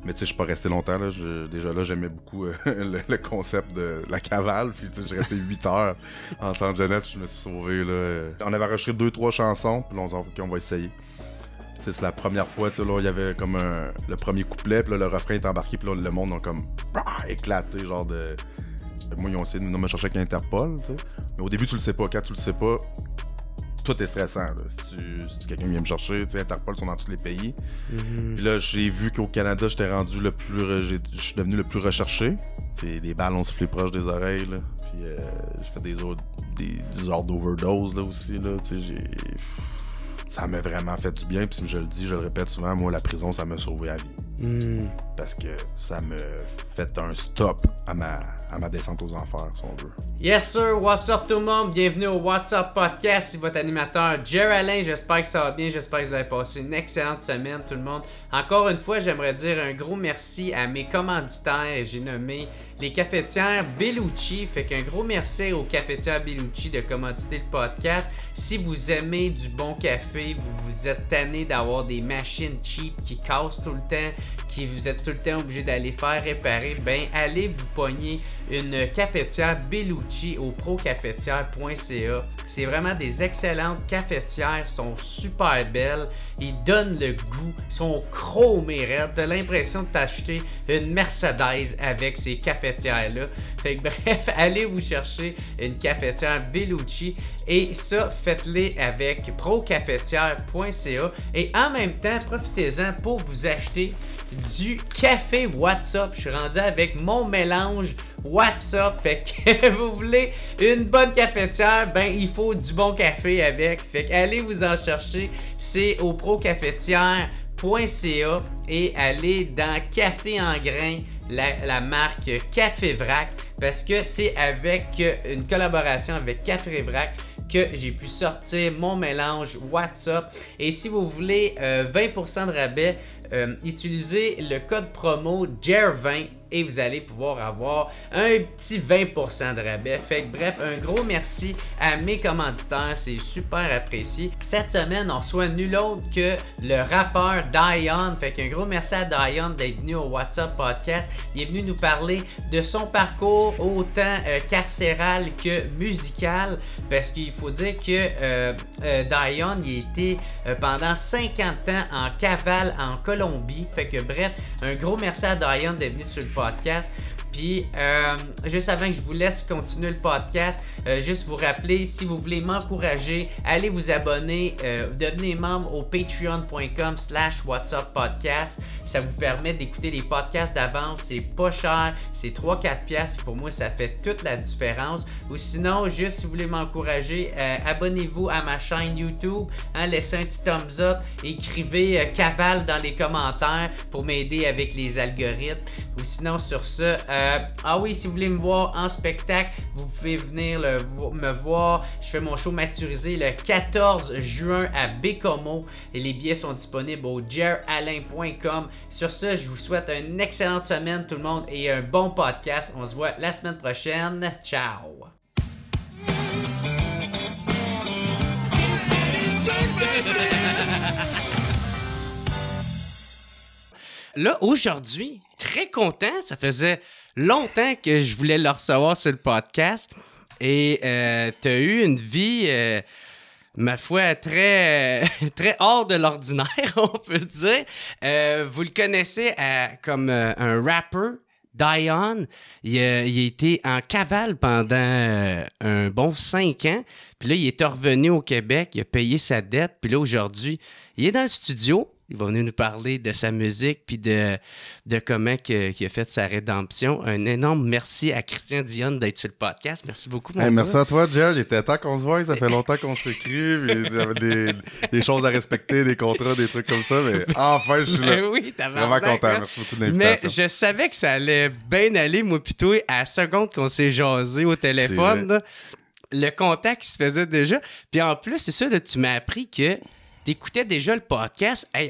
Mais tu sais, je suis pas resté longtemps. Là. Déjà là, j'aimais beaucoup le concept de la cavale. Puis tu sais, je restais 8 heures en centre jeunesse. Je me suis sauvé. Là. On avait enregistré 2-3 chansons. Puis là, on s'en dit qu'on va essayer. Puis tu sais, c'est la première fois. Tu sais, là, il y avait comme le premier couplet. Puis là, le refrain est embarqué. Puis là, le monde a comme éclaté. Genre de. Moi, ils ont essayé de me chercher avec Interpol. Tu sais. Mais au début, tu le sais pas. Quand tu le sais pas, tout est stressant. Là. Si quelqu'un vient me chercher, tu sais, Interpol sont dans tous les pays. Puis là, j'ai vu qu'au Canada, j'étais rendu je suis devenu le plus recherché. Puis des balles ont sifflé proche des oreilles. Là. Puis j'ai fait des genres d'overdose là aussi. Là. Tu sais, ça m'a vraiment fait du bien. Puis je le dis, je le répète souvent, moi, la prison, ça m'a sauvé la vie. Parce que ça me fait un stop à ma descente aux enfers, si on veut. Yes sir, what's up tout le monde? Bienvenue au What's Up Podcast, c'est votre animateur Jer Alain, j'espère que ça va bien, j'espère que vous avez passé une excellente semaine tout le monde. Encore une fois, j'aimerais dire un gros merci à mes commanditaires, j'ai nommé les cafetières Bellucci, fait qu'un gros merci aux cafetières Bellucci de commanditer le podcast. Si vous aimez du bon café, vous êtes tanné d'avoir des machines cheap qui cassent tout le temps, vous êtes tout le temps obligé d'aller faire réparer, ben allez vous pogner une cafetière Bellucci au procafetière.ca. C'est vraiment des excellentes cafetières, sont super belles, ils donnent le goût, sont chromées raides. T'as l'impression de t'acheter une Mercedes avec ces cafetières-là. Fait que bref, allez vous chercher une cafetière Bellucci et ça, faites-les avec procafetière.ca et en même temps, profitez-en pour vous acheter du café What's Up. Je suis rendu avec mon mélange What's Up. Fait que vous voulez une bonne cafetière, ben il faut du bon café avec. Fait que allez vous en chercher. C'est au procafetière.ca et allez dans Café en grains, la marque Café Vrac, parce que c'est avec une collaboration avec Café Vrac que j'ai pu sortir mon mélange What's Up. Et si vous voulez 20% de rabais, utilisez le code promo JER20 et vous allez pouvoir avoir un petit 20% de rabais. Fait que bref, un gros merci à mes commanditaires, c'est super apprécié. Cette semaine, on reçoit nul autre que le rappeur Dion. Fait qu'un gros merci à Dion d'être venu au What's Up Podcast. Il est venu nous parler de son parcours autant carcéral que musical, parce qu'il faut dire que Dion, il a été pendant 50 ans en cavale en Colombie. Fait que bref, un gros merci à Dion d'être venu sur le podcast. Puis, juste avant que je vous laisse continuer le podcast, juste vous rappeler, si vous voulez m'encourager, allez vous abonner, devenez membre au patreon.com/whatsuppodcast. Ça vous permet d'écouter les podcasts d'avance, c'est pas cher, c'est 3-4$, puis pour moi ça fait toute la différence. Ou sinon, juste si vous voulez m'encourager, abonnez-vous à ma chaîne YouTube, laissez un petit thumbs up, écrivez cavale dans les commentaires pour m'aider avec les algorithmes. Ou sinon sur ça, oui, si vous voulez me voir en spectacle, vous pouvez venir me voir. Je fais mon show Maturisé le 14 juin à Bécomo et les billets sont disponibles au jeralain.com. Sur ce, je vous souhaite une excellente semaine tout le monde et un bon podcast. On se voit la semaine prochaine. Ciao! Là, aujourd'hui, très content. Ça faisait longtemps que je voulais le recevoir sur le podcast. Et tu as eu une vie, ma foi, très, très hors de l'ordinaire, on peut dire. Vous le connaissez comme un rapper, Dion. Il a été en cavale pendant un bon 5 ans. Puis là, il est revenu au Québec. Il a payé sa dette. Puis là, aujourd'hui, il est dans le studio. Il va venir nous parler de sa musique puis de comment il a fait sa rédemption. Un énorme merci à Christian Dion d'être sur le podcast. Merci beaucoup, mon merci à toi, Jer. Il était temps qu'on se voit. Ça fait longtemps qu'on s'écrit. J'avais des choses à respecter, des contrats, des trucs comme ça. Mais enfin, je suis là. Oui, t'as vraiment content. Merci beaucoup de l'invitation. Mais je savais que ça allait bien aller, moi, plutôt à la seconde qu'on s'est jasé au téléphone. Là, le contact qui se faisait déjà. Puis en plus, c'est ça, là, tu m'as appris que t'écoutais déjà le podcast. Hey,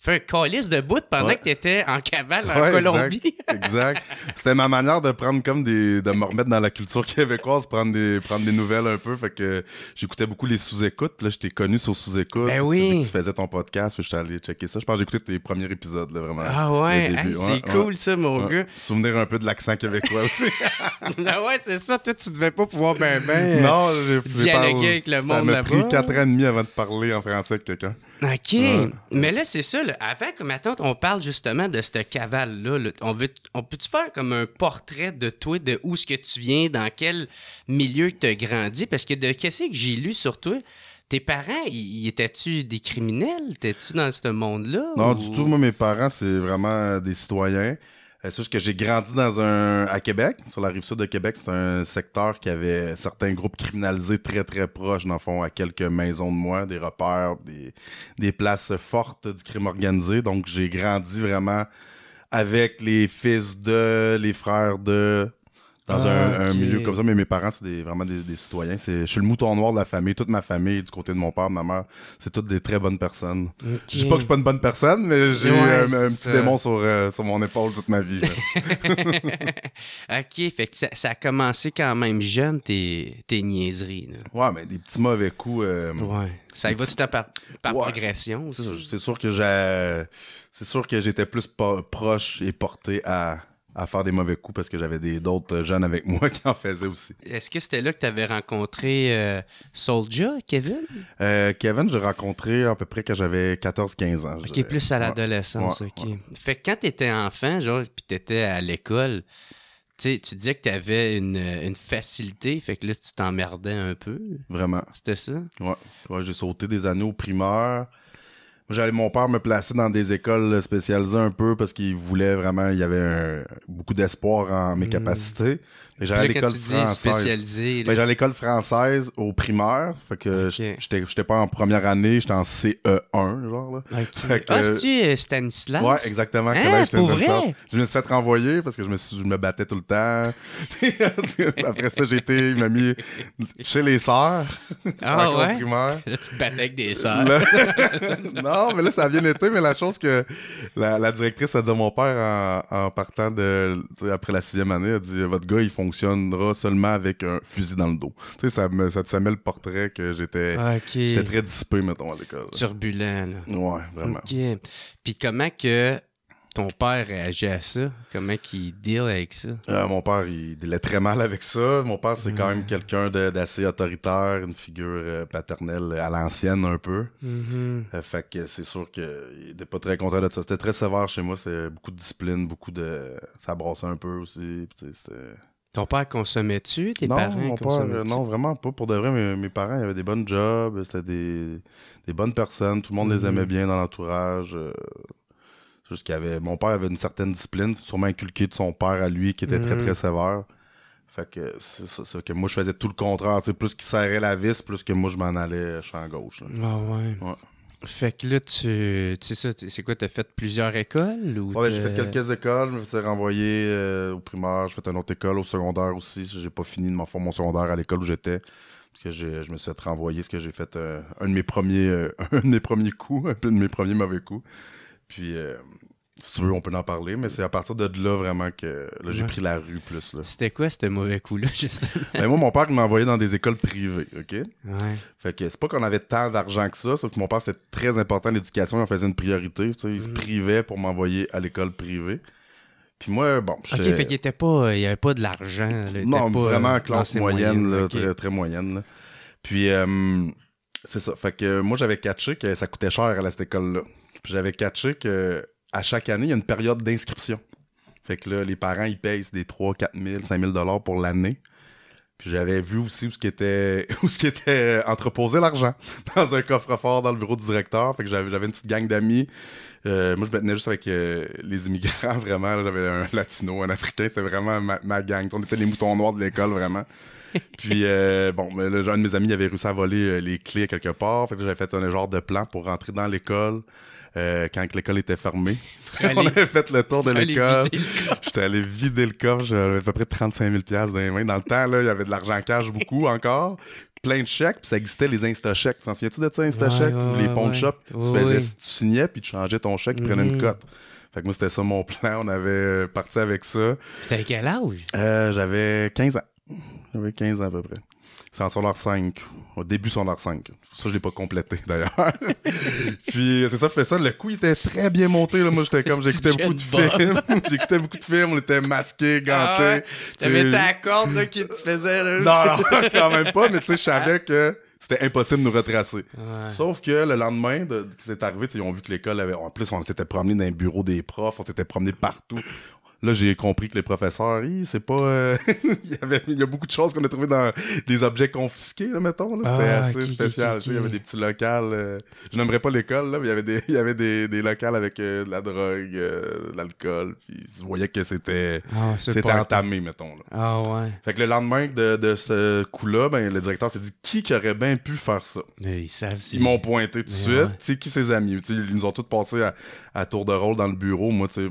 fait un calice de bout pendant Ouais. que t'étais en cavale en Ouais, Colombie. Exact. C'était ma manière de prendre comme de me remettre dans la culture québécoise, prendre des nouvelles un peu. Fait que j'écoutais beaucoup les sous-écoutes. Puis là, j'étais connu sur sous-écoute. Ben Puis oui. Tu dis que tu faisais ton podcast. Puis j'étais allé checker ça. Je pense que j'ai écouté tes premiers épisodes, là, vraiment. Ah ouais, le début. hey, Ouais, c'est cool ça, mon ouais. gars. Souvenir un peu de l'accent québécois aussi. Ah ouais, c'est ça. Toi, tu devais pas pouvoir ben Non, j'ai dialoguer avec le monde Ça m'a là-bas. pris 4 ans et demi avant de parler en français avec quelqu'un. OK. Ouais. Mais là, c'est ça. Là. Avant que maintenant on parle justement de cette cavale-là, là, on peut-tu faire comme un portrait de toi, de où est-ce que tu viens, dans quel milieu tu as grandi? Parce que de qu'est-ce que j'ai lu sur toi, tes parents, étaient-tu des criminels? Étais-tu dans ce monde-là? Non, ou... du tout. Moi, mes parents, c'est vraiment des citoyens. C'est juste que j'ai grandi à Québec, sur la rive sud de Québec. C'est un secteur qui avait certains groupes criminalisés très, très proches, dans le fond, à quelques maisons de moi, des repères, des places fortes du crime organisé. Donc, j'ai grandi vraiment avec les fils les frères dans un ok. milieu comme ça. Mais mes parents, c'est vraiment des citoyens. Je suis le mouton noir de la famille. Toute ma famille, du côté de mon père, ma mère, c'est toutes des très bonnes personnes. Ok. Je dis pas que je suis pas une bonne personne, mais j'ai Ouais, un c'est petit ça. démon sur mon épaule toute ma vie. là. OK, fait que ça a commencé quand même jeune, tes niaiseries. Là. Ouais, mais des petits mauvais coups. Ouais. Ça y va tout le temps par Ouais. progression aussi. C'est sûr que j'étais plus proche et porté à faire des mauvais coups parce que j'avais d'autres jeunes avec moi qui en faisaient aussi. Est-ce que c'était là que tu avais rencontré Soulja, Kevin? Kevin, je l'ai rencontré à peu près quand j'avais 14-15 ans. je OK, dirais. plus à l'adolescence, Ouais, OK. ouais. Fait que quand tu étais enfant, genre, puis tu étais à l'école, tu sais, tu disais que tu avais une facilité, fait que là, tu t'emmerdais un peu. Vraiment. C'était ça? Ouais, j'ai sauté des années au primaire. Mon père me placer dans des écoles spécialisées un peu parce qu'il voulait vraiment, il y avait beaucoup d'espoir en mes capacités. Mais j'allais à Puis là, quand l'école tu dis française. spécialisé, là, Ben, j'allais à l'école française au primaire. Fait que Ok. j'étais pas en première année, j'étais en CE1, genre là. OK. Fait que- Ah, c'est-tu Stanislas? Ouais, exactement. Hein, collège pour Saint-Eustache. vrai? Je me suis fait renvoyer parce que je me battais tout le temps. Après ça, il m'a mis chez les sœurs. Ah encore ouais? au primaire. Là, tu te battais avec des sœurs. Là- non, mais là, ça a bien été, mais la chose que la directrice a dit à mon père en partant après la 6e année, elle a dit votre gars, il fonctionnera seulement avec un fusil dans le dos. Tu sais, ça met le portrait que j'étais OK. très dissipé, mettons, à l'école. Turbulent, là. Ouais, vraiment. OK. Puis comment que ton père réagit à ça? Comment qu'il deal avec ça? Mon père, il allait très mal avec ça. Mon père, c'est quand même quelqu'un d'assez autoritaire, une figure paternelle à l'ancienne un peu. Mm-hmm. Fait que c'est sûr qu'il était pas très content de ça. C'était très sévère chez moi, c'était beaucoup de discipline, ça brassait un peu aussi. Puis, c'était... Ton père consommait-tu? Tes Non, parents mon père, consommaient-tu? non, vraiment pas. Pour de vrai, mes parents, ils avaient des bonnes jobs, c'était des bonnes personnes, tout le monde les aimait bien dans l'entourage. C'est juste mon père avait une certaine discipline, sûrement inculquée de son père à lui, qui était très très sévère. Fait que c'est ça, c'est que moi je faisais tout le contraire, tu sais, plus qu'il serrait la vis, plus que moi je m'en allais champ gauche. Là. Ah ouais. Ouais. Fait que là, tu sais ça, c'est quoi, t'as fait plusieurs écoles? Ou Ouais, j'ai fait quelques écoles, je me suis renvoyé au primaire, j'ai fait une autre école au secondaire aussi. J'ai pas fini de faire mon secondaire à l'école où j'étais. Parce que je me suis fait renvoyer, ce que j'ai fait un de mes premiers coups, un peu de mes premiers mauvais coups. Puis, si tu veux, on peut en parler, mais c'est à partir de là vraiment que là, j'ai pris la rue plus. Là. C'était quoi ce mauvais coup-là, justement? Ben, moi, mon père il m'a envoyé dans des écoles privées, OK? Ouais. Fait que c'est pas qu'on avait tant d'argent que ça, sauf que mon père, c'était très important l'éducation, il en faisait une priorité. Tu sais, il se privait pour m'envoyer à l'école privée. Puis moi, bon, OK, fait qu'il il y avait pas de l'argent. Là, il non, était pas, vraiment dans classe ses moyenne, moyennes, là, OK. très, très moyenne. Là. Puis, c'est ça. Fait que moi, j'avais catché que ça coûtait cher à cette école-là. Puis j'avais catché que à chaque année, il y a une période d'inscription. Fait que là, les parents, ils payent des 3 4 000, 5 000 $ pour l'année. Puis j'avais vu aussi où ce qui était entreposé l'argent dans un coffre-fort dans le bureau du directeur. Fait que j'avais une petite gang d'amis. Moi, je me tenais juste avec les immigrants, vraiment. Là, j'avais un latino, un africain. C'était vraiment ma gang. On était les moutons noirs de l'école, vraiment. Puis, bon, mais là, un de mes amis avait réussi à voler les clés quelque part. Fait que j'avais fait un genre de plan pour rentrer dans l'école. Quand l'école était fermée. On avait fait le tour de l'école. J'étais allé vider le coffre. J'avais à peu près 35 000 $ dans les mains. Dans le temps, là, il y avait de l'argent cash beaucoup encore. plein de chèques, puis ça existait les Insta-chèques. T'en souviens-tu de ça, Insta-chèques? Les pawn shops, tu signais, puis tu changeais ton chèque, ils prenaient une cote. Fait que moi, c'était ça mon plan. On avait parti avec ça. Puis t'avais quel âge? J'avais 15 ans. J'avais 15 ans à peu près. C'est en secondaire 5. Au début secondaire 5. Ça, je l'ai pas complété, d'ailleurs. Puis, c'est ça, je fais ça. Le coup, il était très bien monté. Là. Moi, j'étais comme, j'écoutais beaucoup de films. J'écoutais beaucoup de films. On était masqués, gantés. T'avais-tu la corde là, que tu faisais? Là, non, quand même pas. Mais tu sais, je savais que c'était impossible de nous retracer. Ouais. Sauf que le lendemain que c'est arrivé, ils ont vu que l'école avait... En plus, on s'était promené dans les bureaux des profs. On s'était promené partout. Là, j'ai compris que les professeurs, c'est pas... il y a beaucoup de choses qu'on a trouvées dans des objets confisqués, là, mettons. Là. C'était assez spécial. Il y avait des petits locales... Je n'aimerais pas l'école, là, mais il y avait des locales avec de la drogue, de l'alcool. Puis je voyais que c'était entamé, mettons. Là. Ah ouais. Fait que le lendemain de ce coup-là, ben, le directeur s'est dit qui aurait bien pu faire ça? Ils savent. Ils m'ont pointé tout de suite. Ouais. Tu sais, qui ses amis? T'sais, ils nous ont tous passé à tour de rôle dans le bureau. Moi, tu sais...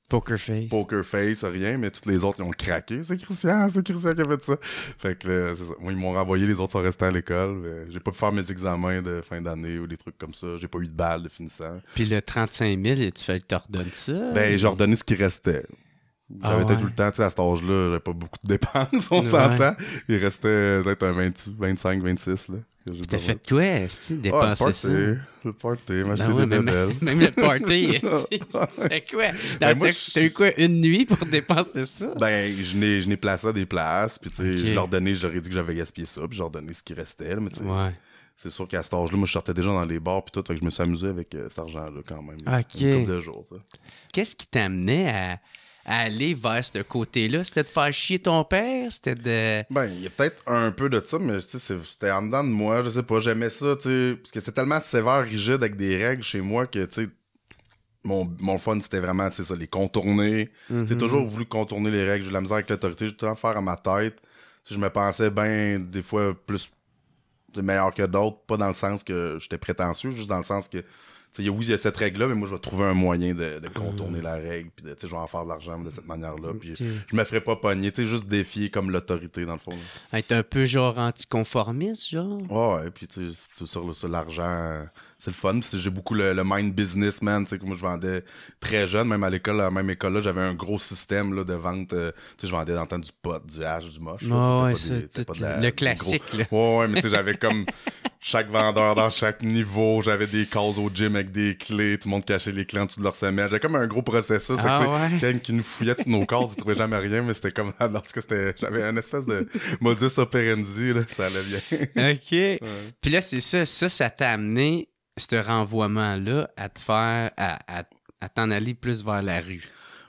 Poker face, rien, mais tous les autres, ils ont craqué. C'est Christian qui a fait ça. Fait que, c'est ça. Moi, ils m'ont renvoyé, les autres sont restés à l'école. J'ai pas pu faire mes examens de fin d'année ou des trucs comme ça. J'ai pas eu de balle de finissant. Puis le 35 000, tu fallait que tu redonnes ça? Ben, j'ai redonné ce qui restait. J'avais peut-être tout le temps, tu sais, à cet âge-là, j'avais pas beaucoup de dépenses, on s'entend. Il restait peut-être un 25, 26, là. T'as fait quoi, est-ce dépenser ça? Le party, m'acheter des bébelles. Même le party, est-ce tu fais quoi? T'as eu quoi, une nuit pour dépenser ça? Ben, je n'ai placé à des places, puis tu sais, je leur donnais, j'aurais dit que j'avais gaspillé ça, puis je leur donnais ce qui restait, là, mais tu sais. Ouais. C'est sûr qu'à cet âge-là, moi, je sortais déjà dans les bars, puis tout, fait que je me suis amusé avec cet argent-là, quand même. OK. Une couple de jours, ça. Qu'est-ce qui t'amenait à aller vers ce côté-là? C'était de faire chier ton père? C'était de... Ben, il y a peut-être un peu de ça, mais tu sais, c'était en dedans de moi, je sais pas, j'aimais ça, tu sais, parce que c'était tellement sévère, rigide, avec des règles chez moi, que, tu sais, mon fun, c'était vraiment, tu sais, ça, les contourner. J'ai toujours voulu contourner les règles, j'ai de la misère avec l'autorité, j'ai tout le temps faire à ma tête. Tu sais, je me pensais bien, des fois, plus meilleur que d'autres, pas dans le sens que j'étais prétentieux, juste dans le sens que oui, il y a cette règle-là, mais moi, je vais trouver un moyen de contourner la règle, puis je vais en faire de l'argent de cette manière-là, puis je me ferais pas pogner, tu sais, juste défier comme l'autorité, dans le fond. Être un peu, genre, anticonformiste, genre? Ouais, puis tu sais, sur l'argent, c'est le fun, puis j'ai beaucoup le mind businessman, tu sais, que moi, je vendais très jeune, même à l'école, à la même école-là, j'avais un gros système, là, de vente, tu sais, je vendais dans le temps du pot, du hash, du moche. Le classique, là. Ouais, mais tu sais, j'avais comme chaque vendeur dans chaque niveau, j'avais des cases au gym avec des clés, tout le monde cachait les clés en dessous de leur semelle. J'avais comme un gros processus. Quelqu'un qui nous fouillait toutes nos cases, il trouvait jamais rien, mais c'était comme... En tout cas, j'avais une espèce de modus operandi, là, ça allait bien. OK. Ouais. Puis là, c'est ça t'a amené, ce renvoiement-là, à te faire... à t'en aller plus vers la rue.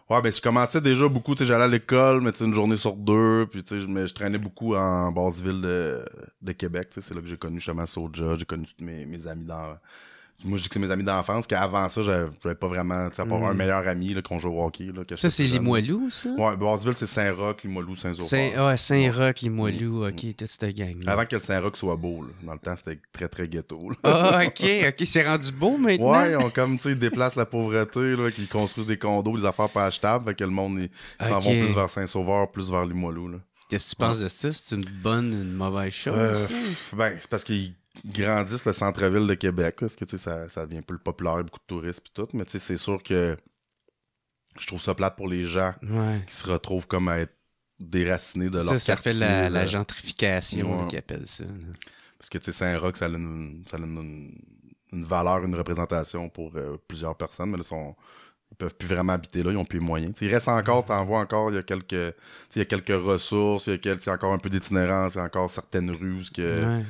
Ouais, ben je commençais déjà beaucoup, tu sais, j'allais à l'école, mais tu sais, une journée sur deux, puis tu sais, je traînais beaucoup en basse ville de Québec, tu sais, c'est là que j'ai connu justement Soulja, j'ai connu tous mes amis Moi, je dis que c'est mes amis d'enfance, qu'avant ça, j'avais pas vraiment, tu sais, à part un meilleur ami, là, qu'on joue au hockey, là. Ça, c'est Limoilou, ça? Ouais, Basseville, c'est Saint-Roch, Limoilou, Saint-Zophore. Ouais, Saint-Roch, Limoilou, ok, toute cette gang-là. Avant que le Saint-Roch soit beau, là. Dans le temps, c'était très, très ghetto, là. Ah, ok, c'est rendu beau maintenant? Ouais, ils ont comme, tu sais, ils déplacent la pauvreté, là, qu'ils construisent des condos, des affaires pas achetables, fait que le monde, ils s'en vont plus vers Saint-Sauveur, plus vers Limoilou, là. Qu'est-ce que tu penses de ça? C'est une bonne ou une mauvaise chose? Ben, c'est parce qu'ils grandissent le centre-ville de Québec, parce que tu sais, ça devient plus populaire, beaucoup de touristes et tout, mais tu sais, c'est sûr que je trouve ça plate pour les gens qui se retrouvent comme à être déracinés de leur quartier. Ça fait la gentrification qu'ils appellent ça. Là. Parce que tu sais, Saint-Roch, ça a une valeur, une représentation pour plusieurs personnes, mais là, ils peuvent plus vraiment habiter là, ils ont plus les moyens. T'sais, il reste encore, t'en vois encore, il y a quelques ressources, il y a encore un peu d'itinérance, il y a encore certaines rues.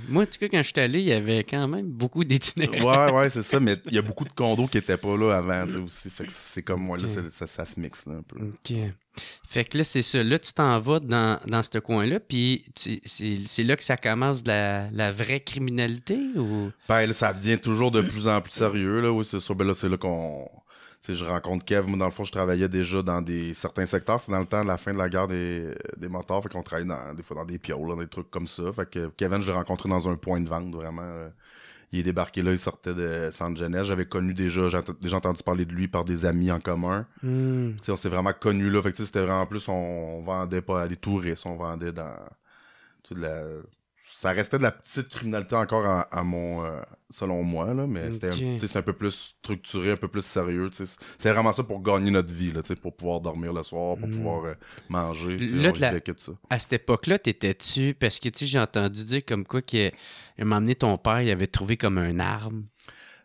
Moi, en tout cas, quand je suis allé, il y avait quand même beaucoup d'itinérance. Ouais, c'est ça, mais il y a beaucoup de condos qui étaient pas là avant aussi. Fait que c'est comme moi, là, ça se mixe là, un peu. OK. Fait que là, c'est ça. Là, tu t'en vas dans ce coin-là, puis c'est là que ça commence la vraie criminalité ou? Ben là, ça devient toujours de plus en plus sérieux, là. Oui, c'est ça. Ben là, c'est là qu'on... Tu sais, je rencontre Kev. Moi, dans le fond, je travaillais déjà dans certains secteurs. C'est dans le temps de la fin de la guerre des motards. Fait qu'on travaillait des fois dans des pioles, là, des trucs comme ça. Fait que Kevin, je l'ai rencontré dans un point de vente, vraiment. Il est débarqué là, il sortait de Centre Jeunesse. J'avais connu j'ai déjà entendu parler de lui par des amis en commun. Tu sais, on s'est vraiment connus là. Fait que c'était vraiment plus, on vendait pas à des touristes, on vendait dans ça restait de la petite criminalité encore à mon selon moi, là, mais c'était un peu plus structuré, un peu plus sérieux. C'est vraiment ça pour gagner notre vie, là, pour pouvoir dormir le soir, pour pouvoir manger. Là, que de ça. À cette époque-là, t'étais-tu... Parce que j'ai entendu dire comme quoi qu'à un moment donné, ton père il avait trouvé comme une arme.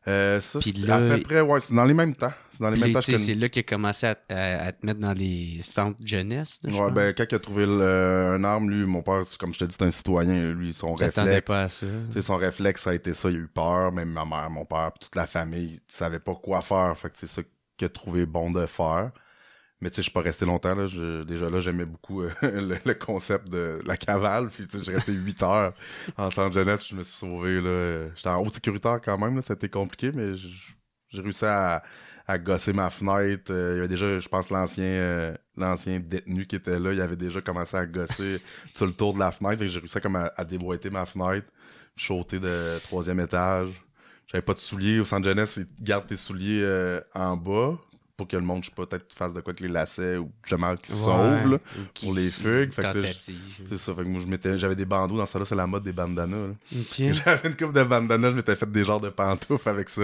Ça, c'est à peu près, ouais, c'est dans les mêmes temps. C'est dans les mêmes temps que... C'est là qu'il a commencé à te mettre dans les centres jeunesse. Là, ouais, ben, quand il a trouvé un arme, lui, mon père, comme je te dis, c'est un citoyen. Lui, son réflexe. Pas à ça. Son réflexe, ça a été ça. Il a eu peur. Même ma mère, mon père, toute la famille, ils savaient pas quoi faire. Fait que c'est ça qu'il a trouvé bon de faire. Mais tu sais, je suis pas resté longtemps. Là. Déjà là, j'aimais beaucoup le concept de la cavale. Puis tu sais, j'ai resté 8 heures en centre jeunesse. Je me suis sauvé. Là. J'étais en haute sécuritaire quand même. Là. Ça a été compliqué, mais j'ai réussi à gosser ma fenêtre. Il y avait déjà, je pense, l'ancien détenu qui était là. Il avait déjà commencé à gosser tout le tour de la fenêtre. Fait que j'ai réussi à déboîter ma fenêtre, sauter de 3e étage. J'avais pas de souliers. Au centre jeunesse, ils gardent tes souliers en bas. Pour que le monde, je sais pas, peut-être fasse de quoi avec les lacets ou jamais qu'ils se sauvent là, pour les fugues. Fait que c'est ça. Fait que moi, j'avais des bandeaux. Dans ça là, c'est la mode des bandanas. Okay. J'avais une couple de bandanas. Je m'étais fait des genres de pantoufles avec ça.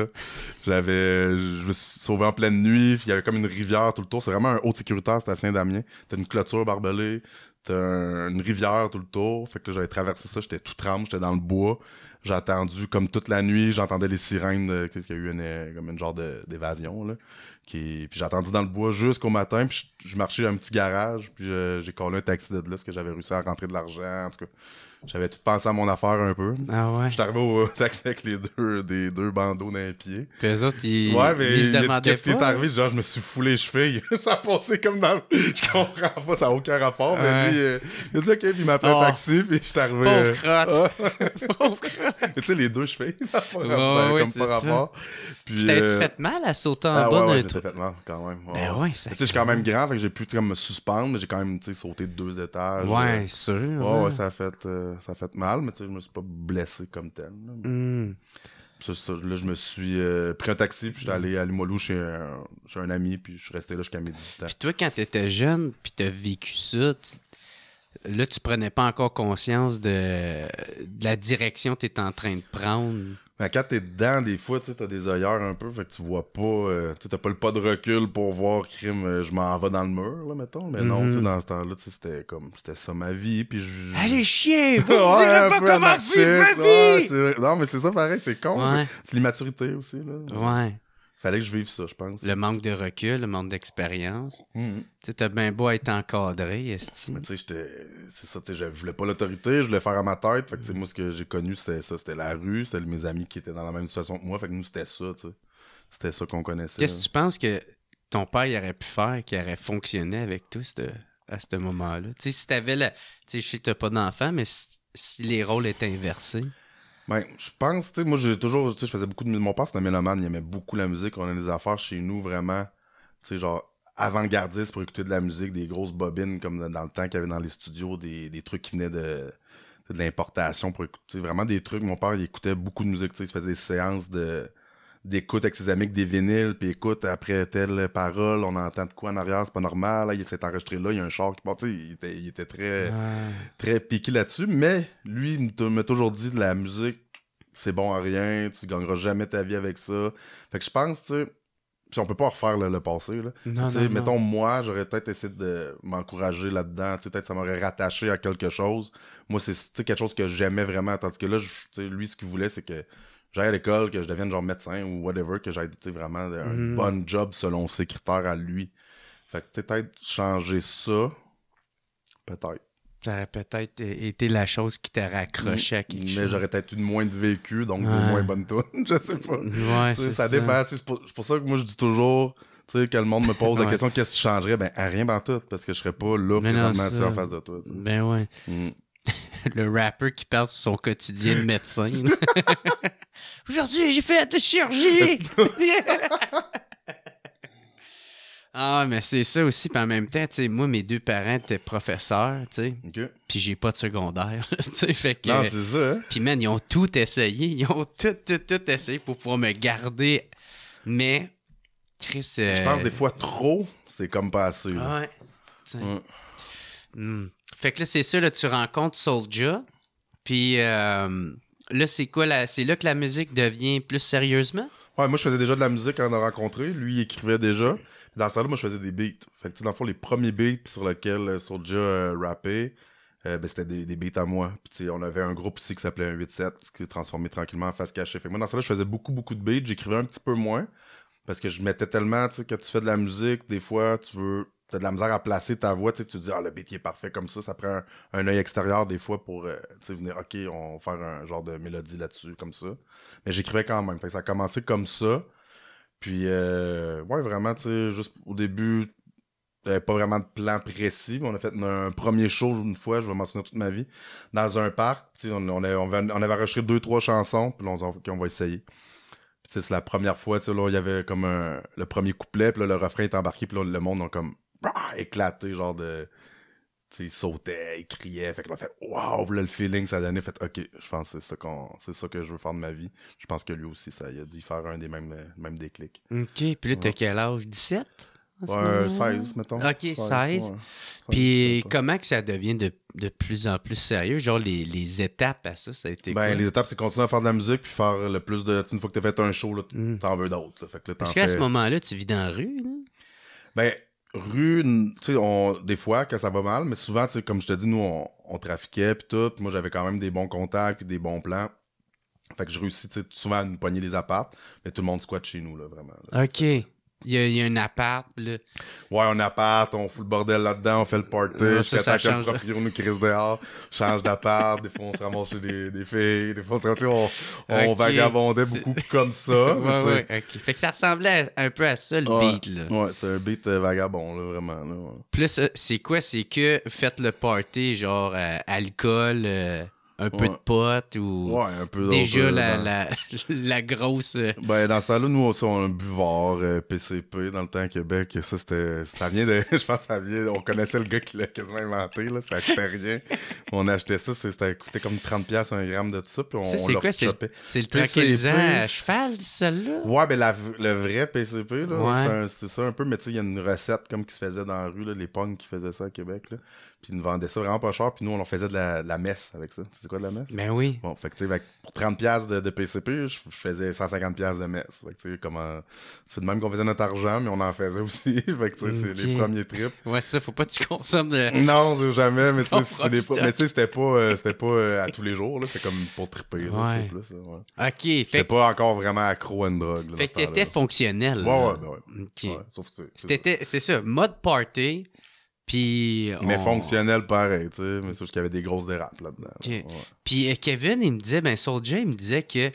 Je me suis sauvé en pleine nuit. Puis il y avait comme une rivière tout le tour. C'est vraiment un haut sécuritaire, c'était à Saint-Damien. T'as une clôture barbelée. T'as une rivière tout le tour. Fait que là, j'avais traversé ça. J'étais tout trempe. J'étais dans le bois. J'ai attendu comme toute la nuit. J'entendais les sirènes. Qu'il y a eu comme une genre d'évasion, là. Puis j'ai attendu dans le bois jusqu'au matin, puis je marchais à un petit garage, puis j'ai collé un taxi de là, parce que j'avais réussi à rentrer de l'argent, en tout cas. J'avais tout pensé à mon affaire un peu. Ah ouais? J'étais arrivé au taxi avec des deux bandeaux dans les pieds. Puis eux autres, ils se demandaient pas. Qu'est-ce qui est arrivé? Genre, je me suis foulé les chevilles. Ça a passé comme dans... Je comprends pas, ça n'a aucun rapport. Mais lui, il a dit OK, puis il m'a appelé un taxi, puis je suis arrivé... Pauvre crotte! Pauvre crotte! Mais tu sais, les deux chevilles, ça n'a pas rapport. Tu t'avais-tu fait mal à sauter en bas d'un truc? Fait mal, quand même. Ben ouais, ça... Tu sais, je suis quand même grand, fait que j'ai pu me suspendre, mais j'ai quand même sauté de 2 étages. Ouais, sûr. Ouais, ça a fait mal, mais tu sais, je me suis pas blessé comme tel. Là, je me suis pris un taxi, puis j'étais allé à Limoilou chez un ami, puis je suis resté là jusqu'à midi. Puis toi, quand t'étais jeune, puis t'as vécu ça, là, tu prenais pas encore conscience de la direction que t'étais en train de prendre. Mais quand t'es dedans, des fois, tu sais, t'as des œillères un peu, fait que tu vois pas, tu sais, t'as pas le pas de recul pour voir crime, je m'en vais dans le mur, là, mettons. Mais non, tu sais, dans ce temps-là, tu sais, c'était ça ma vie, puis Allez chier, vous me direz pas comment vivre ma vie! Non, mais c'est ça pareil, c'est con, ouais. C'est l'immaturité aussi, là. Ouais. Fallait que je vive ça, je pense. Le manque de recul, le manque d'expérience. Tu sais, t'as bien beau être encadré, esti. Mais tu sais, c'est ça, tu sais, je voulais pas l'autorité, je voulais faire à ma tête. Fait que, tu sais, moi, ce que j'ai connu, c'était ça. C'était la rue, c'était mes amis qui étaient dans la même situation que moi. Fait que nous, c'était ça, tu sais. C'était ça qu'on connaissait. Qu'est-ce que tu penses que ton père, il aurait pu faire, qui aurait fonctionné avec toi, à ce moment-là? Tu sais, si t'avais tu sais, je sais que t'as pas d'enfant, mais si les rôles étaient inversés. Ben, je pense, tu sais, moi, j'ai toujours, tu sais, je faisais beaucoup de musique. Mon père, c'était un mélomane, il aimait beaucoup la musique. On a des affaires chez nous, vraiment, tu sais, genre, avant-gardiste pour écouter de la musique, des grosses bobines, comme dans le temps qu'il y avait dans les studios, des trucs qui venaient de l'importation pour écouter, vraiment des trucs. Mon père, il écoutait beaucoup de musique, tu sais, il faisait des séances d'écoute avec ses amis, des vinyles, puis écoute, après telle parole, on entend de quoi en arrière, c'est pas normal, là, il s'est enregistré là, il y a un char qui part, tu sais, il était très, très piqué là-dessus, mais lui, il m'a toujours dit de la musique, c'est bon à rien, tu gagneras jamais ta vie avec ça. Fait que je pense, tu sais, puis on peut pas refaire le passé, là. Non, mettons, moi, j'aurais peut-être essayé de m'encourager là-dedans, tu sais, peut-être ça m'aurait rattaché à quelque chose. Moi, c'est quelque chose que j'aimais vraiment, tandis que là, tu sais, lui, ce qu'il voulait, c'est que j'aille à l'école, que je devienne genre médecin ou whatever, que j'aille, tu sais, vraiment un bon job selon ses critères à lui. Fait que peut-être changer ça, peut-être. Ça aurait peut-être été la chose qui t'a raccroché à quelque chose. Mais j'aurais peut-être eu moins de vécu, donc de moins bonnes tunes, je sais pas. Ouais, c'est ça dépend. C'est pour ça que moi, je dis toujours, tu sais, quand le monde me pose la question, qu'est-ce que tu changerais? Ben, à rien dans tout, parce que je serais pas là présentement en face de toi. T'sais. Ben ouais. Le rapper qui parle sur son quotidien de médecin. Aujourd'hui, j'ai fait de chirurgie! Ah, mais c'est ça aussi. Puis en même temps, tu sais, moi, mes 2 parents étaient professeurs, tu sais. Okay. Puis j'ai pas de secondaire, tu sais. Fait que. Non, c'est ça. Hein? Puis, man, ils ont tout essayé. Ils ont tout essayé pour pouvoir me garder. Mais, Chris. Je pense des fois trop, c'est comme pas assez. Là. Ouais. Fait que là, c'est ça, là, tu rencontres Soulja. Puis là, c'est quoi? C'est là que la musique devient plus sérieusement? Ouais, moi, je faisais déjà de la musique quand on a rencontré. Lui, il écrivait déjà. Dans ce temps-là, moi, je faisais des beats. Fait que, tu sais, dans le fond, les premiers beats sur lesquels Soulja rappait, ben, c'était des beats à moi. Puis, tu sais, on avait un groupe ici qui s'appelait 187, qui s'est transformé tranquillement en Face Cachée. Fait que moi, dans ce temps-là, je faisais beaucoup de beats. J'écrivais un petit peu moins. Parce que je mettais tellement, tu sais, que tu fais de la musique, des fois, t'as de la misère à placer ta voix, tu sais, tu te dis, le beat il est parfait comme ça prend un œil extérieur des fois pour, tu sais, venir, ok, on va faire un genre de mélodie là-dessus, comme ça. Mais j'écrivais quand même, fait que ça a commencé comme ça, puis, ouais, vraiment, tu sais, juste au début, t'avais pas vraiment de plan précis, mais on a fait un premier show une fois, je vais mentionner toute ma vie, dans un parc, tu sais, on avait enregistré 2-3 chansons, puis là, on s'est dit, ok, on va essayer. C'est la première fois, tu sais, là, il y avait comme le premier couplet, puis là, le refrain est embarqué, puis là, le monde a comme éclaté, genre de... Tu sais, ils sautaient, ils criaient, fait que là, on fait « Wow! » Puis là, le feeling, ça a donné, fait « Ok, je pense que c'est ça que je veux faire de ma vie. » Je pense que lui aussi, il a dû faire un des mêmes déclics. OK, puis là, t'as quel âge? 17? Ouais, 16, mettons. OK, 16. Ouais. Puis 17, comment que ça devient de plus en plus sérieux? Genre, les étapes à ça, ça a été quoi? les étapes, c'est continuer à faire de la musique, puis faire le plus de... Une fois que t'as fait un show, là, t'en veux d'autres. Là. Fait que là, Parce qu'à ce moment-là, tu vis dans la rue, là? Ben, rue, tu sais, des fois, que ça va mal, mais souvent, tu sais, comme je te dis, nous, on trafiquait, puis tout. Moi, j'avais quand même des bons contacts, puis des bons plans. Fait que je réussis, tu sais, souvent à nous pogner des apparts, mais tout le monde squatte chez nous, là, vraiment. Là. OK. Il y a un appart, là. Ouais, un appart, on fout le bordel là-dedans, on fait le party, jusqu'à temps que le proprio nous crisse dehors, change d'appart, des fois on se ramasse chez des filles, des fois on vagabondait beaucoup comme ça. Ouais, OK. Fait que ça ressemblait un peu à ça, le beat, là. Ouais, c'était un beat vagabond, là, vraiment. Là, ouais. Plus, c'est quoi? C'est que faites le party, genre alcool... un peu de pot ou un peu déjà la grosse... Ben, dans ce temps-là, nous aussi, on a un buvard PCP dans le temps à Québec. Et ça vient de... Je pense que ça vient... On connaissait le gars qui l'a quasiment inventé, là. C'était coûtait rien. On achetait ça, ça coûtait comme 30$ un gramme de ça. Puis ça, c'est quoi? C'est le tranquillisant à cheval, celle-là? Ouais, ben le vrai PCP, là. Ouais. C'était ça un peu, mais tu sais, il y a une recette comme qui se faisait dans la rue, là, les punks qui faisaient ça à Québec, là. Puis ils nous vendaient ça vraiment pas cher, puis nous, on leur faisait de la messe avec ça. C'est quoi de la messe? Ben oui. Bon, fait que tu sais, pour 30$ de PCP, je faisais 150$ de messe. Fait que tu sais, c'est de même qu'on faisait notre argent, mais on en faisait aussi. Fait que tu sais, c'est les premiers trips. Ouais, ça, faut pas que tu consommes de... Non, jamais, mais tu sais, mais tu sais, c'était pas à tous les jours, là. C'était comme pour tripper, là, tu sais, plus. Ouais. OK, fait c'était pas encore vraiment accro à une drogue, là. Fait que t'étais fonctionnel. Ouais. OK. Ouais, sauf que c'est ça, mode party... Puis mais fonctionnel pareil, tu sais, mais c'est juste qu'il y avait des grosses dérapes là-dedans. Okay. Ouais. Puis Kevin, il me disait, Soulja, il me disait que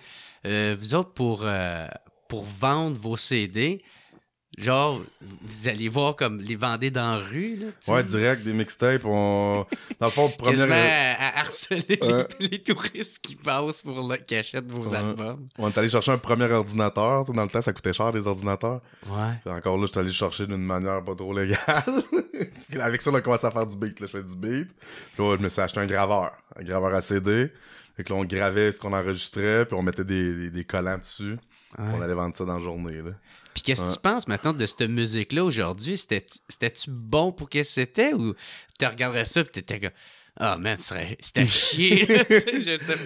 vous autres, pour vendre vos CD, genre, vous allez voir comme les vendez dans la rue, là, t'sais. Ouais, direct, des mixtapes, dans le fond, quasiment à harceler les touristes qui passent qui achètent vos albums. On est allé chercher un premier ordinateur, dans le temps, ça coûtait cher, les ordinateurs. Ouais. Puis encore là, je suis allé chercher d'une manière pas trop légale. Avec ça, on a commencé à faire du beat, là, je fais du beat. Puis là, je me suis acheté un graveur à CD. Fait que là, on gravait ce qu'on enregistrait, puis on mettait des collants dessus. Ouais. On allait vendre ça dans la journée, là. Puis qu'est-ce que tu penses maintenant de cette musique-là aujourd'hui? C'était-tu bon pour qu'est-ce que c'était? Ou tu regarderais ça et t'étais comme... Ah, man, c'était chier.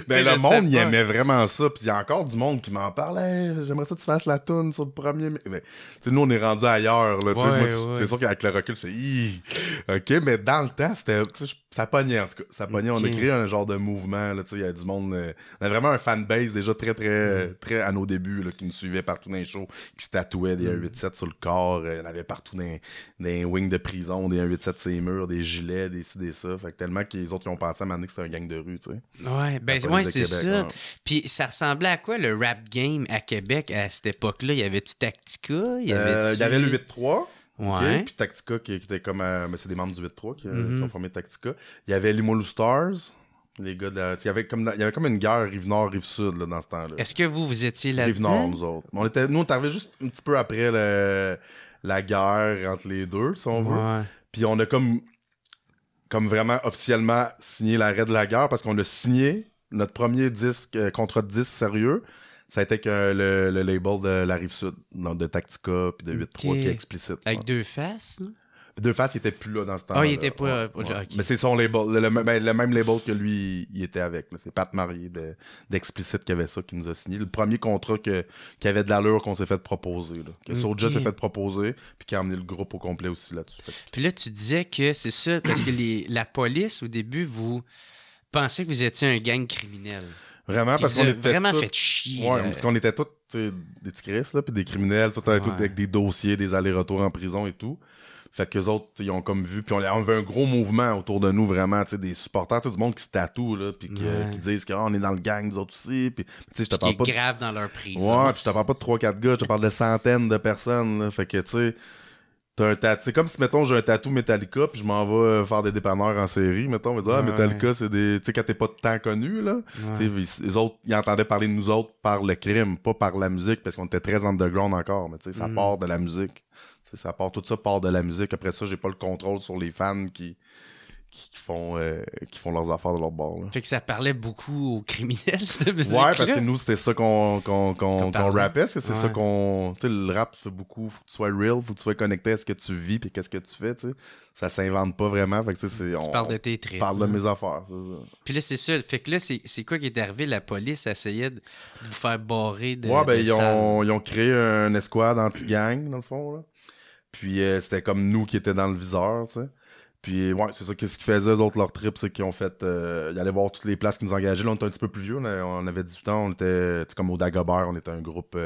Ben, le monde, il aimait vraiment ça. Puis il y a encore du monde qui m'en parle. Hey, j'aimerais ça que tu fasses la toune sur le premier. Mais nous, on est rendu ailleurs. Là, moi, c'est sûr qu'avec le recul, je fais OK, mais dans le temps, ça pognait en tout cas. Ça pognait. Okay. On a créé un genre de mouvement. Il y a du monde. On a vraiment un fanbase déjà très à nos débuts là, qui nous suivait partout dans les shows, qui se tatouait des 187 sur le corps. Il y en avait partout dans les wings de prison, des 187 sur les murs, des gilets, des ci, des ça. Fait que tellement que les autres qui ont pensé à m'amener que c'était un gang de rue, tu sais. Ouais, ben ouais, c'est Québec, ça. Ouais. Puis ça ressemblait à quoi le rap game à Québec à cette époque-là? Y avait-tu Tactica? Il y avait le 8-3. Ouais. Okay? Puis Tactica qui était comme... mais c'est des membres du 8-3 qui ont formé Tactica. Il y avait Limoilou Stars. Les gars de il y avait comme une guerre Rive-Nord, Rive-Sud là, dans ce temps-là. Est-ce que vous étiez là-dedans? Rive-Nord, nous autres. Nous, on arrivait juste un petit peu après la guerre entre les deux, si on veut. Puis on a comme vraiment officiellement signé l'arrêt de la guerre parce qu'on a signé notre premier contrat de disque sérieux. Ça a été que le label de la Rive-Sud, de Tactica puis de 8-3 qui est explicite. Avec deux faces? Hein? Deux Faces, il était plus là dans ce temps-là. Ah, il était pas... Ouais. ok. Mais c'est son label, le même label que lui, il était avec. Là. C'est Pat Marié d'Explicit qui avait ça, qui nous a signé. Le premier contrat qui avait de l'allure qu'on s'est fait proposer. Là. Que Soulja s'est fait proposer, puis qui a amené le groupe au complet aussi là-dessus. Puis là, tu disais que c'est ça, parce que la police, au début, vous pensiez que vous étiez un gang criminel. Vraiment, parce qu'on était vraiment tout... fait chier. Ouais, parce qu'on était tous des petits Chris, là, puis des criminels, tout avec des dossiers, des allers-retours en prison et tout. Fait qu'eux autres, ils ont comme vu, puis on avait un gros mouvement autour de nous, vraiment, tu sais, des supporters, du monde qui se tatoue, là, puis qui disent qu'on est dans le gang, nous autres aussi, puis tu sais, je te parle pas de... grave dans leur prison. Ouais, puis je te parle pas de 3-4 gars, je te parle de centaines de personnes, là, fait que, tu sais, t'as un tatou, c'est comme si, mettons, j'ai un tatou Metallica, puis je m'en vais faire des dépanneurs en série, mettons, on va dire, Metallica, c'est des, tu sais, quand t'es pas de temps connu, là, tu sais, les autres, ils entendaient parler de nous autres par le crime, pas par la musique, parce qu'on était très underground encore, mais tu sais, ça part de la musique. Ça part, tout ça part de la musique. Après ça, j'ai pas le contrôle sur les fans qui font leurs affaires de leur bord. Là. Fait que ça parlait beaucoup aux criminels, cette musique. Ouais, parce que nous, c'était ça qu'on rappait. Parce que c'est ça qu'on. Tu sais, le rap, fait beaucoup. Faut que tu sois real, faut que tu sois connecté à ce que tu vis et qu'est-ce que tu fais. Tu sais. Ça s'invente pas vraiment. Fait que, tu parles de tes tripes. Parle de mes affaires. C'est ça. Puis là, c'est ça. Fait que là, c'est quoi qui est arrivé? La police essayait de vous faire barrer de. Ouais, ben, ils ont créé un escouade anti-gang, dans le fond. Là. Puis c'était comme nous qui étaient dans le viseur, tu sais. Puis ouais, c'est ça qu'est-ce qu'ils faisaient, eux autres, leur trip, c'est qu'ils ont fait... ils allaient voir toutes les places qui nous engageaient. Là, on était un petit peu plus vieux, on avait 18 ans, on était comme au Dagobert, on était un groupe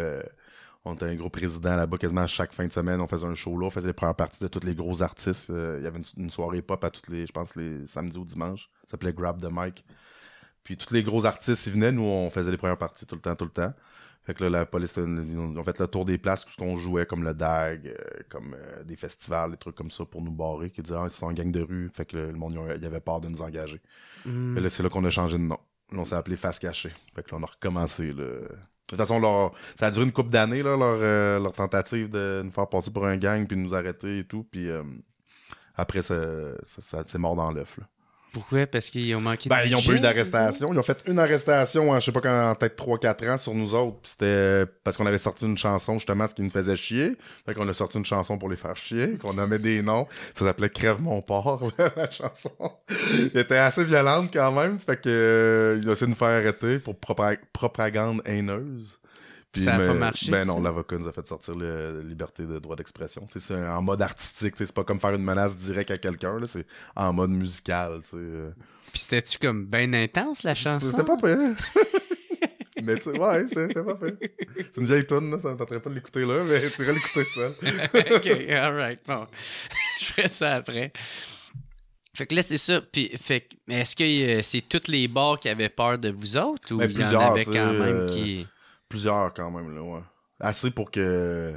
résident là-bas quasiment chaque fin de semaine. On faisait un show là, on faisait les premières parties de tous les gros artistes. Il y avait une soirée pop à je pense, les samedis ou dimanches. Ça s'appelait Grab the Mic. Puis tous les gros artistes, ils venaient, nous, on faisait les premières parties tout le temps. Fait que là, la police, ils ont fait le tour des places où on jouait, comme le DAG, comme des festivals, des trucs comme ça pour nous barrer, qui disaient, ils sont en gang de rue. Fait que le monde, il avait peur de nous engager. Et là, c'est là qu'on a changé de nom. Là, on s'est appelé Face Cachée. Fait que là, on a recommencé. Là. De toute façon, ça a duré une couple d'années, là, leur tentative de nous faire passer pour un gang, puis de nous arrêter et tout. Puis après, ça c'est mort dans l'œuf. Là. Pourquoi? Parce qu'ils ont manqué de budget? Ils n'ont pas eu d'arrestation. Ils ont fait une arrestation, je sais pas quand, peut-être 3-4 ans sur nous autres. Puis c'était parce qu'on avait sorti une chanson, justement, ce qui nous faisait chier. Fait qu'on a sorti une chanson pour les faire chier, qu'on nommait des noms. Ça s'appelait Crève mon porc, la chanson. Elle était assez violente quand même. Fait que ils ont essayé de nous faire arrêter pour propagande haineuse. Puis, ça n'a pas marché. Ben non, l'avocat nous a fait sortir la liberté de droit d'expression. C'est en mode artistique. C'est pas comme faire une menace directe à quelqu'un. Là, c'est en mode musical. Puis c'était-tu comme bien intense, la chanson? C'était pas pire. Mais tu sais, ouais, c'était pas pire. C'est une vieille toune, là, ça ne tenterait pas de l'écouter là, mais tu irais l'écouter tout seul. OK, alright, bon. Je ferai ça après. Fait que là, c'est ça. Puis, mais est-ce que c'est tous les bars qui avaient peur de vous autres? Ou il y en avait quand même qui... Plusieurs quand même, là, ouais. Assez pour que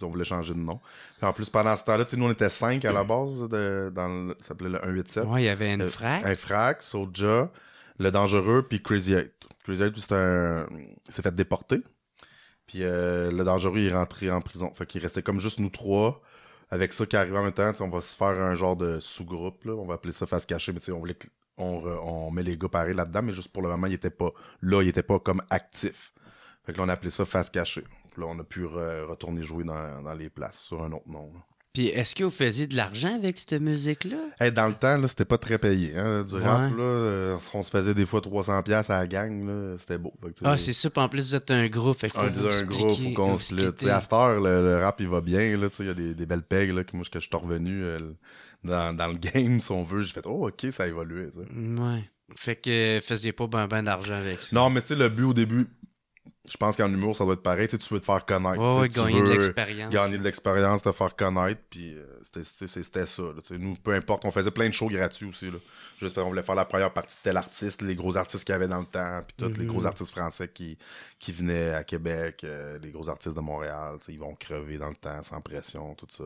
on voulait changer de nom. Puis en plus, pendant ce temps-là, nous, on était 5 à la base, ça s'appelait le 187. Ouais, il y avait Infrac. Infrac, Soulja, Le Dangereux, puis Crazy 8. Crazy 8, il s'est fait déporter. Puis Le Dangereux, il est rentré en prison. Fait qu'il restait comme juste nous 3. Avec ça qui arrivait en même temps, on va se faire un genre de sous-groupe, là. On va appeler ça Face Cachée, mais tu sais, on met les gars pareils là-dedans, mais juste pour le moment, il était pas comme actif. Fait que là, on a appelé ça Face Cachée. Puis là, on a pu retourner jouer dans les places sur un autre nom. Là. Puis est-ce que vous faisiez de l'argent avec cette musique-là? Hey, dans le temps, là, c'était pas très payé. Hein, du rap, là, on se faisait des fois 300$ à la gang. Là, c'était beau. Fait que, c'est ça. Puis en plus, vous êtes un groupe. Fait que un groupe, faut qu'on se split. À cette heure, le rap, il va bien. Il y a des belles pegs. Là, que moi, que je suis revenu dans le game, si on veut. J'ai fait, oh, OK, ça a évolué. T'sais. Ouais. Fait que faisiez pas ben d'argent avec ça. Non, mais tu sais, le but au début... Je pense qu'en humour, ça doit être pareil. Tu veux te faire connaître. Ouais, gagner de l'expérience. Gagner de l'expérience, te faire connaître. Puis c'était ça. Là, nous, peu importe, on faisait plein de shows gratuits aussi. Là. Juste, on voulait faire la première partie de tel artiste, les gros artistes qu'il y avait dans le temps. Puis tous les gros artistes français qui venaient à Québec, les gros artistes de Montréal. Ils vont crever dans le temps, sans pression, tout ça.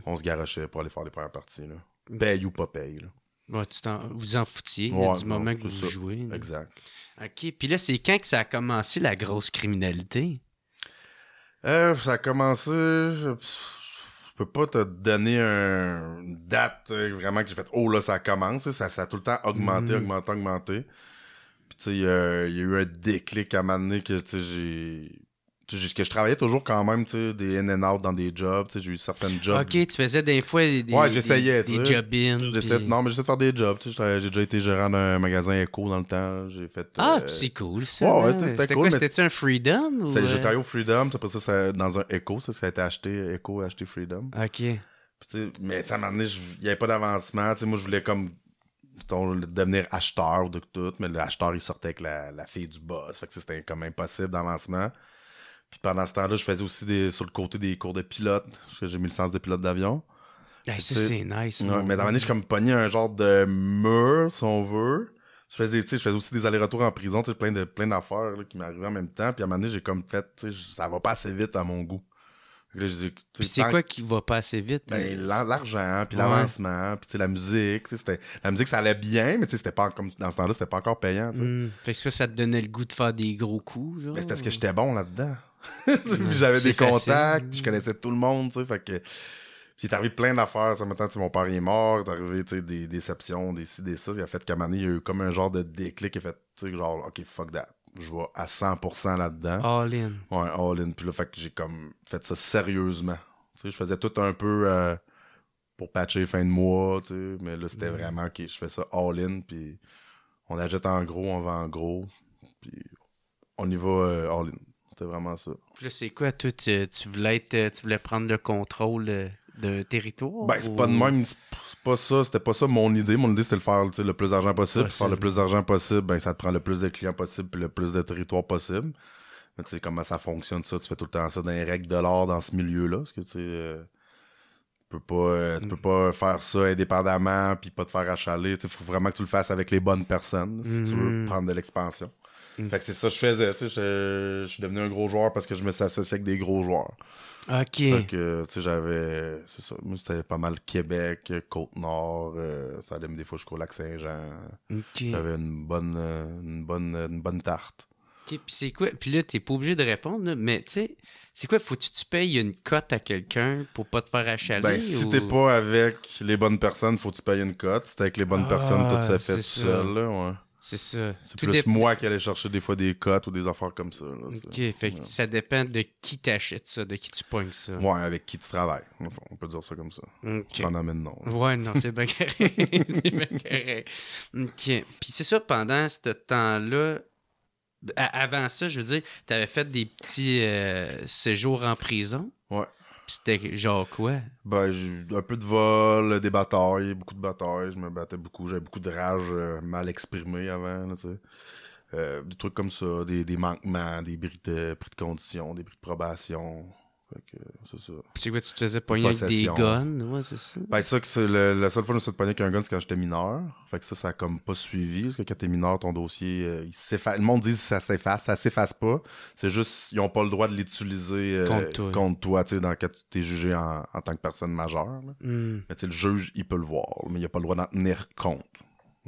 On se garochait pour aller faire les premières parties. Là. Paye ou pas paye. Là. Ouais, vous en foutiez du moment que vous jouez. Là. Exact. OK. Puis là, c'est quand que ça a commencé, la grosse criminalité? Ça a commencé... Je peux pas te donner une date vraiment que j'ai fait « Oh, là, ça commence. » Ça a tout le temps augmenté. Puis, tu sais, il y a eu un déclic à un moment donné que, tu sais, que je travaillais toujours quand même, tu sais, des in and out dans des jobs, tu sais, j'ai eu certaines jobs. Ok, tu faisais des fois j'essayais, des job-in. Non, mais j'essaie de faire des jobs, tu sais, j'ai déjà été gérant d'un magasin Echo dans le temps, j'ai fait... c'est cool, ça. Ouais, c'était cool. C'était un Freedom? Ou... J'ai travaillé au Freedom, après ça, dans un Echo, ça a été acheté, Echo a acheté Freedom. Ok. Puis, mais à un moment donné, il n'y avait pas d'avancement, tu sais, moi, je voulais comme... devenir acheteur de tout, mais l'acheteur il sortait avec la fille du boss, fait que c'était comme impossible d'avancement. Puis pendant ce temps-là, je faisais aussi sur le côté des cours de pilote, parce que j'ai mis le sens de pilote d'avion. Ça c'est nice. Mais à un moment donné, j'ai comme pogné un genre de mur, si on veut. Je faisais aussi des allers-retours en prison, plein d'affaires là, qui m'arrivaient en même temps. Puis à un moment donné, j'ai comme fait, ça va pas assez vite à mon goût. Là, puis c'est quoi qui va pas assez vite? Ben, l'argent, puis l'avancement, puis la musique. La musique, ça allait bien, mais c'était pas comme dans ce temps-là, c'était pas encore payant. Fait que ça te donnait le goût de faire des gros coups, genre? Ben, c'est parce que j'étais bon là-dedans. Puis j'avais des contacts, puis je connaissais tout le monde, tu sais, fait que... Puis il est arrivé plein d'affaires, ça maintenant, mon père est mort, il est arrivé, tu sais, des déceptions, des ci, des ça, il a fait qu'à un moment donné, il y a eu comme un genre de déclic, il a fait, tu sais, genre, OK, fuck that, je vais à 100% là-dedans. All in. Ouais, all in, puis là, fait que j'ai comme fait ça sérieusement. Tu sais, je faisais tout un peu pour patcher fin de mois, tu sais, mais là, c'était vraiment, OK, je fais ça all in, puis on achète en gros, on vend en gros, puis on y va all in. C'était vraiment ça. Puis là, c'est quoi, toi, tu voulais prendre le contrôle d'un territoire? Ben, c'est pas de même, c'est pas ça, c'était pas ça mon idée. Mon idée, c'était de faire le plus d'argent possible. Pour faire le plus d'argent possible, ben, ça te prend le plus de clients possible puis le plus de territoire possible. Mais tu sais, comment ça fonctionne, ça? Tu fais tout le temps ça dans les règles de l'art dans ce milieu-là. Parce que tu peux pas faire ça indépendamment puis pas te faire achaler. Il faut vraiment que tu le fasses avec les bonnes personnes si tu veux prendre de l'expansion. Fait que c'est ça que je faisais, tu sais, je suis devenu un gros joueur parce que je me suis associé avec des gros joueurs. OK. Fait que, tu sais, j'avais, c'est ça, moi c'était pas mal Québec, Côte-Nord, ça allait des fois jusqu'au Lac-Saint-Jean. OK. J'avais une bonne tarte. OK, puis c'est quoi? Puis là, t'es pas obligé de répondre, là, mais tu sais, c'est quoi? Faut-tu que tu payes une cote à quelqu'un pour pas te faire achaler? Ben, si t'es pas avec les bonnes personnes, faut que tu payes une cote. Si t'es avec les bonnes personnes, tout s'est fait tout seul, là, ouais. C'est ça. C'est plus moi qui allais chercher des fois des cotes ou des affaires comme ça. Là, OK, fait que ça dépend de qui t'achète ça, de qui tu pognes ça. Ouais, avec qui tu travailles. On peut dire ça comme ça. Okay. J'en amène non. Ouais, non, c'est bien correct. C'est bien correct. OK. Puis c'est ça, pendant ce temps-là, avant ça, je veux dire, t'avais fait des petits séjours en prison. Ouais. C'était genre quoi? Ben, j'ai eu un peu de vol, des batailles, beaucoup de batailles. Je me battais beaucoup. J'avais beaucoup de rage mal exprimée avant, là, tu sais. Des trucs comme ça, des manquements, des prix de condition, des prix de probation. Fait que c'est ça. Puis c'est quoi, tu te faisais pogner avec des guns? Ouais, c'est ça. Ben, ça, que c'est la seule fois que je me suis fait pogner avec un gun, c'est quand j'étais mineur. Fait que ça a comme pas suivi. Parce que quand t'es mineur, ton dossier, il s'efface. Le monde dit que ça s'efface pas. C'est juste, ils ont pas le droit de l'utiliser contre toi, tu sais, dans le cas où t'es jugé en tant que personne majeure. Mais tu sais, le juge, il peut le voir, mais il a pas le droit d'en tenir compte.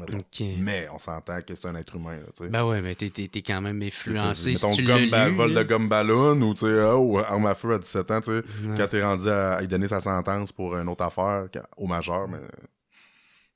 Okay. Mais on s'entend que c'est un être humain, là, tu sais. Ben ouais, mais t'es quand même influencé si tu vol de gomme ballon ou, tu sais, arme à feu à 17 ans, tu sais, quand t'es rendu à y donner sa sentence pour une autre affaire, au majeur, mais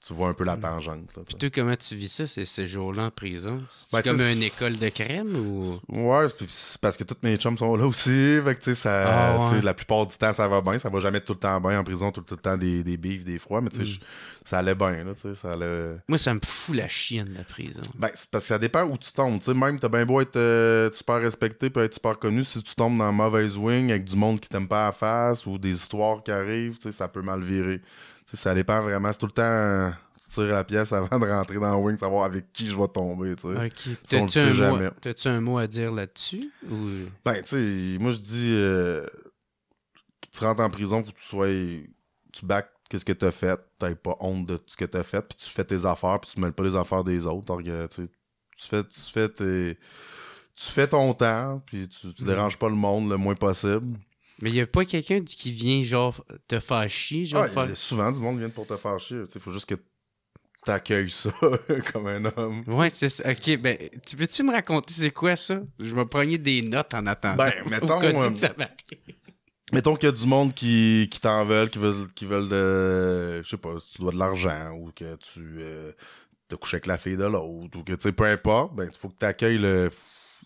tu vois un peu la tangente. Là, puis toi, comment tu vis ça, ces jours-là en prison? C'est ben, comme une école de crème ou... Ouais, c'est parce que tous mes chums sont là aussi, fait que tu sais, la plupart du temps, ça va bien, ça va jamais tout le temps bien en prison, tout le temps des bifs, des froids, mais tu sais, ça allait bien, là, tu sais, ça allait... Moi, ça me fout la chienne, la prison. Ben, c'est parce que ça dépend où tu tombes, tu sais, même t'as bien beau être super respecté, peut être super connu, si tu tombes dans un mauvais wing avec du monde qui t'aime pas à la face ou des histoires qui arrivent, tu sais, ça peut mal virer. Tu sais, ça dépend vraiment, c'est tout le temps... Tu tires la pièce avant de rentrer dans le wing, savoir avec qui je vais tomber, tu sais. OK. T'as-tu un mot à dire là-dessus? Ou... Ben, tu sais, moi, je dis... tu rentres en prison, faut que tu sois... Tu back qu'est-ce que t'as fait, t'as pas honte de ce que t'as fait, puis tu fais tes affaires, puis tu te mêles pas les affaires des autres. Donc, tu fais ton temps, puis tu déranges pas le monde le moins possible. Mais y a pas quelqu'un qui vient, genre, te faire chier? Genre, y a souvent du monde qui vient pour te faire chier. Il faut juste que t'accueilles ça comme un homme. Ouais, c'est ça. OK, ben, peux-tu me raconter c'est quoi ça? Je vais prendre des notes en attendant. Ben, mettons... mettons qu'il y a du monde qui t'en veulent, qui veulent de... Je sais pas, tu dois de l'argent, ou que tu te couches avec la fille de l'autre, ou que, tu sais, peu importe, ben, il faut que t'accueilles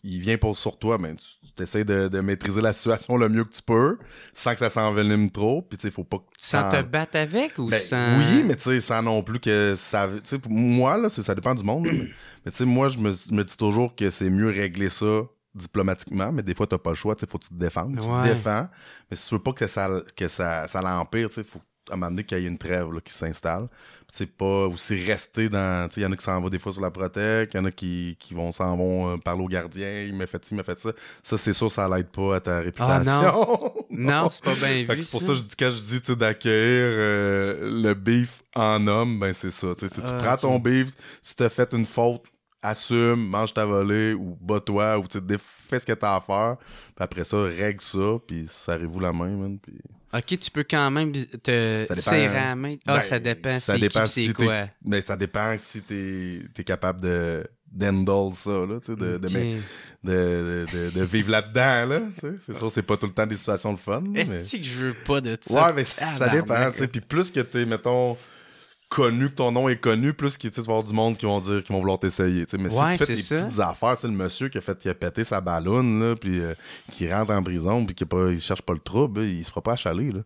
il vient pose sur toi, mais tu essaies de maîtriser la situation le mieux que tu peux, sans que ça s'envenime trop, puis tu sais, faut pas que Sans te battre avec ou sans... Oui, mais tu sais, sans non plus que ça... Tu sais, moi, là, ça dépend du monde, là, mais tu sais, moi, je me dis toujours que c'est mieux régler ça diplomatiquement, mais des fois, t'as pas le choix, tu sais, faut que tu te défendes, tu te défends, mais si tu veux pas que ça l'empire, tu sais, faut à un moment donné qu'il y ait une trêve là, qui s'installe. C'est pas aussi rester dans... Il y en a qui s'en vont des fois sur la protèque, il y en a qui s'en vont parler au gardien, il m'a fait ci, il m'a fait ça. Ça, c'est sûr, ça l'aide pas à ta réputation. Ah, non. Non, c'est pas bien vu. C'est pour ça que quand je dis d'accueillir le beef en homme, ben c'est ça. Si tu prends ton beef, si t'as fait une faute, assume, mange ta volée ou bats-toi ou fais ce que t'as à faire. Puis après ça, règle ça, puis serrez-vous la main, man. Puis... Ok, tu peux quand même te serrer la main. Ça dépend c'est quoi. Mais ça dépend si t'es capable d'handle ça, là, tu sais, de vivre là-dedans, là. C'est sûr, c'est pas tout le temps des situations de fun. Est-ce que je veux pas de ça? Ouais, mais ça dépend, tu sais. Puis plus que t'es, mettons... connu, que ton nom est connu, plus que tu vas avoir du monde qui vont vouloir t'essayer. T'sais. Mais si tu fais des petites affaires, le monsieur qui a pété sa balloune, là, puis qui rentre en prison, puis il cherche pas le trouble, il se fera pas achaler. Là.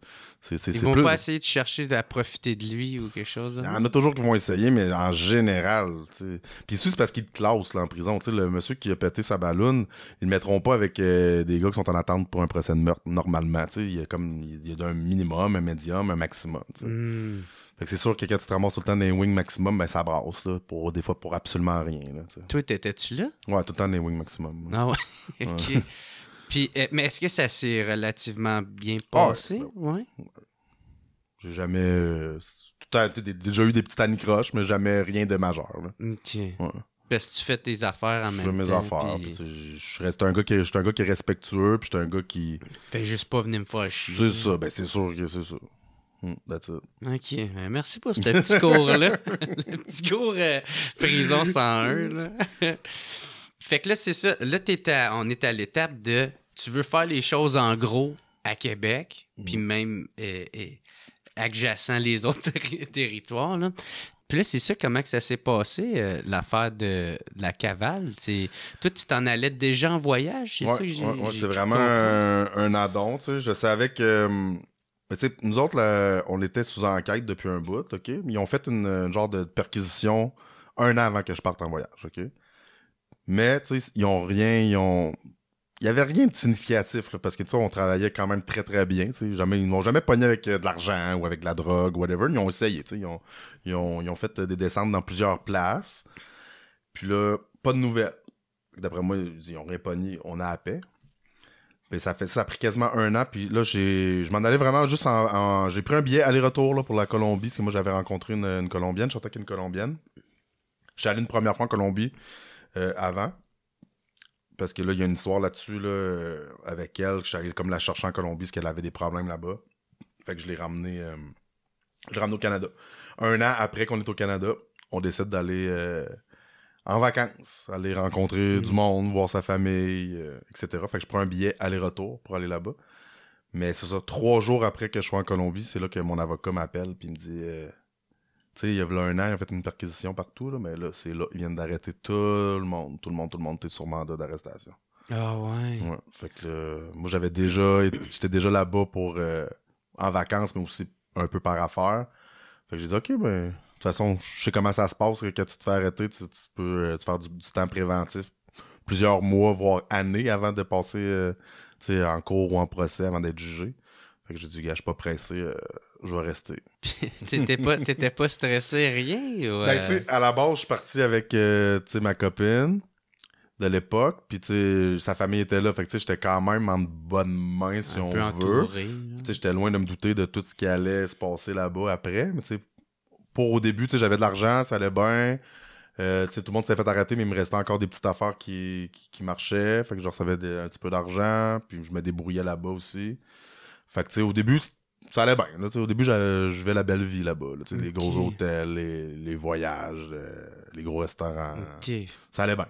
Ils vont pas essayer de chercher à profiter de lui ou quelque chose. Il y en a toujours qui vont essayer, mais en général. T'sais. Puis c'est parce qu'il te classe là, en prison. T'sais, le monsieur qui a pété sa balloune, ils le mettront pas avec des gars qui sont en attente pour un procès de meurtre normalement. Il y a un minimum, un médium, un maximum. Fait que c'est sûr que quand tu te ramasses tout le temps dans les wings maximum, ben ça brasse, là, des fois pour absolument rien. Là, toi, t'étais-tu là? Ouais, tout le temps dans les wings maximum. Ah ouais, ok. Puis, mais est-ce que ça s'est relativement bien passé? Ouais. J'ai jamais... déjà eu des petites anicroches, mais jamais rien de majeur. Là. Ok. Ouais. Parce que tu fais tes affaires en même temps. Je fais mes affaires. Je suis un gars qui est respectueux, puis je suis un gars qui... Fais juste pas venir me faire chier. C'est ça, ben c'est sûr que c'est ça. That's it. Ok, merci pour ce petit cours-là. Le petit cours prison 101. Là. Fait que là, c'est ça. Là, on est à l'étape de tu veux faire les choses en gros à Québec, puis même adjacent les autres territoires. Là. Puis là, c'est ça, comment que ça s'est passé, l'affaire de la cavale. Toi, tu t'en allais déjà en voyage, c'est ça que j'ai c'est vraiment un addon. Je savais que... Mais tu sais, nous autres, là, on était sous enquête depuis un bout, OK? Mais ils ont fait une genre de perquisition 1 an avant que je parte en voyage, OK? Mais, tu sais, ils ont rien, il y avait rien de significatif, là, parce que, tu sais, on travaillait quand même très, très bien, tu sais. Ils m'ont jamais pogné avec de l'argent ou avec de la drogue, whatever. Ils ont essayé, tu sais. Ils ont fait des descentes dans plusieurs places. Puis là, pas de nouvelles. D'après moi, ils ont rien pogné, on a à paix. Mais ça a pris quasiment 1 an, puis là, je m'en allais vraiment juste j'ai pris un billet aller-retour là, pour la Colombie, parce que moi, j'avais rencontré une Colombienne, je sortais avec une Colombienne. J'étais allé une première fois en Colombie avant, parce que là, il y a une histoire là-dessus, là, avec elle, que je suis allé comme la chercher en Colombie, parce qu'elle avait des problèmes là-bas. Fait que je l'ai ramené au Canada. 1 an après qu'on est au Canada, on décide d'aller... en vacances, aller rencontrer du monde, voir sa famille, etc. Fait que je prends un billet aller-retour pour aller là-bas. Mais c'est ça, 3 jours après que je sois en Colombie, c'est là que mon avocat m'appelle puis il me dit tu sais, il y a 1 an, ils ont fait une perquisition partout, là, mais là, c'est là, ils viennent d'arrêter tout le monde, t'es sur mandat d'arrestation. Ah ouais. Fait que moi, j'étais déjà là-bas pour en vacances, mais aussi un peu par affaire. Fait que j'ai dit, OK, ben... De toute façon, je sais comment ça se passe, que quand tu te fais arrêter, tu peux faire du temps préventif plusieurs mois, voire années avant de passer en cours ou en procès avant d'être jugé. Fait que j'ai dit, gars, je suis pas pressé, je vais rester. T'étais pas stressé, rien? Ou, Ben, tu sais, à la base, je suis parti avec ma copine de l'époque, puis sa famille était là, fait que j'étais quand même en bonne main, si on veut. J'étais loin de me douter de tout ce qui allait se passer là-bas après, mais tu sais, pour au début, j'avais de l'argent, ça allait bien. Tout le monde s'était fait arrêter, mais il me restait encore des petites affaires qui marchaient. Fait que je recevais un petit peu d'argent, puis je me débrouillais là-bas aussi. Fait que au début, ça allait bien. Là, au début, je vivais la belle vie là-bas. Là, les gros hôtels, les voyages, les gros restaurants. Ça allait bien.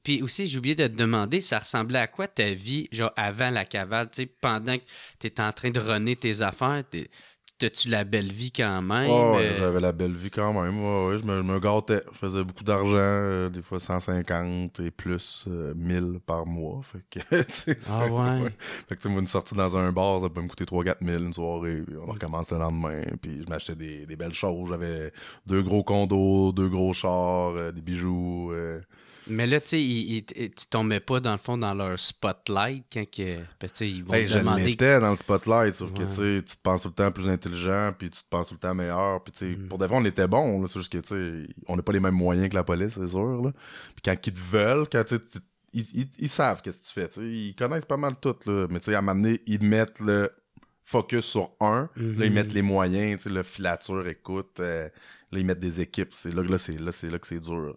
Puis aussi, j'ai oublié de te demander, ça ressemblait à quoi ta vie, genre avant la cavale, pendant que tu étais en train de runner tes affaires, t'as-tu la belle vie quand même? Ouais, j'avais la belle vie quand même. Ouais, je me gâtais. Je faisais beaucoup d'argent, des fois 150 et plus 1000 par mois. Fait que, c'est ça. Ouais. Fait que, tu sais, moi, une sortie dans un bar, ça peut me coûter 3-4 000 une soirée. Puis on recommence le lendemain. Puis je m'achetais des belles choses. J'avais 2 gros condos, 2 gros chars, des bijoux. Mais là, tu sais, tu tombais pas, dans le fond, dans leur spotlight quand que, parce que, ils vont te Je demander... l'étais dans le spotlight, sauf que Ouais. tu sais, tu te penses tout le temps plus intelligent, puis tu te penses tout le temps meilleur, puis tu sais, pour de vrai, on était bons, là, c'est juste que tu sais, on n'a pas les mêmes moyens que la police, c'est sûr, là. Puis quand ils te veulent, quand tu sais, ils savent qu'est-ce que tu fais, tu sais, ils connaissent pas mal tout, là, mais tu sais, à un moment donné, ils mettent le focus sur un, là, ils mettent les moyens, tu sais, la filature, écoute, là, ils mettent des équipes, c'est là que c'est dur.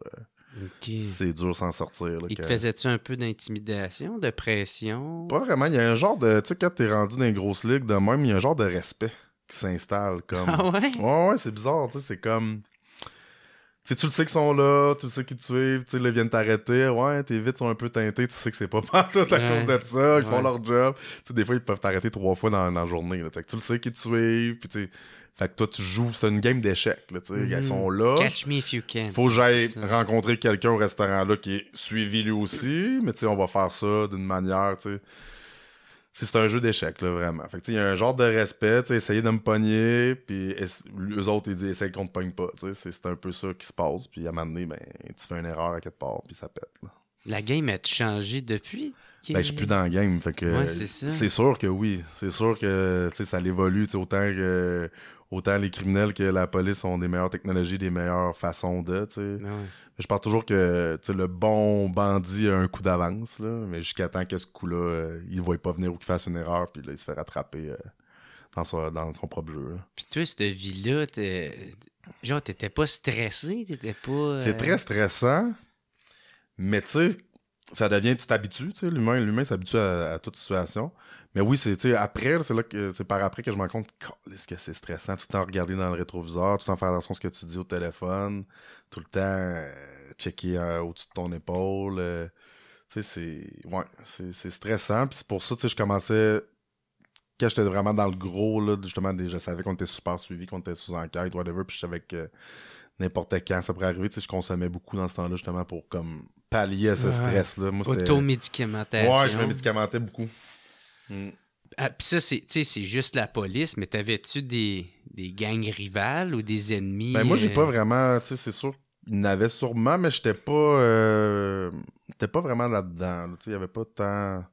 OK. C'est dur s'en sortir. Là, Ils te faisaient-tu un peu d'intimidation, de pression? Pas vraiment. Il y a un genre de. Tu sais, quand t'es rendu dans les grosses ligues de même, il y a un genre de respect qui s'installe. Comme... Ah ouais? Ouais, c'est bizarre. Tu sais, c'est comme. Tu sais, tu le sais qu'ils sont là, tu le sais qu'ils te suivent, tu sais, là, ils viennent t'arrêter. Ouais, tes vitres sont un peu teintées, tu sais que c'est pas partout à cause de ça. Ils font leur job. Tu sais, des fois, ils peuvent t'arrêter 3 fois dans la journée. Là. Fait que tu le sais qu'ils te suivent, puis tu sais. Fait que toi, tu joues, c'est une game d'échecs, là, tu sais. Ils sont là. Catch me if you can. Faut que j'aille rencontrer quelqu'un au restaurant-là qui est suivi lui aussi, mais tu sais, on va faire ça d'une manière, tu sais. C'est un jeu d'échecs, là, vraiment. Fait que tu sais, il y a un genre de respect, tu sais, essayer de me pogner, puis eux autres, ils disent, essaye qu'on te pogne pas, tu sais. C'est un peu ça qui se passe, puis à un moment donné, ben, tu fais une erreur à quelque part, puis ça pète, là. La game a-tu changé depuis? Ben, je suis plus dans le game, fait que... Ouais, c'est ça. C'est sûr que oui. C'est sûr que, tu sais, ça l'évolue, tu sais, autant les criminels que la police ont des meilleures technologies, des meilleures façons de, tu sais. Ouais. Je pense toujours que tu sais, le bon bandit a un coup d'avance, là, mais jusqu'à temps que ce coup-là, il ne voit pas venir ou qu'il fasse une erreur, puis là, il se fait rattraper dans son propre jeu. Là. Puis toi, cette vie-là, genre, t'étais pas stressé? T'étais pas... C'est très stressant, mais tu sais, ça devient, tu t'habitues, tu sais, l'humain s'habitue à toute situation. Mais oui, c'est, tu sais, après, là, c'est par après que je me rends compte, est-ce que c'est stressant, tout le temps regarder dans le rétroviseur, tout le temps faire attention à ce que tu dis au téléphone, tout le temps checker au-dessus de ton épaule. Tu sais, c'est stressant. Puis c'est pour ça, tu sais, je commençais, quand j'étais vraiment dans le gros, là, justement, je savais qu'on était super suivi, qu'on était sous enquête, whatever, puis je savais que n'importe quand ça pourrait arriver, tu sais, je consommais beaucoup dans ce temps-là, justement, pour comme pallier à ce stress-là. Moi, c'était... Automédicamentation. Ouais, je me médicamentais beaucoup. Ah, pis ça, c'est juste la police, mais t'avais-tu des gangs rivales ou des ennemis? Ben moi, j'ai pas vraiment, tu sais, c'est sûr, il y en avait sûrement, mais j'étais pas vraiment là-dedans. Là, tu sais, il y avait pas tant...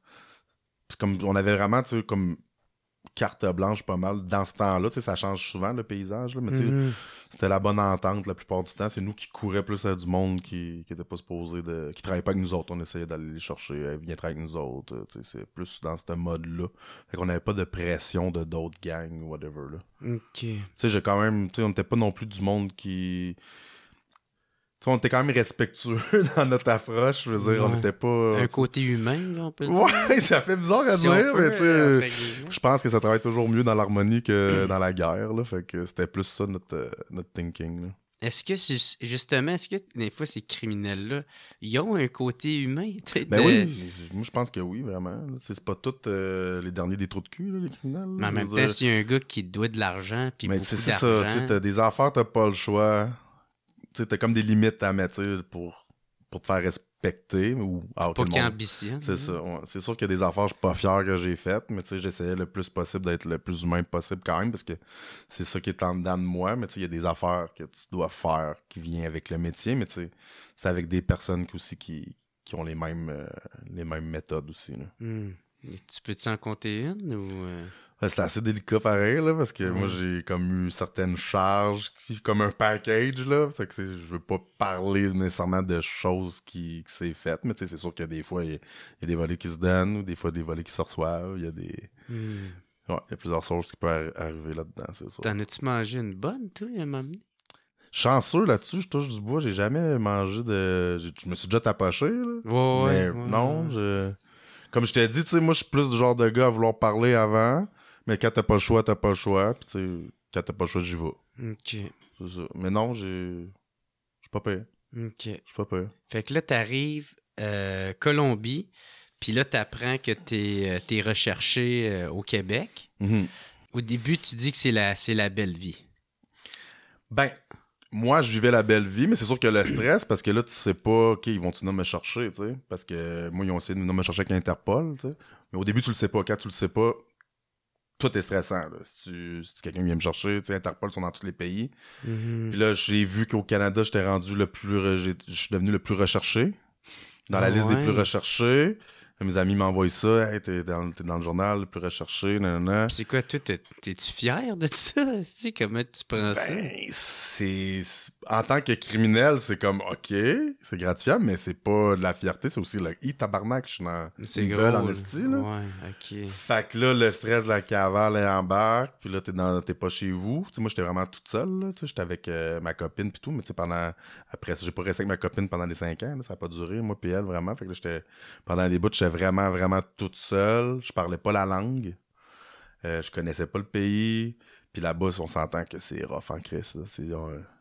Comme, on avait vraiment, tu sais, comme carte blanche pas mal dans ce temps-là. Tu sais, ça change souvent, le paysage, là, mais tu sais, c'était la bonne entente la plupart du temps. C'est nous qui courions plus à du monde qui était pas supposé de... qui travaillait pas avec nous autres. On essayait d'aller les chercher, viens travailler avec nous autres. Tu sais, c'est plus dans ce mode-là. Fait qu'on n'avait pas de pression de d'autres gangs ou whatever, là. OK. Tu sais, j'ai quand même... Tu sais, on n'était pas non plus du monde qui... Tu sais, on était quand même respectueux dans notre approche. Je veux dire, on n'était pas... Un côté humain, là, on peut dire. Ouais, ça fait bizarre à Si dire, on peut, mais tu sais... Je pense que ça travaille toujours mieux dans l'harmonie que dans la guerre, là. Fait que c'était plus ça, notre thinking, là. Est-ce que, justement, des fois, ces criminels-là, ils ont un côté humain, tu sais? Ben oui, moi je pense que oui, vraiment. C'est pas tous les derniers des trous de cul, là, les criminels. Mais en même temps, s'il y a un gars qui te doit de l'argent, puis beaucoup c'est d'argent... ça, tu sais, t'as des affaires, t'as pas le choix. Tu sais, t'as comme des limites à mettre, tu sais, pour te faire respecter. Ou, pas qu'il ambitionne. C'est ça, ouais. C'est sûr qu'il y a des affaires je suis pas fier que j'ai faites, mais tu sais, j'essayais le plus possible d'être le plus humain possible quand même, parce que c'est ça qui est en dedans de moi, mais tu sais, il y a des affaires que tu dois faire qui viennent avec le métier, mais tu sais, c'est avec des personnes aussi qui ont les mêmes méthodes aussi, là. Tu peux-tu en compter une, ou... Ouais, c'était assez délicat pareil, là, parce que moi, j'ai comme eu certaines charges, comme un package, là. C'est que je veux pas parler nécessairement de choses qui s'est faites, mais tu sais, c'est sûr que des fois, il y a des volets qui se donnent, ou des fois, des volets qui se reçoivent. Il y a des... Ouais, il y a plusieurs choses qui peuvent arriver là-dedans, c'est sûr. T'en as-tu mangé une bonne, toi, à un moment donné? Chanceux là-dessus, je touche du bois, j'ai jamais mangé de... Je me suis déjà tapoché, là. Ouais, non, Comme je t'ai dit, tu sais, moi, je suis plus du genre de gars à vouloir parler avant, mais quand t'as pas le choix, t'as pas le choix. Puis, tu sais, quand t'as pas le choix, j'y vais. OK. C'est ça. Mais non, je suis pas payé. OK. Je suis pas payé. Fait que là, t'arrives Colombie, puis là, t'apprends que t'es recherché au Québec. Mm-hmm. Au début, tu dis que c'est la belle vie. Ben, moi, je vivais la belle vie, mais c'est sûr que le stress, parce que là, tu sais pas, OK, ils vont-tu venir me chercher, tu sais? Parce que moi, ils ont essayé de venir me chercher avec Interpol, tu sais. Mais au début, tu le sais pas. Quand tu le sais pas, tout est stressant, là. Si quelqu'un vient me chercher, tu sais, Interpol sont dans tous les pays. Mm-hmm. Puis là, j'ai vu qu'au Canada, j'étais rendu je suis devenu le plus recherché. Dans la liste des plus recherchés. Mes amis m'envoient ça. Hey, t'es dans le journal le plus recherché. Nanana. C'est quoi, toi, t'es-tu fier de ça? Comment tu prends ça? C'est. En tant que criminel, c'est comme OK, c'est gratifiant, mais c'est pas de la fierté, c'est aussi le tabarnak, je suis dans une gueule en esti, là. Ouais, OK. Fait que là, le stress de la cavale est embarque, puis là, t'es pas chez vous. Tu sais, moi, j'étais vraiment toute seule, là. Tu sais, j'étais avec ma copine, puis tout, mais tu sais, après ça, j'ai pas resté avec ma copine pendant les 5 ans, là. Ça a pas duré, moi, puis elle, vraiment. Fait que là, pendant les bouts, j'étais vraiment, vraiment toute seule. Je parlais pas la langue. Je connaissais pas le pays. Puis là-bas, on s'entend que c'est rough en Christ.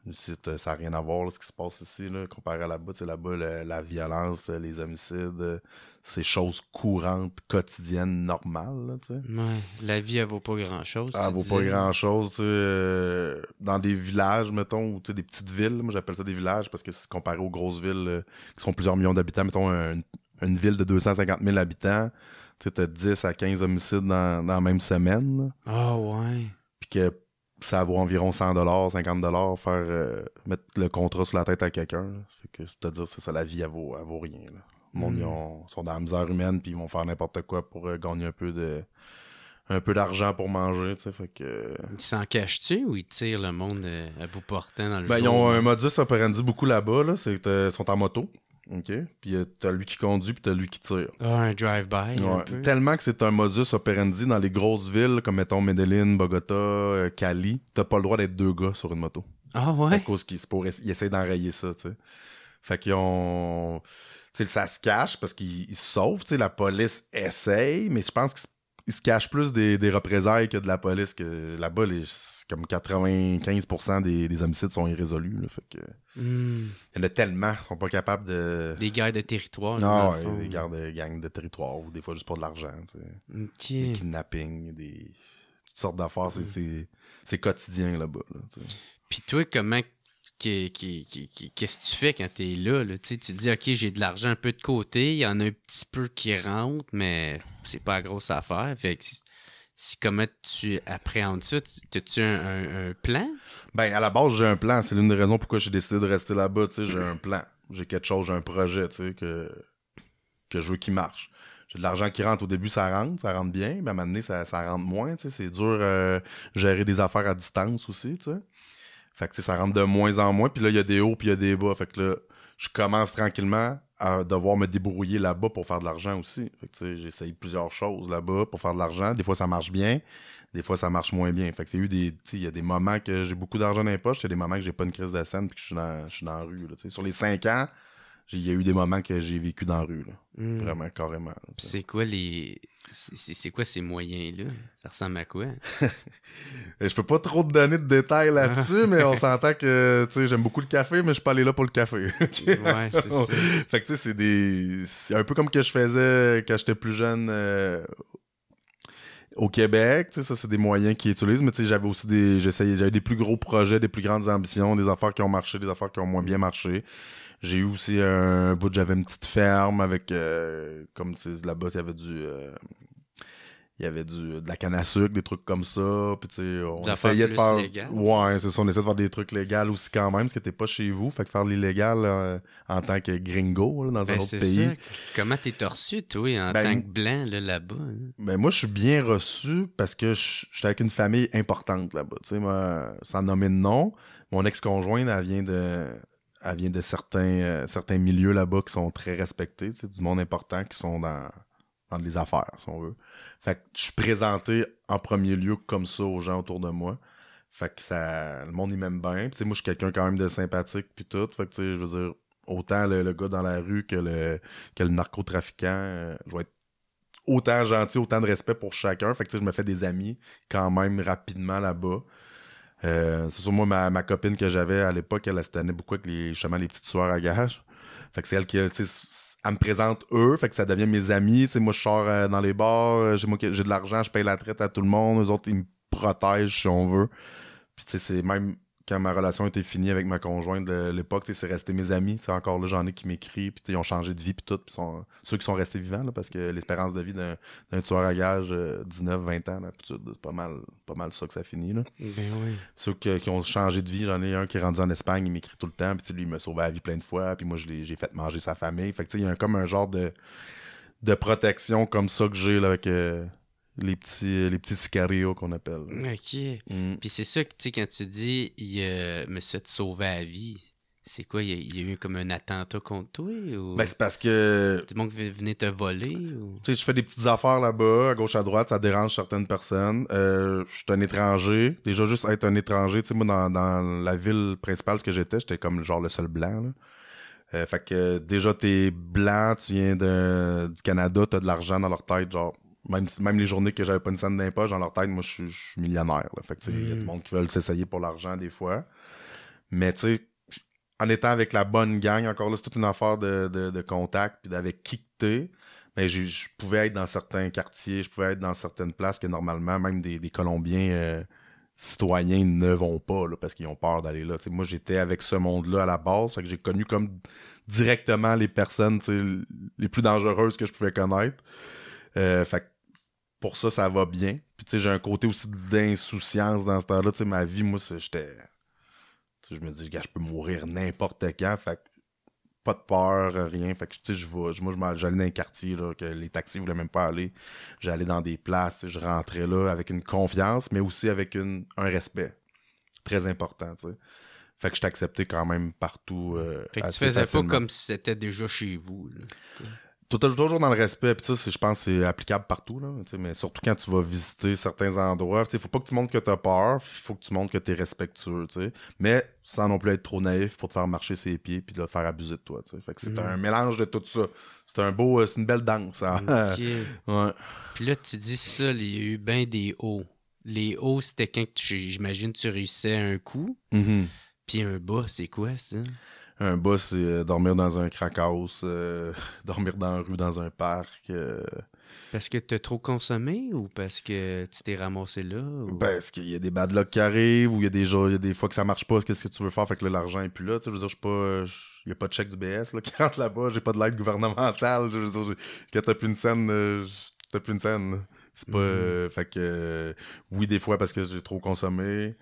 Ici, ça n'a rien à voir, là, ce qui se passe ici, là, comparé à là-bas. Là-bas, la violence, les homicides, c'est choses courantes, quotidiennes, normales. Là, ouais, la vie, elle vaut pas grand-chose. Elle vaut pas grand-chose. Dans des villages, mettons, ou des petites villes, moi j'appelle ça des villages parce que c'est comparé aux grosses villes qui sont plusieurs millions d'habitants, mettons une ville de 250 000 habitants, tu as 10 à 15 homicides dans la même semaine. Ah ouais. Puis que ça vaut environ 100 $, 50 $, mettre le contrat sur la tête à quelqu'un. C'est-à-dire, c'est ça, la vie, elle vaut rien. Là. Le monde, ils sont dans la misère humaine, puis ils vont faire n'importe quoi pour gagner un peu d'argent pour manger, tu sais, fait que... Ils s'en cachent-tu ou ils tirent le monde à bout portant dans le jour? Ils ont un modus operandi beaucoup là-bas, là, ils sont en moto, OK? Puis t'as lui qui conduit, puis t'as lui qui tire. Ah, un drive-by, un peu. Tellement que c'est un modus operandi dans les grosses villes, comme mettons Medellin, Bogota, Cali, t'as pas le droit d'être 2 gars sur une moto. Ah ouais? À cause qu'ils essaient d'enrayer ça, tu sais. Fait qu'ils ont... Tu sais, ça se cache parce qu'ils se sauvent, tu sais, la police essaye, mais je pense qu'ils se cachent plus des représailles que de la police, que là-bas, comme 95% des homicides sont irrésolus, là, fait que... Il y en a tellement, ils sont pas capables de... Des guerres de territoire. Non, ouais, des guerres de gangs de territoire, ou des fois juste pour de l'argent, tu sais. Okay. Des kidnappings, toutes sortes d'affaires, c'est quotidien là-bas, là, tu sais. Puis toi, comment... Qu'est-ce que tu fais quand t'es là? Tu te dis, OK, j'ai de l'argent un peu de côté, il y en a un petit peu qui rentre, mais c'est pas la grosse affaire. Fait que comment tu appréhendes ça? As-tu un plan? Ben, à la base, j'ai un plan. C'est l'une des raisons pourquoi j'ai décidé de rester là-bas. Tu sais, j'ai un plan. J'ai quelque chose, j'ai un projet, tu sais, que je veux qu'il marche. J'ai de l'argent qui rentre. Au début, ça rentre bien. Mais à un moment donné, ça rentre moins, tu sais. C'est dur gérer des affaires à distance aussi, tu sais. Fait que, ça rentre de moins en moins. Puis là, il y a des hauts, puis il y a des bas. Fait que là, je commence tranquillement à devoir me débrouiller là-bas pour faire de l'argent aussi. Fait que, j'essaye plusieurs choses là-bas pour faire de l'argent. Des fois, ça marche bien. Des fois, ça marche moins bien. Fait que, il y a des moments que j'ai beaucoup d'argent dans les poches. Il y a des moments que j'ai pas une crise de scène puis que je suis dans la rue. Là, sur les 5 ans, il y a eu des moments que j'ai vécu dans la rue. Là. Vraiment, carrément. Là, c'est quoi c'est quoi ces moyens-là? Ça ressemble à quoi? Je peux pas trop te donner de détails là-dessus, mais on s'entend que j'aime beaucoup le café, mais je suis pas allé là pour le café. Ouais, c'est ça. Fait que c'est un peu comme que je faisais quand j'étais plus jeune au Québec. Ça, c'est des moyens qu'ils utilisent, mais j'avais aussi j'avais des plus gros projets, des plus grandes ambitions, des affaires qui ont marché, des affaires qui ont moins bien marché. J'ai eu aussi un bout, j'avais une petite ferme avec, comme là-bas, il y avait de la canne à sucre, des trucs comme ça. Puis on essayait de faire... Légal. Ouais, c'est ça, on essayait de faire des trucs légaux aussi quand même, parce que t'es pas chez vous. Fait que faire l'illégal en tant que gringo là, dans un autre pays. Ça. Comment t'es reçu, toi, en tant que blanc là-bas? Ben moi, je suis bien reçu parce que j'étais avec une famille importante là-bas. Tu sais, moi, sans nommer de nom, mon ex-conjointe, elle vient de certains milieux là-bas qui sont très respectés, du monde important qui sont dans les affaires, si on veut. Fait que je suis présenté en premier lieu comme ça aux gens autour de moi. Fait que le monde il m'aime bien. Puis moi, je suis quelqu'un quand même de sympathique puis tout. Fait que je veux dire, autant le gars dans la rue que le narcotrafiquant, je vais être autant gentil, autant de respect pour chacun. Fait que je me fais des amis quand même rapidement là-bas. C'est sûr, moi, ma copine que j'avais à l'époque, elle se tenait beaucoup avec les petits tueurs à gages. Fait que c'est elle qui, elle me présente eux, fait que ça devient mes amis. Moi, je sors dans les bars, j'ai de l'argent, je paye la traite à tout le monde. Eux autres, ils me protège, si on veut. Puis tu sais, c'est même quand ma relation était finie avec ma conjointe de l'époque, tu sais, c'est resté mes amis. Tu sais, encore là, j'en ai qui m'écrivent, puis ils ont changé de vie, puis tout. Puis ceux qui sont restés vivants, là, parce que l'espérance de vie d'un tueur à gages 19-20 ans, d'habitude, c'est pas mal ça que ça finit. Là. Ben oui. Ceux qui ont changé de vie, j'en ai un qui est rendu en Espagne, il m'écrit tout le temps, puis lui, il m'a sauvé la vie plein de fois, puis moi, j'ai fait manger sa famille. Fait que tu sais, il y a comme un genre de protection comme ça que j'ai là, avec les petits sicarios qu'on appelle. OK. Puis c'est ça que, tu sais, quand tu dis il me fait sauver la vie, c'est quoi? Il y a eu comme un attentat contre toi? Ou... Ben, c'est parce que... C'est bon que venez te voler? Ou... Tu sais, je fais des petites affaires là-bas, à gauche, à droite, ça dérange certaines personnes. Je suis un étranger. Déjà, juste être un étranger, tu sais, moi, dans la ville principale que j'étais comme genre le seul blanc, là. Fait que déjà, t'es blanc, tu viens du Canada, t'as de l'argent dans leur tête, genre... Même les journées que j'avais pas une scène d'impôt, dans leur tête, moi, je suis millionnaire. Là. Fait que, il y a du monde qui veulent s'essayer pour l'argent, des fois. Mais, tu sais, en étant avec la bonne gang, encore là, c'est toute une affaire de contact, puis avec qui que t'es, ben, je pouvais être dans certains quartiers, je pouvais être dans certaines places que, normalement, même des Colombiens citoyens ne vont pas, là, parce qu'ils ont peur d'aller là. T'sais, moi, j'étais avec ce monde-là à la base, fait que j'ai connu comme directement les personnes, les plus dangereuses que je pouvais connaître. Fait que pour ça, ça va bien. Puis, tu sais, j'ai un côté aussi d'insouciance dans ce temps-là. Tu sais, ma vie, moi, j'étais... Tu sais, je me dis, gars, je peux mourir n'importe quand. Fait que pas de peur, rien. Fait que, tu sais, j'allais dans un quartier, là, que les taxis voulaient même pas aller. J'allais dans des places, je rentrais là avec une confiance, mais aussi avec un respect. Très important, tu sais. Fait que je t'acceptais quand même partout. Fait que tu faisais pas comme si c'était déjà chez vous, là. Toujours dans le respect, puis ça, je pense que c'est applicable partout, là, mais surtout quand tu vas visiter certains endroits. Il faut pas que tu montres que tu as peur, il faut que tu montres que tu es respectueux, t'sais. Mais sans non plus être trop naïf pour te faire marcher ses pieds puis te faire abuser de toi. T'sais. Fait que c'est un mélange de tout ça. C'est une belle danse. Hein? OK. Ouais. Puis là, tu dis ça, il y a eu bien des hauts. Les hauts, c'était quand j'imagine tu réussissais un coup. Mm-hmm. Puis un bas, c'est quoi ça? Un bas, c'est dormir dans un crack house, dormir dans la rue, dans un parc. Parce que t'as trop consommé ou parce que tu t'es ramassé là? Ou... Parce qu'il y a des bad luck qui arrivent ou il y a des fois que ça marche pas, qu'est-ce que tu veux faire, fait que là, l'argent est plus là. Je veux dire, il y a pas de chèque du BS là, qui rentre là-bas, j'ai pas de l'aide gouvernementale. Je veux dire, quand t'as plus une scène, t'as plus une scène. Là. C'est pas... fait que... oui, des fois parce que j'ai trop consommé.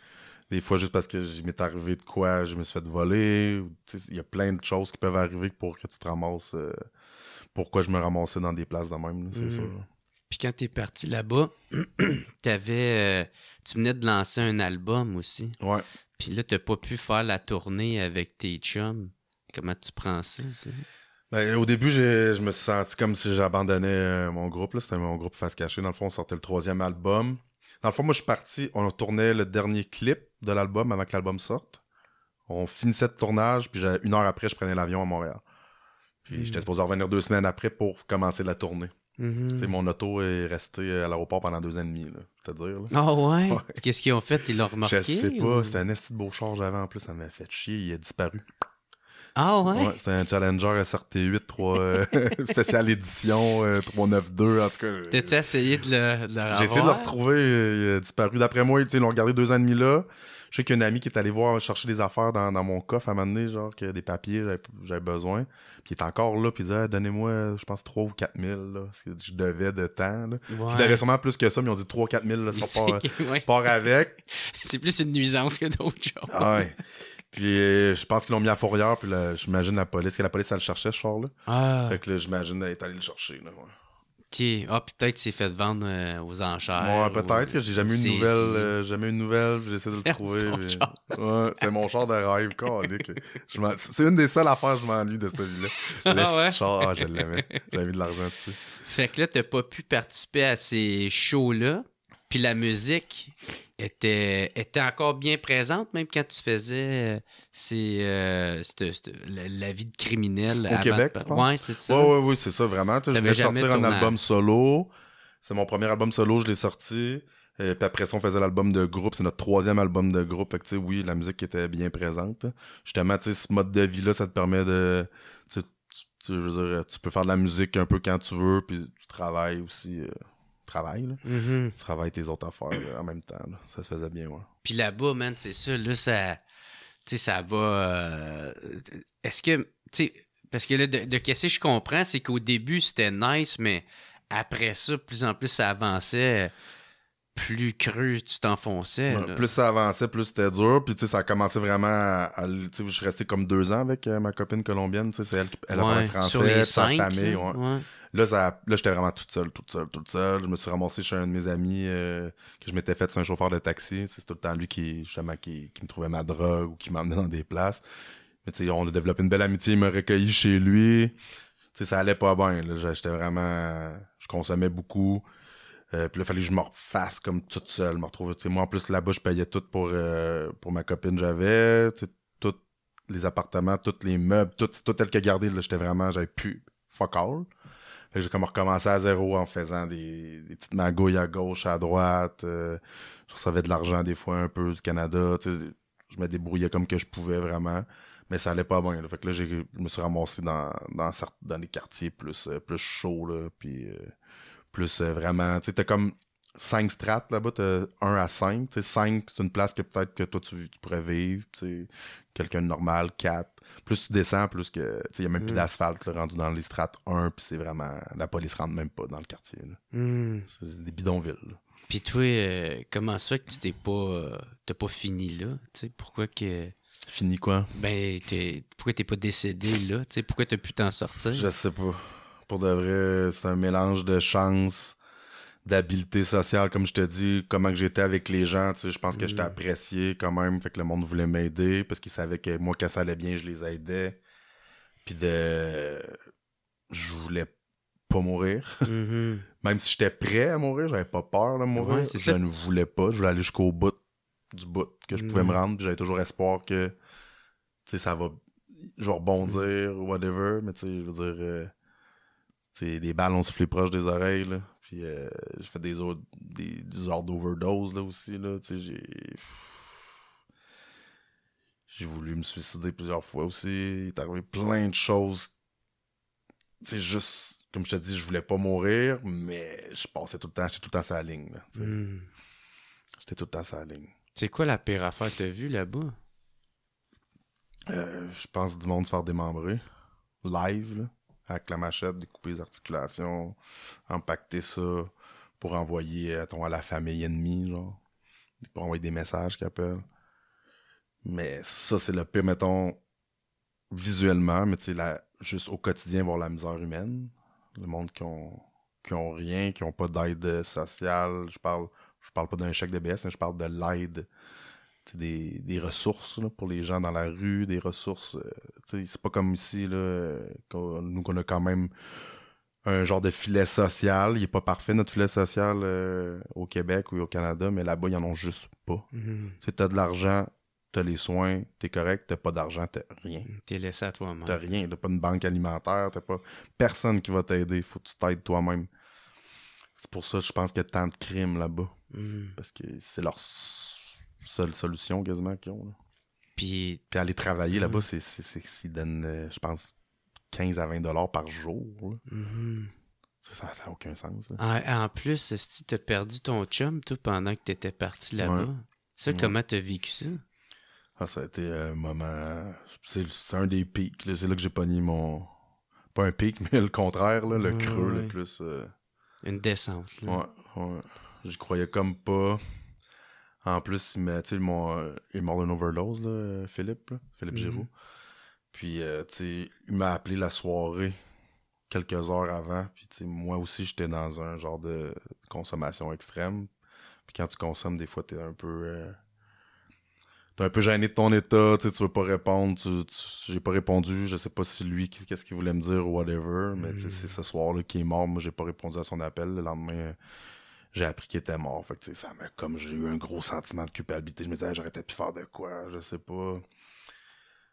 Des fois, juste parce que m'est arrivé de quoi, je me suis fait voler. Il y a plein de choses qui peuvent arriver pour que tu te ramasses. Pourquoi je me ramassais dans des places de même, là, c'est sûr. Puis quand t'es parti là-bas, tu venais de lancer un album aussi. Ouais. Puis là, t'as pas pu faire la tournée avec tes chums. Comment tu prends ça? Ben, au début, je me suis senti comme si j'abandonnais mon groupe. Là. C'était mon groupe Face Cachée. Dans le fond, on sortait le 3e album. Dans le fond, moi, je suis parti. On tournait le dernier clip de l'album avant que l'album sorte. On finissait le tournage, puis 1 heure après, je prenais l'avion à Montréal. Puis j'étais supposé revenir 2 semaines après pour commencer la tournée. Mon auto est resté à l'aéroport pendant 2 ans et demi, c'est-à-dire. Ah ouais? Qu'est-ce qu'ils ont fait? Ils l'ont remarqué? Je sais pas. C'était un esti de beau char j'avais en plus. Ça m'a fait chier. Il a disparu. Ah ouais? C'était un Challenger SRT8 spéciale édition 392. En tout cas. T'as-tu essayé de le revoir? J'ai essayé de le retrouver. Il a disparu. D'après moi, ils l'ont gardé 2 ans et demi là. Je sais qu'il y a un ami qui est allé chercher des affaires dans mon coffre à un moment donné, genre que des papiers, j'avais besoin. Puis il est encore là, puis il disait donnez-moi, je pense, 3 ou 4 000, là, parce que je devais de temps. Là. Ouais. Je devais sûrement plus que ça, mais ils ont dit 3 ou 4 000, là, ça part avec. C'est plus une nuisance que d'autres choses. Ouais. Puis je pense qu'ils l'ont mis à Fourrière, puis là, j'imagine la police, elle le cherchait, ce char-là. Ah. Fait que là, j'imagine elle est allée le chercher, là, ouais. OK. Ah, puis peut-être qu'il s'est fait vendre aux enchères. Ouais, peut-être que j'ai jamais eu une nouvelle, j'ai essayé de le trouver. Ouais, c'est mon char de rêve, c'est une des seules affaires que je m'ennuie de cette vie-là. Char, je l'aimais. J'avais mis de l'argent dessus. Fait que là, t'as pas pu participer à ces shows-là, puis la musique était encore bien présente, même quand tu faisais la vie de criminel. Au Québec, tu penses? Ouais, c'est ça. Oui, c'est ça, vraiment. Je voulais sortir un album solo. C'est mon premier album solo, je l'ai sorti. Puis après ça, on faisait l'album de groupe. C'est notre 3e album de groupe. Fait que, tu sais, oui, la musique était bien présente. Justement, tu sais, ce mode de vie-là, ça te permet de... je veux dire, tu peux faire de la musique un peu quand tu veux, puis tu travailles aussi... travail, là. Mhm. Tu travailles tes autres affaires là, en même temps, là. Ça se faisait bien, ouais. Puis là-bas, man, c'est ça, là, ça... Tu sais, ça va... est-ce que... Tu sais, parce que là, de qu'est-ce que je comprends, c'est qu'au début, c'était nice, mais après ça, plus en plus, ça avançait, plus creux tu t'enfonçais, Ouais, là. plus ça avançait, plus c'était dur. Puis, tu sais, ça a commencé vraiment tu sais, je suis resté comme 2 ans avec ma copine colombienne. Tu sais, c'est elle qui elle a parlé français, sur les puis sa 5, famille. là, Ouais. ouais. Là, j'étais vraiment toute seule. Je me suis ramassé chez un de mes amis que je m'étais fait, c'est un chauffeur de taxi. C'est tout le temps lui justement, qui me trouvait ma drogue ou qui m'emmenait dans des places. Mais tu sais, on a développé une belle amitié. Il m'a recueilli chez lui. Tu sais, ça allait pas bien. Là. J'étais vraiment... Je consommais beaucoup. Puis là, il fallait que je me refasse comme toute seule, me retrouver. Tu sais, moi, en plus, là-bas, je payais tout pour ma copine que j'avais. Tu sais, tous les appartements, tous les meubles, tout elle qui a gardé. Là, j'avais plus fuck all. Fait que j'ai comme recommencé à zéro en faisant des petites magouilles à gauche, à droite. Je recevais de l'argent des fois un peu du Canada. Tu sais, je me débrouillais comme que je pouvais vraiment. Mais ça allait pas bien. Là. Fait que là, je me suis ramassé dans des quartiers plus chauds. Là, puis plus vraiment... Tu sais, t'as comme 5 strates là-bas. T'as 1 à 5. Tu sais, 5, c'est une place que peut-être que toi, tu pourrais vivre. Tu sais, quelqu'un de normal. 4. Plus tu descends, plus que... Tu sais, il y a même plus d'asphalte là, rendu dans les strates 1. Puis c'est vraiment... La police rentre même pas dans le quartier. Là. C'est des bidonvilles. Là. Puis toi, comment ça fait que tu t'as pas fini là? Tu sais, pourquoi que... Fini quoi? Ben, pourquoi t'es pas décédé là? Tu sais, pourquoi t'as pu t'en sortir? Je sais pas. Pour de vrai, c'est un mélange de chance, d'habileté sociale, comme je te dis, comment que j'étais avec les gens, tu sais, je pense que j'étais apprécié quand même, fait que le monde voulait m'aider, parce qu'ils savaient que moi, quand ça allait bien, je les aidais. Puis je voulais pas mourir. Même si j'étais prêt à mourir, j'avais pas peur de mourir, Ouais, je ne voulais pas, je voulais aller jusqu'au bout du bout que je pouvais me rendre, puis j'avais toujours espoir que, tu sais, ça va, je vais rebondir, ou whatever, mais tu sais, je veux dire... T'sais, les balles ont sifflé proche des oreilles, là. Puis j'ai fait des genres d'overdose, là, aussi, là. T'sais, j'ai voulu me suicider plusieurs fois aussi. Il est arrivé plein de choses. C'est juste, comme je te dis, je voulais pas mourir, mais j'étais tout le temps sur la ligne, là. J'étais tout le temps sur la ligne. C'est quoi la pire affaire que t'as vue là-bas? Je pense du monde se faire démembrer. Live, là. Avec la machette, découper les articulations, empaqueter ça pour envoyer à la famille ennemie, genre. Pour envoyer des messages qu'ils appellent. Mais ça, c'est le pire, mettons, visuellement, mais tu sais, juste au quotidien, voir la misère humaine. Le monde qui ont rien, qui ont pas d'aide sociale. Je parle pas d'un chèque DBS, mais je parle de l'aide. Des ressources là, pour les gens dans la rue, des ressources. C'est pas comme ici, là, nous qu'on a quand même un genre de filet social. Il est pas parfait, notre filet social au Québec ou au Canada, mais là-bas, ils en ont juste pas. T'as de l'argent, t'as les soins, t'es correct, t'as pas d'argent, t'as rien. T'es laissé à toi-même. T'as rien, t'as pas une banque alimentaire, t'as pas personne qui va t'aider, faut que tu t'aides toi-même. C'est pour ça que je pense qu'il y a tant de crimes là-bas. Parce que c'est leur seule solution quasiment qu'ils ont. Là. Puis aller travailler là-bas, ils donnent, je pense, 15 à 20$ par jour. Ça n'a aucun sens. En plus, si t'as perdu ton chum, toi, pendant que t'étais parti là-bas, ça, comment t'as vécu ça? Ah, ça a été un moment... C'est un des pics. Là. C'est là que j'ai pogné mon... Pas un pic, mais le contraire, là, le creux le plus... Une descente. Là. Ouais. J'y croyais comme pas... En plus, il est mort d'une overdose, là, Philippe Giroux. Puis, il m'a appelé la soirée, quelques heures avant. Puis, moi aussi, j'étais dans un genre de consommation extrême. Puis, quand tu consommes, des fois, t'es un peu gêné de ton état, tu veux pas répondre. J'ai pas répondu, je sais pas si lui, qu'est-ce qu'il voulait me dire ou whatever. Mais, c'est ce soir-là qu'il est mort. Moi, j'ai pas répondu à son appel. Le lendemain... j'ai appris qu'il était mort. Fait que, comme j'ai eu un gros sentiment de culpabilité. Je me disais, j'aurais peut-être pu faire de quoi, je sais pas.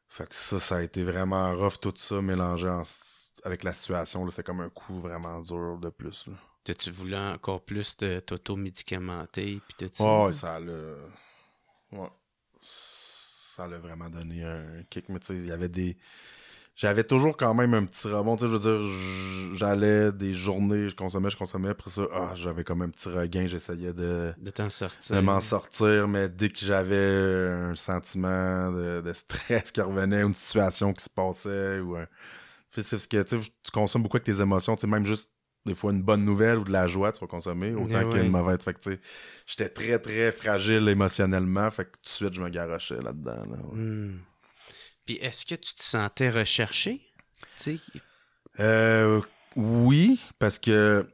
Fait que ça a été vraiment rough, tout ça, mélangé avec la situation. Là, c'était comme un coup vraiment dur de plus. Là. T'as-tu voulu encore plus de t'auto-médicamenter? Pis tout ça? Oh, ça l'a vraiment donné un kick. Mais tu sais, il y avait j'avais toujours quand même un petit rebond. Tu sais, je veux dire, j'allais des journées, je consommais. Après ça, j'avais comme un petit regain. J'essayais de t'en sortir. de m'en sortir. Mais dès que j'avais un sentiment de stress qui revenait, ou une situation qui se passait, ou c'est parce que tu consommes beaucoup avec tes émotions. Tu sais, même juste des fois une bonne nouvelle ou de la joie, tu vas consommer, autant qu'une mauvaise. Fait que, tu sais, j'étais très, très fragile émotionnellement. Fait que tout de suite, je me garochais là-dedans. Là, ouais. Puis est-ce que tu te sentais recherché? Tu sais? Oui, parce que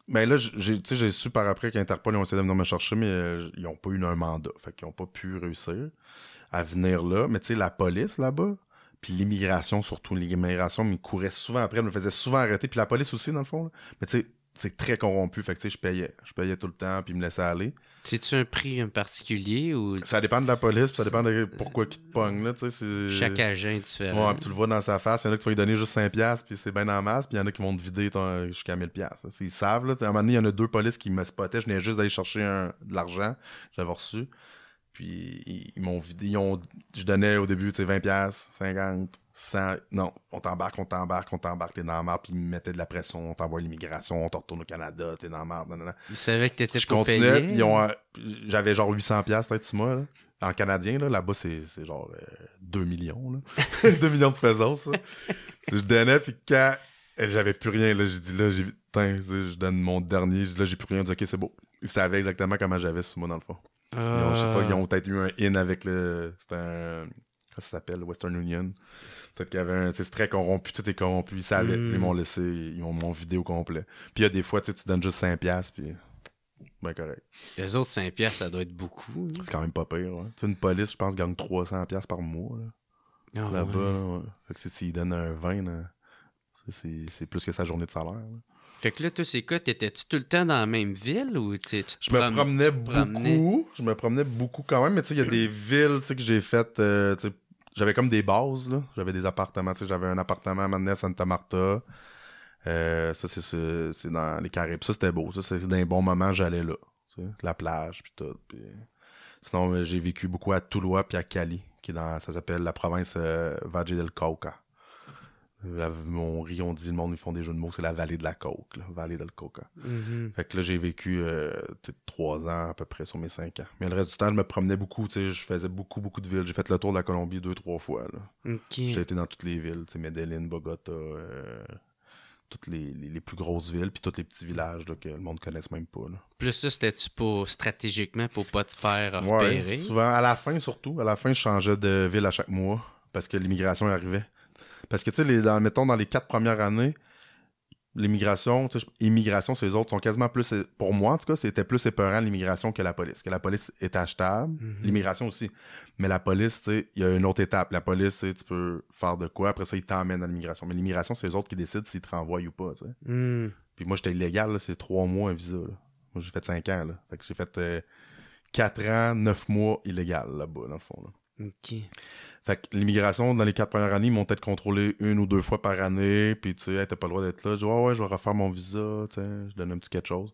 ben là, j'ai su par après qu'Interpol ils ont essayé de venir me chercher, mais ils n'ont pas eu un mandat. Fait qu'ils n'ont pas pu réussir à venir là. Mais tu sais, la police là-bas, puis l'immigration, surtout l'immigration, me courait souvent après, me faisait souvent arrêter. Puis la police aussi, dans le fond. Là. Mais tu sais, c'est très corrompu. Fait que tu sais, je payais tout le temps, puis ils me laissaient aller. C'est-tu un prix en particulier ou... Ça dépend de la police, puis ça dépend de pourquoi ils te pognent, là, tu sais. Chaque agent est différent. Ouais, puis tu le vois dans sa face. Il y en a qui tu vas lui donner juste 5$, puis c'est bien en masse, puis il y en a qui vont te vider jusqu'à 1000$. Là. Ils savent, là. À un moment donné, il y en a 2 polices qui me spottaient. Je venais juste d'aller chercher de l'argent. J'avais reçu. Puis ils m'ont vidé. Je donnais au début, tu sais, 20$, 50, 100. Non, on t'embarque, t'es dans la marde, puis ils me mettaient de la pression. On t'envoie à l'immigration, on te retourne au Canada, t'es dans la marde. Ils savaient que t'étais je pour continuais, payer. J'avais genre 800$ peut-être sur moi, là. En canadien, là-bas, c'est genre 2 millions, là. 2 millions de pesos, ça. Je donnais, puis quand j'avais plus rien, là, j'ai dit, là, je donne mon dernier, là, j'ai plus rien, j'ai dit, ok, c'est beau. Ils savaient exactement comment j'avais sur moi, dans le fond. Je sais pas, ils ont peut-être eu un in avec c'était un... Comment ça s'appelle? Western Union. Peut-être qu'il y avait un... C'est très corrompu, tout est corrompu. Ils savaient. Ils m'ont laissé... Ils m'ont vidé au complet. Puis il y a des fois, tu donnes juste 5$, puis... Ben correct. Les autres 5$, ça doit être beaucoup. C'est quand même pas pire, ouais. Tu sais, une police, je pense, gagne 300$ par mois, là. Là-bas, ouais. Fait que s'ils donnent un 20$, là, c'est plus que sa journée de salaire, là. Fait que là, toi, c'est quoi? T'étais-tu tout le temps dans la même ville ou Je me promenais beaucoup. Je me promenais beaucoup quand même, mais tu sais, il y a des villes que j'ai faites. J'avais comme des bases, là. J'avais des appartements. J'avais un appartement à Manette, Santa Marta. Ça, c'est dans les Caraïbes. Ça, c'était beau. Ça, c'est d'un bon moment, j'allais là. La plage, puis tout. Puis... Sinon, j'ai vécu beaucoup à Toulouse puis à Cali, ça s'appelle la province Valle del Cauca. On rit, on dit, le monde, ils font des jeux de mots, c'est la vallée de la coke, là, Vallée del Cauca. Fait que là, j'ai vécu 3 ans à peu près sur mes 5 ans. Mais le reste du temps, je me promenais beaucoup, je faisais beaucoup de villes. J'ai fait le tour de la Colombie 2-3 fois, là. J'ai été dans toutes les villes, Medellín, Bogota, toutes les plus grosses villes, puis tous les petits villages là, que le monde ne connaisse même pas. Là. Plus ça, c'était-tu stratégiquement pour pas te faire repérer? Ouais, souvent, à la fin surtout. À la fin, je changeais de ville à chaque mois parce que l'immigration arrivait. Parce que, tu sais, mettons, dans les 4 premières années, l'immigration, c'est les autres sont quasiment plus... Pour moi, en tout cas, c'était plus épeurant l'immigration que la police. Que la police est achetable, l'immigration aussi. Mais la police, tu sais, il y a une autre étape. La police, tu peux faire de quoi, après ça, ils t'emmènent à l'immigration. Mais l'immigration, c'est les autres qui décident s'ils te renvoient ou pas, tu sais. Puis moi, j'étais illégal, là, c'est 3 mois un visa, là. Moi, j'ai fait 5 ans, là. Fait que j'ai fait 4 ans, 9 mois illégal, là-bas, dans le fond, là. OK. Fait que l'immigration, dans les 4 premières années, ils m'ont peut-être contrôlé 1 ou 2 fois par année. Puis, tu sais, hey, t'as pas le droit d'être là. Je dis, ouais, je vais refaire mon visa. Tu sais, je donne un petit quelque chose.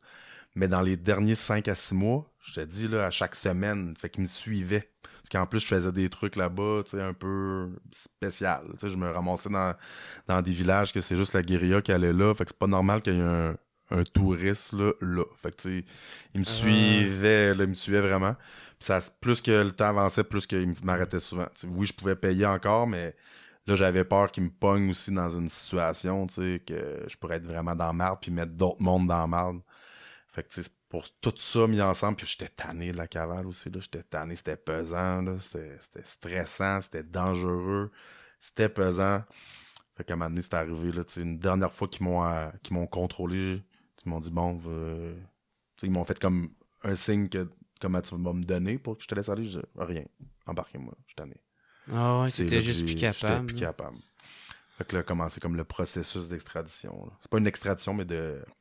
Mais dans les derniers 5 à 6 mois, je te dis, là, à chaque semaine, fait qu'ils me suivaient. Parce qu'en plus, je faisais des trucs là-bas, tu sais, un peu spécial. Tu sais, je me ramassais dans des villages que c'est juste la guérilla qui allait là. Fait que c'est pas normal qu'il y ait un touriste là. Fait que, tu sais, ils me suivaient, là, ils me suivaient vraiment. Ça, plus que le temps avançait, plus qu'il m'arrêtait souvent. T'sais, oui, je pouvais payer encore, mais là, j'avais peur qu'il me pogne aussi dans une situation, tu sais, que je pourrais être vraiment dans la merde puis mettre d'autres mondes dans la merde. Fait que, tu sais, pour tout ça mis ensemble, puis j'étais tanné de la cavale aussi, là. J'étais tanné, c'était pesant, là. C'était stressant, c'était dangereux, c'était pesant. Fait qu'à un moment donné, c'est arrivé, là, tu sais, une dernière fois qu'ils m'ont contrôlé, ils m'ont dit, bon, tu sais, ils m'ont fait comme un signe que comment tu vas me donner pour que je te laisse aller? Je dis, rien. Embarquez-moi, je suis tanné. Ah ouais, c'était juste plus capable. J'étais plus capable. Fait que là, a commencé comme le processus d'extradition. Là. C'est pas une extradition, mais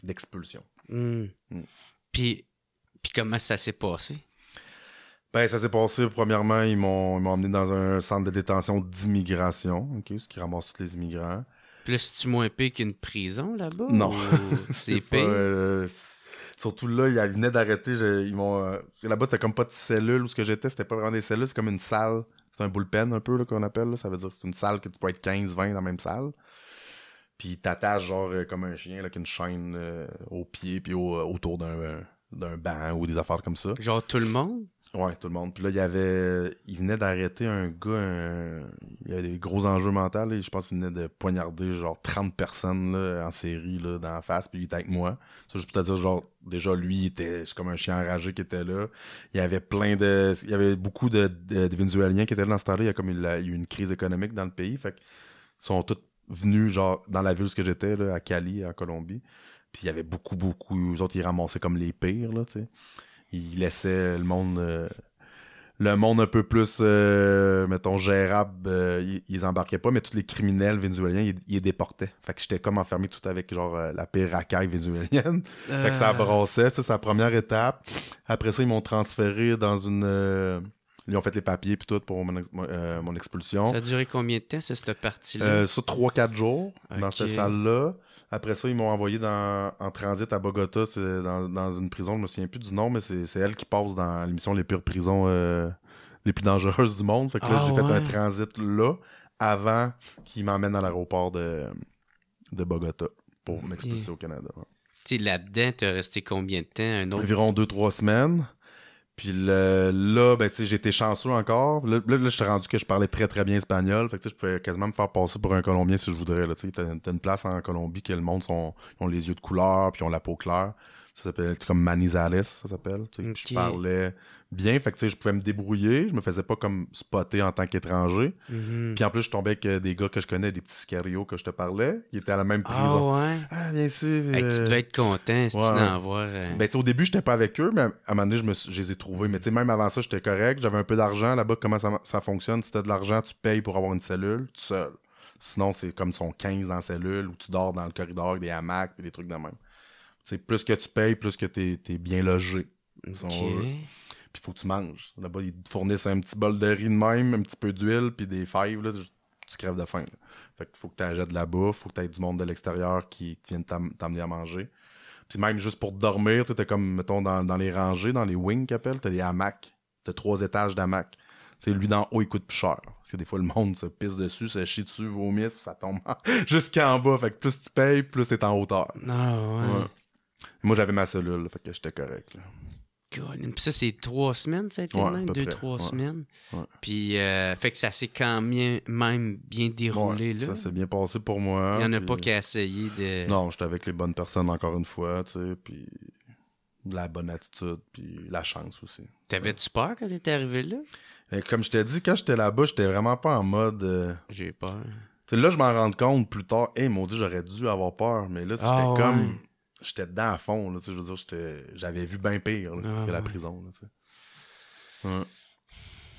d'expulsion. Puis comment ça s'est passé? Ben, ça s'est passé, premièrement, ils m'ont emmené dans un centre de détention d'immigration, okay, ce qui ramasse tous les immigrants. Puis là, c'est-tu moins pire qu'une prison là-bas? Non. C'est pire? Surtout là, ils venaient d'arrêter. Là-bas, t'as comme pas de cellule où ce que j'étais, c'était pas vraiment des cellules, c'est comme une salle C'est un bullpen un peu là, qu'on appelle. Là. Ça veut dire que c'est une salle que tu peux être 15-20 dans la même salle. Puis t'attaches genre comme un chien là, avec une chaîne au pied puis autour d'un banc ou des affaires comme ça. Genre tout le monde? Ouais, tout le monde. Puis là, il venait d'arrêter un gars, il y avait des gros enjeux mentaux. Là. Je pense qu'il venait de poignarder genre 30 personnes là, en série là, dans la face, puis il était avec moi. Ça, je peux te dire, genre, déjà, lui, c'est comme un chien enragé qui était là. Il y avait beaucoup de Vénézuéliens qui étaient là dans ce temps-là. Il y a eu une crise économique dans le pays. Fait qu'ils sont tous venus, genre, dans la ville où j'étais, là, à Cali, en Colombie. Puis il y avait beaucoup, eux autres, ils ramassaient comme les pires, là, tu sais. Il laissait le monde un peu plus mettons gérable, ils embarquaient pas, mais tous les criminels vénézuéliens ils les déportaient. Fait que j'étais comme enfermé tout avec genre la pire racaille vénézuélienne. Fait que ça brassait, ça c'est la première étape. Après ça ils m'ont transféré dans une ils ont fait les papiers puis tout pour mon expulsion. Ça a duré combien de temps, cette partie-là? Ça, 3-4 jours dans Ok. cette salle-là. Après ça, ils m'ont envoyé en transit à Bogota, c'est dans une prison, je me souviens plus du nom, mais c'est elle qui passe dans l'émission Les pires prisons les plus dangereuses du monde. Fait que là, j'ai fait un transit là, avant qu'ils m'emmènent à l'aéroport de Bogota pour m'expulser au Canada. Ouais. Tu sais, là-dedans, t'as resté combien de temps? Un autre... Environ 2-3 semaines. Puis là, ben, tu sais, j'étais chanceux encore. Là, j'étais rendu que je parlais très, très bien espagnol. Fait que, tu sais, je pouvais quasiment me faire passer pour un Colombien si je voudrais, là. Tu sais, t'as une place en Colombie que le monde ils ont les yeux de couleur, puis ils ont la peau claire. Ça s'appelle, comme Manizales, ça s'appelle. Tu sais. Okay. Je parlais bien. Fait que, tu sais, je pouvais me débrouiller. Je me faisais pas comme spotter en tant qu'étranger. Mm-hmm. Puis en plus, je tombais avec des gars que je connais, des petits sicarios que je te parlais. Ils étaient à la même prison. Ah ouais? Ah, bien sûr. Hey, tu devais être content si tu ouais. d'en voir. Ben, tu sais, au début, j'étais pas avec eux, mais à un moment donné, je les ai trouvés. Mais tu sais, même avant ça, j'étais correct. J'avais un peu d'argent. Là-bas, comment ça fonctionne? Si t'as de l'argent, tu payes pour avoir une cellule, tout seul. Sinon, c'est comme son 15 dans la cellule, où tu dors dans le corridor avec des hamacs et des trucs de même. Tu sais, plus que tu payes, plus que t'es bien logé. Puis faut que tu manges. Là-bas, ils te fournissent un petit bol de riz de même, un petit peu d'huile, puis des fèves, là, tu crèves de faim. Là. Fait qu'il faut que tu achètes de la bouffe, faut que tu aies du monde de l'extérieur qui vienne t'amener à manger. Puis même juste pour dormir, tu sais, t'es comme, mettons, dans les rangées, dans les wings qu'ils appellent, t'as des hamacs. T'as 3 étages d'hamacs. Tu sais, lui, d'en haut, il coûte plus cher. Parce que des fois, le monde se pisse dessus, se chie dessus, vomisse, ça tombe jusqu'en bas. Fait que plus tu payes, plus t'es en hauteur. Ah ouais. Moi, j'avais ma cellule, là, fait que j'étais correct, là. Puis ça, c'est 3 semaines, ça a été même? 2-3 semaines. Ouais. Puis, fait que ça s'est quand même bien déroulé, là. Ça s'est bien passé pour moi. Il n'y en a puis... pas qu'à essayer de... Non, j'étais avec les bonnes personnes encore une fois, tu sais, puis de la bonne attitude, puis la chance aussi. T'avais-tu peur quand t'étais arrivé là? Et comme je t'ai dit, quand j'étais là-bas, j'étais vraiment pas en mode... J'ai peur. Tu sais, là, je m'en rends compte plus tard. Hey, mon Dieu, j'aurais dû avoir peur, mais là, j'étais comme... J'étais dedans à fond, là, tu sais, je veux dire, j'avais vu bien pire là, que la prison, là, tu sais. Ouais.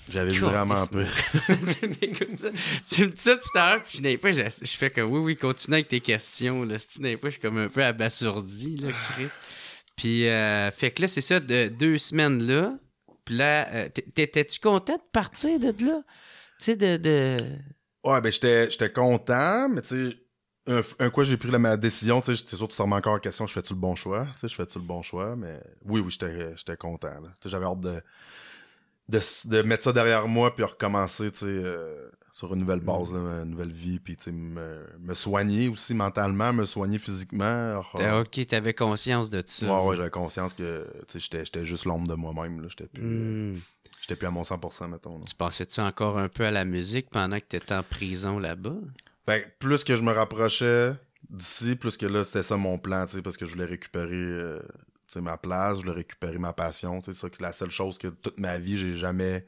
J'avais vu vraiment pire. Tu me dis ça tout à l'heure, puis je fais comme oui, continue avec tes questions, là. Je suis comme un peu abasourdi, là, Chris. Puis, fait que là, c'est ça, de 2 semaines là. Puis là, t'étais-tu content de partir de là? Tu sais, de... Ouais, ben, j'étais content, mais tu sais, un coup j'ai pris ma décision, tu sais, c'est sûr que tu te remets encore en question, je fais-tu le bon choix? Tu sais, je fais-tu le bon choix? Mais oui, j'étais content, là. Tu sais, j'avais hâte de mettre ça derrière moi puis recommencer, tu sais, sur une nouvelle base, là, une nouvelle vie, puis tu sais, me soigner aussi mentalement, me soigner physiquement. Ok, t'avais conscience de ça. Ouais, j'avais conscience que, tu sais, j'étais juste l'ombre de moi-même, là. J'étais plus à mon 100%, mettons. Là. Tu pensais-tu encore un peu à la musique pendant que t'étais en prison là-bas? Ben, plus que je me rapprochais d'ici, plus que là, c'était ça mon plan, tu sais, parce que je voulais récupérer ma place, je voulais récupérer ma passion, tu sais, ça, que la seule chose que toute ma vie, j'ai jamais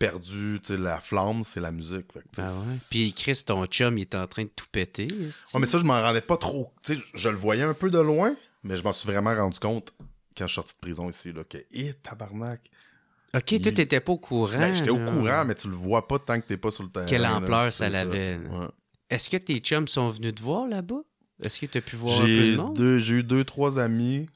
perdu, tu sais, la flamme, c'est la musique. Fait que, ouais. Puis Chris, ton chum, il est en train de tout péter. Ouais, mais ça, je m'en rendais pas trop, tu sais, je le voyais un peu de loin, mais je m'en suis vraiment rendu compte quand je suis sorti de prison ici, là, que, tabarnak. Ok, toi, t'étais pas au courant. Ben, j'étais au courant, mais tu le vois pas tant que t'es pas sur le terrain. Quelle ampleur là, ça l'avait. Ouais. Est-ce que tes chums sont venus te voir là-bas? Est-ce que t'as pu voir un peu de monde? J'ai eu 2-3 amis.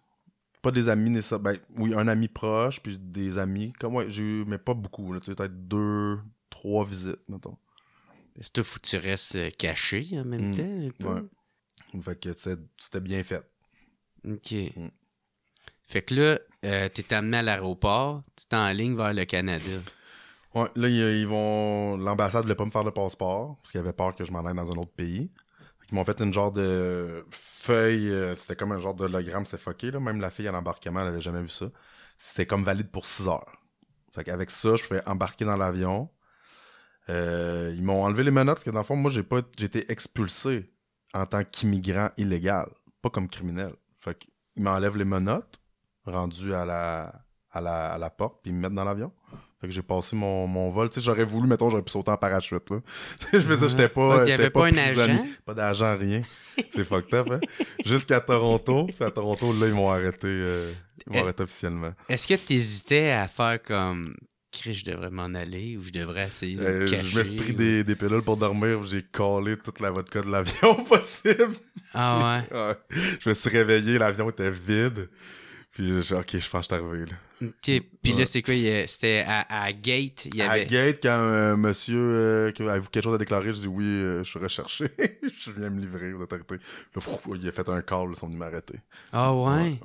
Pas des amis nécessairement. Ben, oui, un ami proche, puis des amis. Comme ouais, j'ai eu, mais pas beaucoup. Là, peut-être 2-3 visites, mettons. Est-ce que tu restes caché en même temps? Ouais. Fait que c'était bien fait. OK. Fait que là, t'es amené à l'aéroport, tu t'es en ligne vers le Canada. Ouais, là, ils vont... L'ambassade voulait pas me faire le passeport, parce qu'ils avaient peur que je m'en aille dans un autre pays. Ils m'ont fait une genre de feuille, c'était comme un genre d'hologramme, c'était fucké, là. Même la fille à l'embarquement, elle avait jamais vu ça. C'était comme valide pour 6 heures. Fait qu'avec ça, je pouvais embarquer dans l'avion. Ils m'ont enlevé les menottes, parce que dans le fond, moi, j'ai été expulsé en tant qu'immigrant illégal, pas comme criminel. Fait qu'ils m'enlèvent les menottes, rendu à la porte, puis ils me mettent dans l'avion. Fait que j'ai passé mon vol. Tu sais, j'aurais voulu, mettons, j'aurais pu sauter en parachute, là. Je veux dire, j'étais pas. Il y avait pas un prisonnier. agent? Pas d'agent, rien. C'est fucked up, hein. Jusqu'à Toronto. Puis à Toronto, là, ils m'ont arrêté officiellement. Est-ce que tu hésitais à faire comme. Chris, je devrais m'en aller ou je devrais essayer de me cacher? Je me suis pris des pilules pour dormir. J'ai collé toute la vodka de l'avion possible. Ah ouais? Ouais. Je me suis réveillé, l'avion était vide. Puis j'ai ok, je pense que je suis arrivé, là. OK. Puis là, c'est quoi? C'était à Gate? Il y avait... À Gate, quand un monsieur avez-vous quelque chose à déclarer, je dis oui, je suis recherché. Je viens me livrer aux autorités. Là, il a fait un call, là, ils sont venus m'arrêter. Ah ouais? Ouais.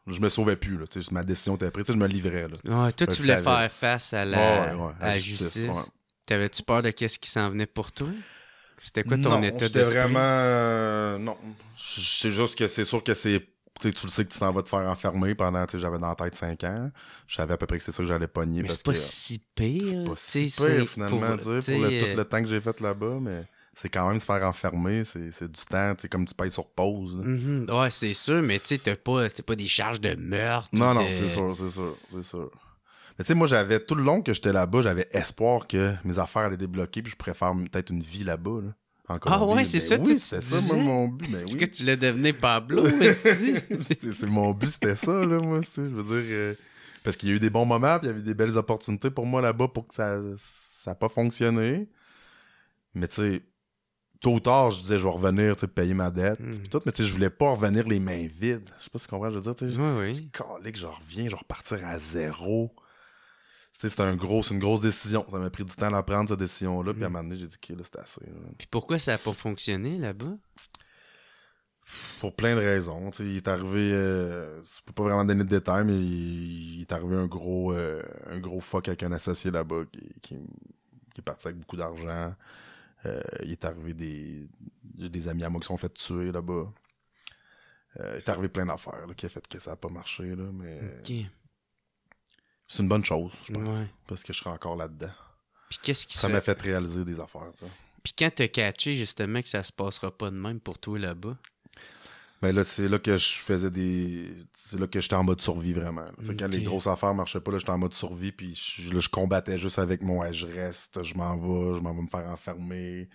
Je me sauvais plus, là. Ma décision était prise, je me livrais. Là. Ouais, toi, tu voulais faire face à la justice. Ouais. T'avais-tu peur de qu'est-ce qui s'en venait pour toi? C'était quoi ton état d'esprit? d'esprit? Vraiment... non. C'est juste que c'est sûr que c'est... tu le sais que tu t'en vas te faire enfermer pendant... J'avais dans la tête 5 ans. Je savais à peu près que c'est ça que j'allais pogner. Mais parce c'est pas que, si pire. C'est pas si pire, finalement, pour tout le temps que j'ai fait là-bas, mais... C'est quand même se faire enfermer, c'est du temps, comme tu payes sur pause. Mm-hmm. Ouais, c'est sûr, mais tu sais, t'as pas des charges de meurtre. Non, c'est sûr. Mais tu sais, moi, j'avais tout le long que j'étais là-bas, j'avais espoir que mes affaires allaient débloquer, puis je pourrais faire peut-être une vie là-bas. Là, en Colombie. Ah ouais, c'est ça, oui, c'était ça, moi, mon but. Mais est-ce oui. que tu voulais devenir Pablo? c'est mon but, c'était ça, là, moi. Je veux dire, parce qu'il y a eu des bons moments, puis il y avait des belles opportunités pour moi là-bas pour que ça n'a pas fonctionné. Mais tu sais, tôt ou tard, je disais, je vais revenir, payer ma dette, pis tout, mais tu sais, je voulais pas revenir les mains vides. Je sais pas si tu comprends, je veux dire, tu sais, oui. calé que je reviens, je vais repartir à zéro. C'est une grosse décision. Ça m'a pris du temps à prendre, cette décision-là, puis à un moment donné, j'ai dit, OK, là, c'est assez. Là. Puis pourquoi ça a pas fonctionné, là-bas? Pour plein de raisons. Tu sais, il est arrivé, je peux pas vraiment donner de détails, mais il est arrivé un gros fuck avec un associé là-bas qui est parti avec beaucoup d'argent. Il est arrivé des amis à moi qui sont fait tuer là-bas. Il est arrivé plein d'affaires là, qui a fait que ça a pas marché. Là, mais OK. C'est une bonne chose, je pense. Ouais. Parce que je serai encore là-dedans. Puis qu'est-ce qui ça m'a fait réaliser des affaires, ça. Puis quand t'as catché justement que ça se passera pas de même pour toi là-bas? Ben là, c'est là que je faisais c'est là que j'étais en mode survie vraiment. Okay. Quand les grosses affaires marchaient pas, là, j'étais en mode survie, puis je combattais juste avec mon je reste, je m'en vais me faire enfermer,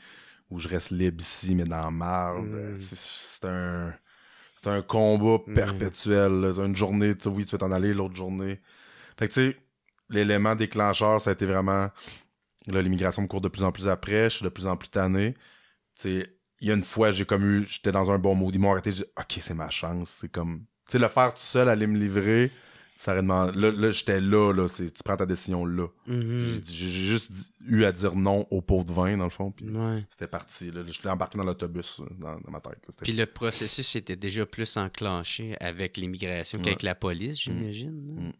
ou je reste libre ici, mais dans la marde. C'est un combat perpétuel. Là. Une journée, oui, tu vas t'en aller, l'autre journée. Fait que tu sais, l'élément déclencheur, ça a été vraiment. Là, l'immigration me court de plus en plus après, je suis de plus en plus tanné. Tu sais, il y a une fois, j'étais dans un bon mood. Ils m'ont arrêté, j'ai dit, OK, c'est ma chance. C'est comme, tu sais, le faire tout seul, aller me livrer, ça aurait demandé. Là, j'étais là, tu prends ta décision là. J'ai juste eu à dire non au pot de vin, dans le fond, puis c'était parti. Là. Je l'ai embarqué dans l'autobus, dans ma tête. Là, puis le processus était déjà plus enclenché avec l'immigration qu'avec la police, j'imagine.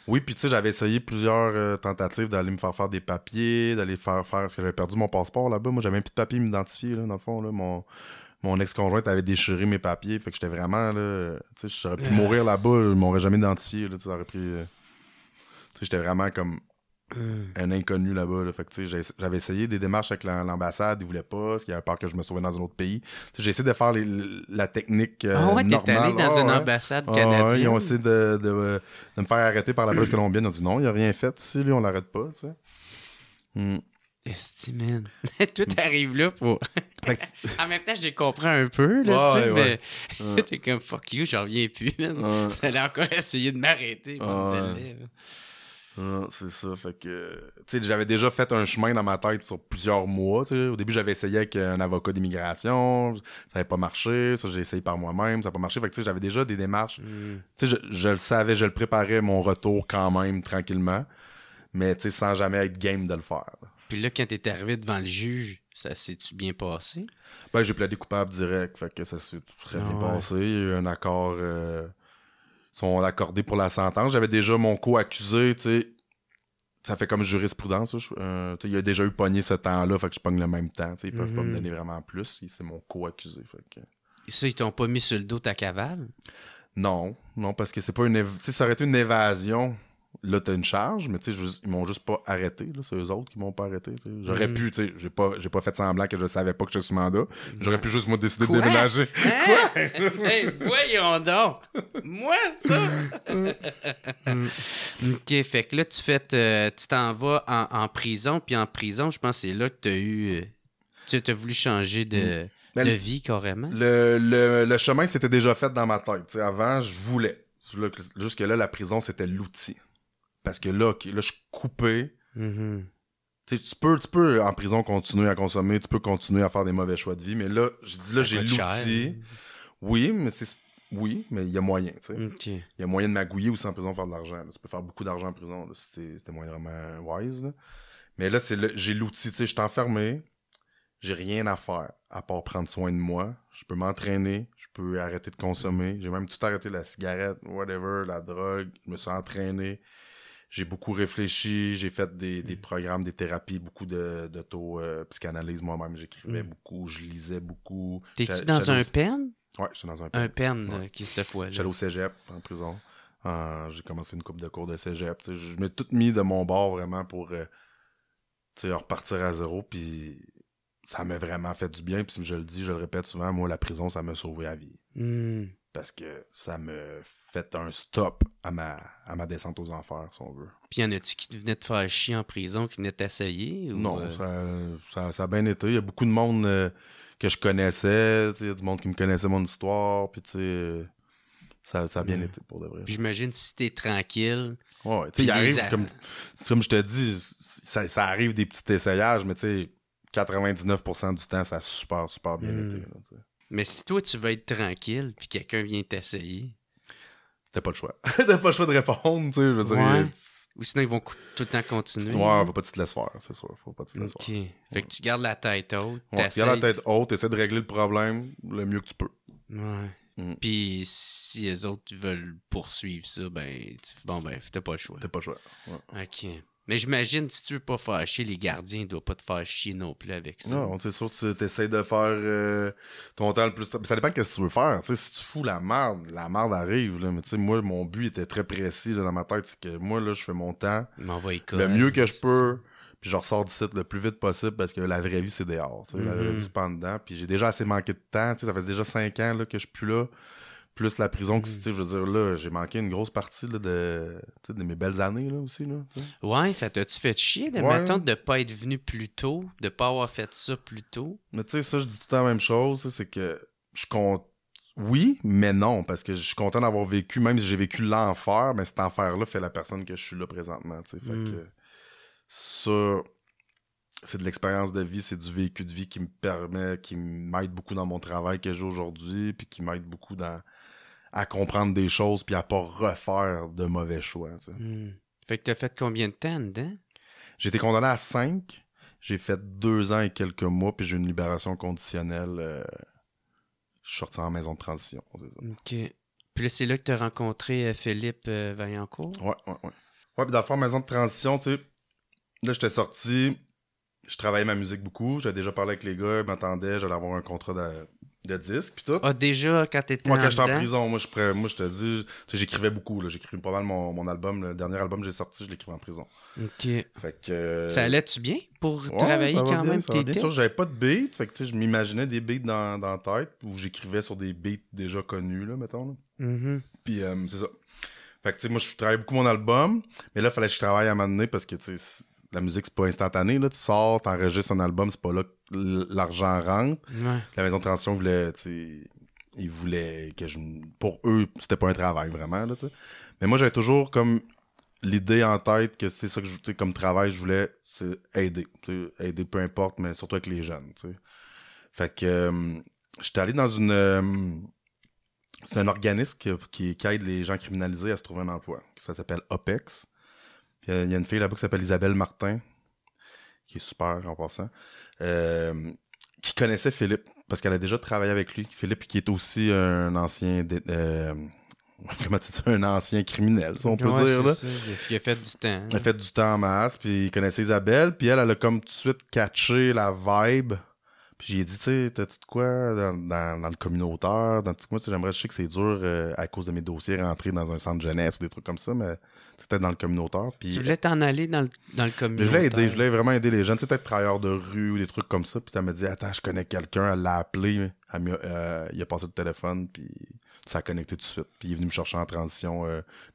Oui, puis tu sais, j'avais essayé plusieurs tentatives d'aller me faire des papiers, d'aller faire... Parce que j'avais perdu mon passeport là-bas. Moi, j'avais même plus de papiers m'identifier, là, dans le fond. Là. Mon ex-conjointe avait déchiré mes papiers. Fait que j'étais vraiment, là... Tu sais, j'aurais pu mourir là-bas, je m'aurais jamais identifié, là. Tu sais, ça aurait pris... tu sais, j'étais vraiment comme un inconnu là-bas, là. Fait que tu sais, j'avais essayé des démarches avec l'ambassade, ils voulaient pas, parce qu'il y avait peur que je me sauvais dans un autre pays. Tu sais, j'ai essayé de faire la technique normale. T'es allé dans une ambassade canadienne? Ils ont essayé de me faire arrêter par la police colombienne. Ils ont dit non, il a rien fait ici, lui, on l'arrête pas, tu sais. Estimine. Tout arrive là pour... En même temps, j'ai compris un peu, là, tu sais, mais t'es comme, fuck you, j'en reviens plus, man. Ça allait encore essayer de m'arrêter. C'est ça, fait que... Tu sais, j'avais déjà fait un chemin dans ma tête sur plusieurs mois, tu sais. Au début, j'avais essayé avec un avocat d'immigration, ça n'avait pas marché, ça, j'ai essayé par moi-même, ça n'a pas marché, fait que tu sais, j'avais déjà des démarches. Tu sais, je le savais, je le préparais, mon retour quand même, tranquillement, mais tu sais, sans jamais être game de le faire. Là. Puis là, quand t'es arrivé devant le juge, ça s'est-tu bien passé? Ben, j'ai plaidé coupable direct, fait que ça s'est très bien passé. Il y a eu un accord... Ils sont accordés pour la sentence. J'avais déjà mon co-accusé, tu sais. ça fait comme jurisprudence. Il a déjà eu pogné ce temps-là, fait que je pogne le même temps. Ils peuvent pas me donner vraiment plus. C'est mon co-accusé. Fait que... Et ça, ils t'ont pas mis sur le dos ta cavale? Non, parce que c'est pas une... ça aurait été une évasion. Là, t'as une charge, mais ils m'ont juste pas arrêté. Là. C'est eux autres qui m'ont pas arrêté. J'aurais pu, j'ai pas fait semblant que je savais pas que j'étais sous mandat. J'aurais pu juste, moi, décider de déménager. Hein? Hey, voyons donc! Moi, ça! OK, fait que là, tu t'en vas en prison, puis en prison, je pense que c'est là que t'as eu... tu as voulu changer de vie, carrément. Le chemin s'était déjà fait dans ma tête. Avant, je voulais. Jusque-là, la prison, c'était l'outil. Parce que là, je suis coupé. Tu peux en prison continuer à consommer, tu peux continuer à faire des mauvais choix de vie, mais là, j'ai l'outil. Cher. Oui, mais il y a moyen. Okay. Il y a moyen de magouiller aussi en prison, faire de l'argent. Là. Tu peux faire beaucoup d'argent en prison là, si t'es moindrement wise. Là. Mais là, j'ai l'outil. Je suis enfermé, j'ai rien à faire à part prendre soin de moi. Je peux m'entraîner, je peux arrêter de consommer. J'ai même tout arrêté, la cigarette, whatever, la drogue. Je me suis entraîné. J'ai beaucoup réfléchi, j'ai fait des programmes, des thérapies, beaucoup d'auto-psychanalyse moi-même. J'écrivais beaucoup, je lisais beaucoup. T'es-tu dans un pen? Ouais, je suis dans un pen. Un pen, qui est cette fois-là. J'allais au cégep, en prison. J'ai commencé une couple de cours de cégep. Je m'ai tout mis de mon bord vraiment pour repartir à zéro. Puis ça m'a vraiment fait du bien. Puis je le dis, je le répète souvent, moi, la prison, ça m'a sauvé la vie. Parce que ça me fait un stop à ma descente aux enfers, si on veut. Puis y en a-tu qui venaient te faire chier en prison, qui venaient t'essayer? Non, ça a bien été. Il y a beaucoup de monde que je connaissais, il y a du monde qui me connaissait mon histoire, puis ça a bien été, pour de vrai. Puis j'imagine si t'es tranquille... Ouais, tu sais, il arrive, comme je te dis, ça arrive des petits essayages, mais tu sais, 99% du temps, ça a super, super bien été, là, tu sais. Mais si toi, tu veux être tranquille, puis quelqu'un vient t'essayer... T'as pas le choix. T'as pas le choix de répondre, tu sais, je veux dire... Ou sinon, ils vont tout le temps continuer. Ouais, faut pas que tu te laisses faire, c'est sûr. Faut pas que tu te laisses faire. Fait que tu gardes la tête haute. Ouais, tu gardes la tête haute, t'essaies de régler le problème le mieux que tu peux. Ouais. Puis si les autres veulent poursuivre ça, t'as pas le choix. T'as pas le choix. Ouais. OK. Mais j'imagine, si tu veux pas faire chier les gardiens, ils doivent pas te faire chier non plus avec ça. Non, c'est sûr que tu essaies de faire ton temps le plus... Ça dépend de ce que tu veux faire. T'sais, si tu fous la merde arrive. Là. Mais moi, mon but était très précis là, dans ma tête. C'est que moi, là, je fais mon temps le mieux que je peux. Puis je ressors du site le plus vite possible parce que la vraie vie, c'est dehors. La vraie vie, c'est pas en dedans. Puis j'ai déjà assez manqué de temps. Ça fait déjà 5 ans là, que je suis plus là. Plus la prison, je veux dire, là, j'ai manqué une grosse partie là, de mes belles années là, aussi. Là, ouais, ça t'a-tu fait chier mettons, de pas être venu plus tôt, de pas avoir fait ça plus tôt? Mais tu sais, ça, je dis tout le temps la même chose, c'est que je compte. Oui, mais non, parce que je suis content d'avoir vécu, même si j'ai vécu l'enfer, mais cet enfer-là fait la personne que je suis là présentement. Fait que ça, c'est de l'expérience de vie, c'est du vécu de vie qui me permet, qui m'aide beaucoup dans mon travail que j'ai aujourd'hui, puis qui m'aide beaucoup à comprendre des choses puis à pas refaire de mauvais choix. Fait que t'as fait combien de temps dedans? J'ai été condamné à 5. J'ai fait 2 ans et quelques mois, puis j'ai eu une libération conditionnelle. Je suis sorti en maison de transition. C'est ça. OK. Puis là, c'est là que t'as rencontré Philippe Vaillancourt? Ouais. Ouais, puis dans le fond, maison de transition, tu sais, là, j'étais sorti, je travaillais ma musique beaucoup, j'avais déjà parlé avec les gars, ils m'attendaient, j'allais avoir un contrat de disque puis tout. Ah, déjà, quand t'étais moi, quand j'étais en prison, moi, je te dis, tu sais, j'écrivais beaucoup, là. J'écrivais pas mal mon album. Le dernier album que j'ai sorti, je l'écrivais en prison. OK. Fait que... Ça allait-tu bien pour travailler quand même tes textes? Sûr, j'avais pas de beat, fait que, tu sais, je m'imaginais des beats dans la tête, où j'écrivais sur des beats déjà connus, là, mettons, là. Puis, c'est ça. Fait que, tu sais, moi, je travaillais beaucoup mon album, mais là, il fallait que je travaille à un moment donné, parce que, tu sais, la musique, c'est pas instantané, là. Tu sors, t'enregistres un album, c'est pas là que l'argent rentre. Ouais. La maison de transition voulait, tu sais, ils voulaient que pour eux, c'était pas un travail, vraiment, là, tu sais. Mais moi, j'avais toujours comme l'idée en tête que c'est ça que je, comme travail, je voulais, c'est aider. Aider peu importe, mais surtout avec les jeunes, tu sais. Fait que j'étais allé dans c'est un organisme qui aide les gens criminalisés à se trouver un emploi. Ça s'appelle OPEX. Puis il y a une fille là-bas qui s'appelle Isabelle Martin, qui est super en passant, qui connaissait Philippe, parce qu'elle a déjà travaillé avec lui. Philippe, qui est aussi un ancien comment tu dis, un ancien criminel, si on peut Ouais, dire. Là. ça. Il a fait du temps. Il a fait du temps en masse, puis il connaissait Isabelle, puis elle a comme tout de suite catché la vibe. Puis j'ai dit, tu sais, t'as-tu de quoi dans le communautaire? Moi, j'aimerais, je sais que c'est dur à cause de mes dossiers, rentrer dans un centre jeunesse ou des trucs comme ça, mais c'était dans le communautaire. Puis, tu voulais t'en aller dans le communautaire? je voulais vraiment aider les jeunes, tu sais, peut-être travailleurs de rue ou des trucs comme ça. Puis elle m'a dit, attends, je connais quelqu'un, elle l'a appelé, il a passé le téléphone, puis ça a connecté tout de suite. Puis il est venu me chercher en transition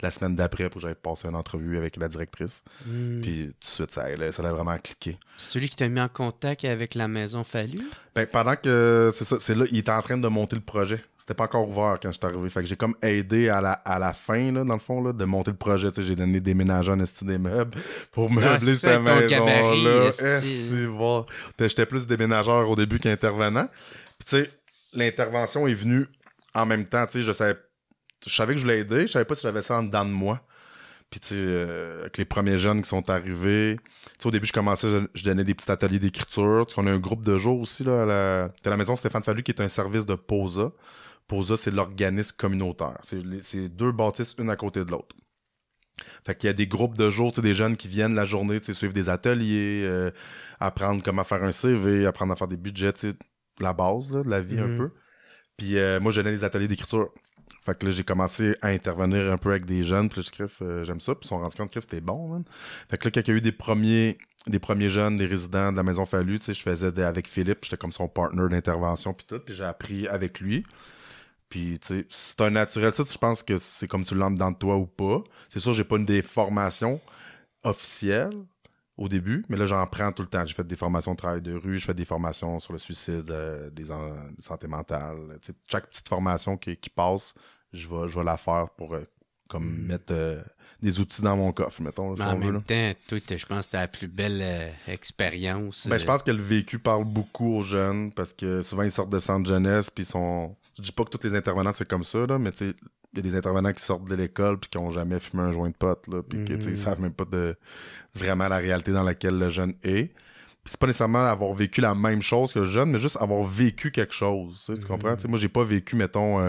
la semaine d'après pour que j'aille passer une entrevue avec la directrice. Puis tout de suite, ça a vraiment cliqué. C'est celui qui t'a mis en contact avec la Maison Fallu? Ben, pendant que, c'est là, il était en train de monter le projet. C'était pas encore ouvert quand je suis arrivé. Fait que j'ai comme aidé à la fin, là, dans le fond, là, de monter le projet. Tu sais, j'ai donné des ménageurs en esti des meubles pour meubler cette maison-là. J'étais plus déménageur au début qu'intervenant. Puis tu sais, l'intervention est venue en même temps. Tu sais, je savais que je voulais aider. Je savais pas si j'avais ça en dedans de moi. Puis, tu sais, avec les premiers jeunes qui sont arrivés, tu sais, au début, je donnais des petits ateliers d'écriture. Tu sais, on a un groupe de jour aussi, là, à la maison Stéphane Fallu, qui est un service de POSA. POSA, c'est l'organisme communautaire. C'est 2 bâtisses, une à côté de l'autre. Fait qu'il y a des groupes de jour, tu sais, des jeunes qui viennent la journée, tu sais, suivre des ateliers, apprendre comment faire un CV, apprendre à faire des budgets, tu sais, la base, là, de la vie un peu. Puis, moi, je donnais des ateliers d'écriture. Fait que là, j'ai commencé à intervenir un peu avec des jeunes, puis là, j'aime ça, puis ils se sont rendus compte que c'était bon, man. Fait que là, quand il y a eu des premiers jeunes, des résidents de la Maison Fallu, tu sais, je faisais avec Philippe, j'étais comme son partner d'intervention, puis tout, puis j'ai appris avec lui. Puis, tu sais, c'est un naturel, ça, je pense que c'est comme tu l'entres dans toi ou pas. C'est sûr, j'ai pas une des formations officielles au début, mais là, j'en prends tout le temps. J'ai fait des formations de travail de rue, je fais des formations sur le suicide, des santé mentale. Tu sais, chaque petite formation qui passe, je vais la faire pour mettre des outils dans mon coffre, mettons. Là, si en on veut, même temps, toi, je pense que t'as la plus belle expérience. Ben, je pense que le vécu parle beaucoup aux jeunes parce que souvent ils sortent de centre jeunesse puis ils sont. Je dis pas que tous les intervenants c'est comme ça, là, mais tu sais, il y a des intervenants qui sortent de l'école puis qui ont jamais fumé un joint de pote, là, puis ils savent même pas de vraiment la réalité dans laquelle le jeune est. Puis c'est pas nécessairement avoir vécu la même chose que le jeune, mais juste avoir vécu quelque chose. Tu comprends? T'sais, moi, j'ai pas vécu, mettons,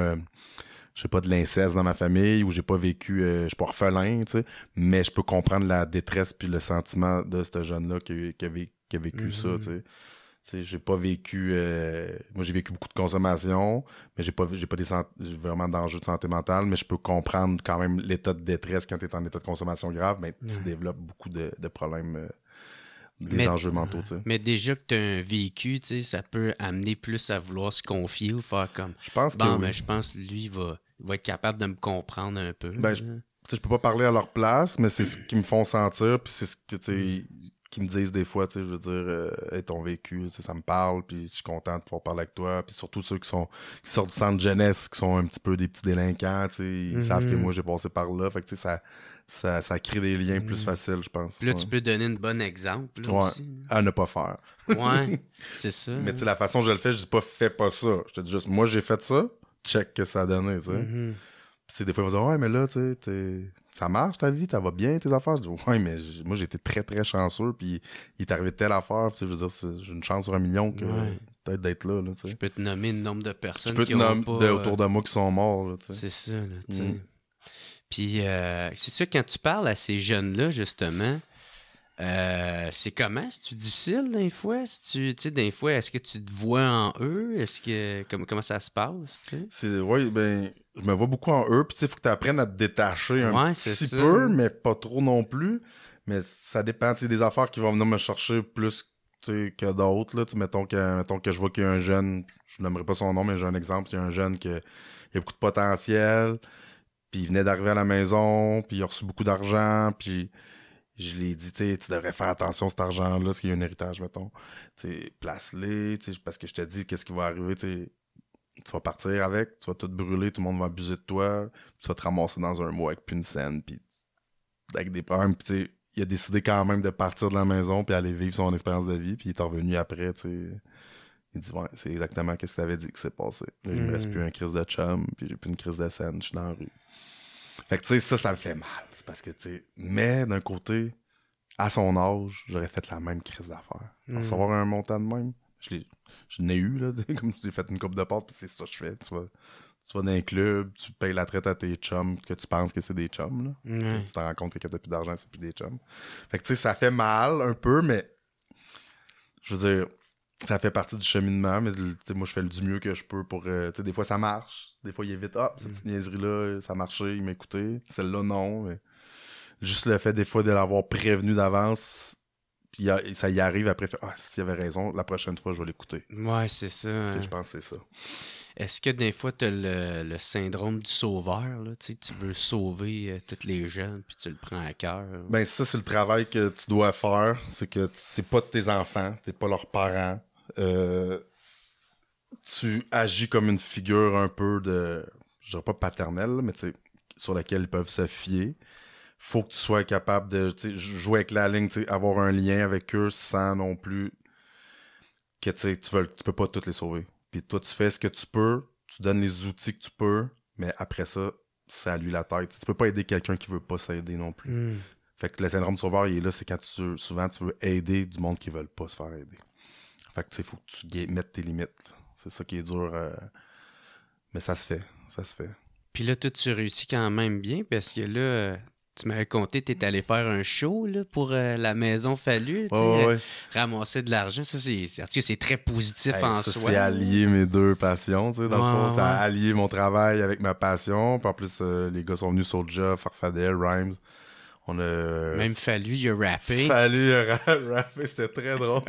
je sais pas, de l'inceste dans ma famille ou j'ai pas vécu, je suis pas orphelin, tu sais, mais je peux comprendre la détresse puis le sentiment de ce jeune-là qui a vécu ça, tu sais. T'sais, j'ai pas vécu moi j'ai vécu beaucoup de consommation, mais j'ai pas vraiment d'enjeux de santé mentale, mais je peux comprendre quand même l'état de détresse quand tu es en état de consommation grave, mais tu développes beaucoup de problèmes enjeux mentaux, tu sais. Mais déjà que tu as un vécu, tu sais, ça peut amener plus à vouloir se confier ou faire comme je pense que ben, je pense que lui va être capable de me comprendre un peu. Ben, je peux pas parler à leur place, mais c'est ce qu'ils me font sentir, puis c'est ce que tu sais qui me disent des fois, tu sais, je veux dire, ton vécu, tu sais, ça me parle, puis je suis content de pouvoir parler avec toi, puis surtout ceux qui sortent du centre jeunesse, qui sont un petit peu des petits délinquants, tu sais, ils savent que moi j'ai passé par là, fait que tu sais, ça crée des liens plus faciles, je pense. Puis là, tu peux donner un bon exemple, là, aussi. À ne pas faire. Ouais, c'est ça. Mais tu sais, la façon dont je le fais, je dis pas fais pas ça, je te dis juste, moi j'ai fait ça, check que ça a donné, tu sais. Puis des fois, ils vont dire, ouais, mais là, tu sais, ça marche ta vie, ça va bien tes affaires. Je dis, ouais, mais moi, j'ai été très, très chanceux, puis il est arrivé telle affaire, puis je veux dire, j'ai une chance sur 1 million que peut-être d'être là, tu sais. Je peux te nommer le nombre de personnes qui ont pas... autour de moi qui sont morts, là, tu sais. C'est ça, là, tu sais. Puis, c'est sûr, quand tu parles à ces jeunes-là, justement, c'est comment? C'est-tu difficile des fois? Tu sais, des fois, est-ce que tu te vois en eux? Est-ce que comment ça se passe? Tu sais? Oui, ben, je me vois beaucoup en eux. Puis, tu sais, il faut que tu apprennes à te détacher un petit peu, mais pas trop non plus. Mais ça dépend, tu sais, des affaires qui vont venir me chercher plus que d'autres. Là. Mettons que je vois qu'il y a un jeune, je n'aimerais pas son nom, mais j'ai un exemple, il y a un jeune qui a beaucoup de potentiel. Puis, il venait d'arriver à la maison, puis il a reçu beaucoup d'argent, puis je l'ai dit, tu devrais faire attention à cet argent-là, parce qu'il y a un héritage, mettons. Place-les, parce que je te dis, qu'est-ce qui va arriver, tu vas partir avec, tu vas tout brûler, tout le monde va abuser de toi, tu vas te ramasser dans un mois avec plus une scène, puis avec des problèmes, puis il a décidé quand même de partir de la maison, puis aller vivre son expérience de vie, puis il est revenu après, il dit, ouais, c'est exactement ce que tu avais dit que c'est passé. Là, il me reste plus un crise de chum, puis j'ai plus une crise de scène, je suis dans la rue. Fait que, tu sais, ça me fait mal. C'est parce que, tu sais, mais d'un côté, à son âge, j'aurais fait la même crise d'affaires. Recevoir un montant de même, je n'ai eu, là, comme j'ai fait une coupe de passe, puis c'est ça que je fais. Tu tu vas dans un club, tu payes la traite à tes chums, que tu penses que c'est des chums, là. Ouais. Tu te rends compte que quand t'as plus d'argent, c'est plus des chums. Fait que tu sais, ça fait mal un peu, mais je veux dire, ça fait partie du cheminement, mais moi, je fais du mieux que je peux pour... des fois, ça marche. Des fois, il évite. Ah, cette petite niaiserie-là, ça a marché, il m'a écouté. Celle-là, non. Mais juste le fait, des fois, de l'avoir prévenu d'avance, puis ça y arrive après. Ah, s'il avait raison, la prochaine fois, je vais l'écouter. Ouais, c'est ça. Je pense que c'est ça. Est-ce que des fois, tu as le syndrome du sauveur, là? Tu veux sauver tous les jeunes, puis tu le prends à cœur? Ben, ça, c'est le travail que tu dois faire. C'est que c'est pas de tes enfants, t'es pas leurs parents. Tu agis comme une figure un peu de, je dirais pas paternelle, mais sur laquelle ils peuvent se fier. Faut que tu sois capable de jouer avec la ligne, avoir un lien avec eux sans non plus que tu peux pas toutes les sauver. Puis toi, tu fais ce que tu peux, tu donnes les outils que tu peux, mais après ça, c'est à lui la tête. Tu peux pas aider quelqu'un qui veut pas s'aider non plus. Fait que le syndrome du sauveur, il est là, c'est quand souvent tu veux aider du monde qui veulent pas se faire aider. Fait que faut que tu mettes tes limites. Là. C'est ça qui est dur. Mais ça se fait. Puis là, toi, tu réussis quand même bien parce que là, tu m'avais conté, t'es allé faire un show là, pour la Maison Fallu, ramasser de l'argent. Ça, c'est très positif en ça, soi. C'est allier mes deux passions, dans le fond. Ouais. Allier mon travail avec ma passion. Puis en plus, les gars sont venus Soulja, Farfadel, Rhymes. On a... Même Fallu, il a rappé. Fallu, il a rappé, c'était très drôle.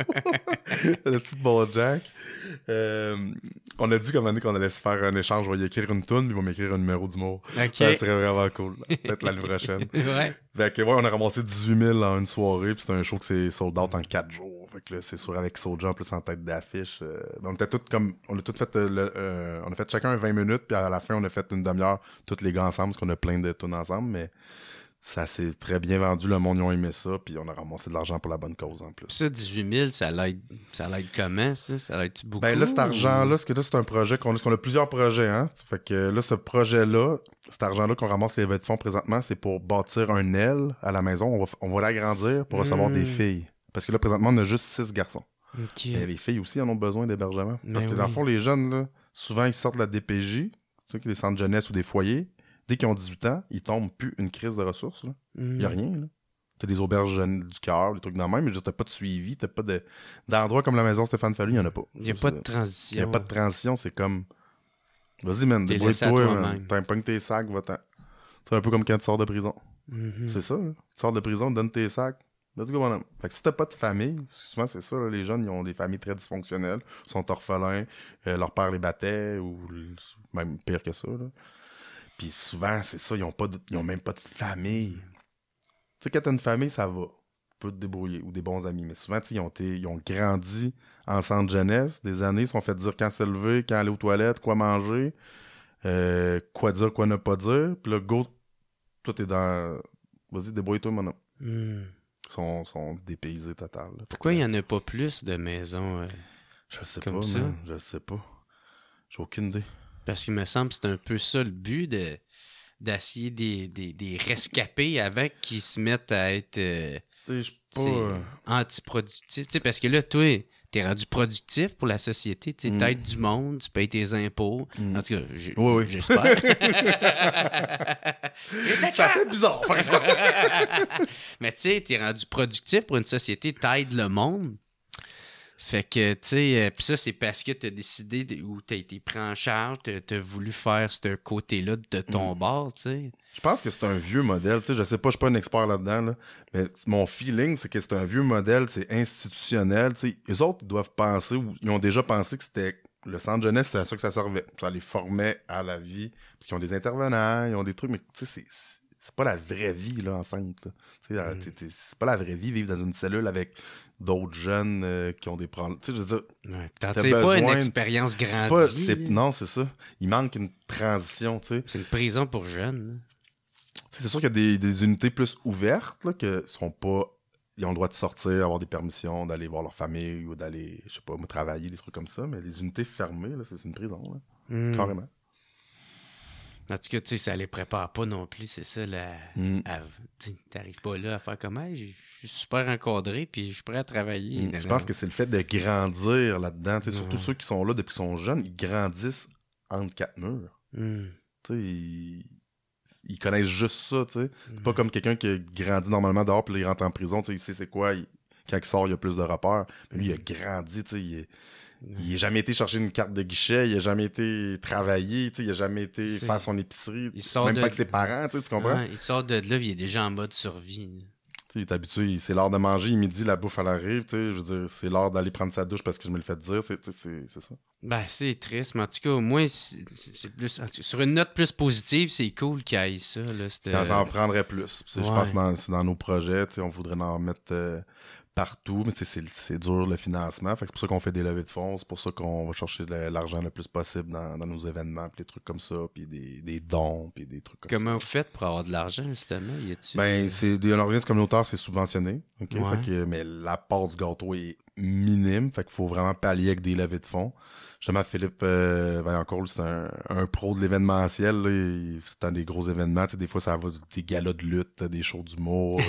Le petit bon Jack. On a dit comme année qu'on allait se faire un échange. Je vais y écrire une toune, puis il va m'écrire un numéro d'humour. Okay. Ça serait vraiment cool. Peut-être l'année prochaine. Ouais. Fait que on a ramassé 18 000 en une soirée, puis c'était un show que c'est sold out en 4 jours. Fait que là, c'est sûr, avec Soulja en plus en tête d'affiche. On était tous comme... On a tout fait... on a fait chacun 20 minutes, puis à la fin, on a fait une demi-heure, tous les gars ensemble, parce qu'on a plein de tunes ensemble, mais... Ça s'est très bien vendu, le monde, ils ont aimé ça, puis on a ramassé de l'argent pour la bonne cause en plus. Puis ça, 18 000, ça l'aide comment, ça? Ça l'aide beaucoup? Ben là, cet argent-là, c'est un projet qu'on a plusieurs projets, hein? Fait que là, ce projet-là, cet argent-là qu'on ramasse les levées de fonds présentement, c'est pour bâtir un aile à la maison. On va l'agrandir pour recevoir des filles. Parce que là, présentement, on a juste 6 garçons. Okay. Mais les filles aussi en ont besoin d'hébergement. Parce que dans le fond, les jeunes, là, souvent, ils sortent de la DPJ, des centres de jeunesse ou des foyers. Dès qu'ils ont 18 ans, ils tombent plus une crise de ressources. Il n'y a rien. Là. T'as des auberges jeunes du cœur, des trucs dans le même, mais juste t'as pas de suivi, t'as pas de... D'endroits comme la maison Stéphane Fallu, il n'y en a pas. Il n'y a pas de transition. Il n'y a pas de transition, c'est comme... Vas-y, man, débrouille-toi, man. T'impoignes tes sacs, va-t'en. C'est un peu comme quand tu sors de prison. C'est ça, là. Tu sors de prison, donne tes sacs. Let's go, bonhomme. Fait que si t'as pas de famille, souvent c'est ça, là, les jeunes, ils ont des familles très dysfonctionnelles, sont orphelins, leur père les battait, ou même pire que ça, là. Puis souvent, c'est ça, ils ont même pas de famille. Tu sais, quand t'as une famille, ça va. Tu peux te débrouiller, ou des bons amis. Mais souvent, ils ont grandi en centre jeunesse, des années, ils se sont fait dire quand se lever, quand aller aux toilettes, quoi manger, quoi dire, quoi ne pas dire. Puis là, go, toi, t'es dans... Vas-y, débrouille-toi, mon homme. Ils sont dépaysés total. Là. Pourquoi il n'y en a pas plus de maisons je sais comme pas, ça? Man. Je sais pas. J'ai aucune idée. Parce qu'il me semble que c'est un peu ça le but d'essayer des rescapés avec qui se mettent à être antiproductifs. Parce que là, toi, t'es rendu productif pour la société. Tu t'aides du monde, tu payes tes impôts. En tout cas, j'espère. Ça fait bizarre, par exemple. Mais tu sais, t'es rendu productif pour une société, t'aides le monde. Fait que, tu sais, pis ça, c'est parce que t'as décidé ou t'as été pris en charge, t'as voulu faire ce côté-là de ton bord, tu sais. Je pense que c'est un vieux modèle, tu sais, je sais pas, je suis pas un expert là-dedans, là, mais mon feeling, c'est que c'est un vieux modèle, c'est institutionnel, tu sais. Les autres, ils doivent penser, ou ils ont déjà pensé que c'était, le centre jeunesse, c'était à ça que ça servait. Ça les formait à la vie, parce qu'ils ont des intervenants, ils ont des trucs, mais tu sais, c'est pas la vraie vie, là, enceinte, là. C'est pas la vraie vie, vivre dans une cellule avec d'autres jeunes qui ont des problèmes. Tu sais, je veux dire... Ouais, t'as pas une expérience grandie. Non, c'est ça. Il manque une transition, tu sais. C'est une prison pour jeunes. C'est sûr qu'il y a des unités plus ouvertes, là, que sont pas... Ils ont le droit de sortir, avoir des permissions, d'aller voir leur famille ou d'aller, je sais pas, travailler, des trucs comme ça. Mais les unités fermées, là, c'est une prison, là. Carrément. En tout cas, tu sais, ça les prépare pas non plus, c'est ça, t'arrives pas là à faire comme « je suis super encadré, puis je suis prêt à travailler. Je pense que c'est le fait de grandir là-dedans. Surtout ceux qui sont là depuis qu'ils sont jeunes, ils grandissent entre 4 murs. Tu sais, ils connaissent juste ça, tu sais. C'est pas comme quelqu'un qui a grandi normalement dehors, puis là, il rentre en prison, tu sais, il sait c'est quoi. Quand il sort, il y a plus de rappeurs. Mais lui, il a grandi, tu sais, il n'a jamais été chercher une carte de guichet, il n'a jamais été travailler, il n'a jamais été faire son épicerie, même pas avec ses parents, tu comprends? Ouais, il sort de là, il est déjà en mode survie. Il est habitué, c'est l'heure de manger, midi, la bouffe, elle arrive, je veux dire, c'est l'heure d'aller prendre sa douche parce que je me le fais dire, c'est ça. Ben, c'est triste, mais en tout cas, au moins, c'est plus... Sur une note plus positive, c'est cool qu'il y ait ça. Là, ça en prendrait plus. Je pense que c'est dans nos projets, on voudrait en mettre... partout, mais c'est dur le financement. Fait que c'est pour ça qu'on fait des levées de fonds, c'est pour ça qu'on va chercher de l'argent le plus possible dans nos événements, puis des trucs comme ça, puis des dons, puis des trucs comme ça. Comment vous faites pour avoir de l'argent, justement? C'est un organisme communautaire, c'est subventionné, okay? Mais la part du gâteau est minime, fait qu'il faut vraiment pallier avec des levées de fonds. Justement, Philippe, encore, c'est un pro de l'événementiel. Là, il fait des gros événements. Des fois, ça va des galas de lutte, des shows d'humour.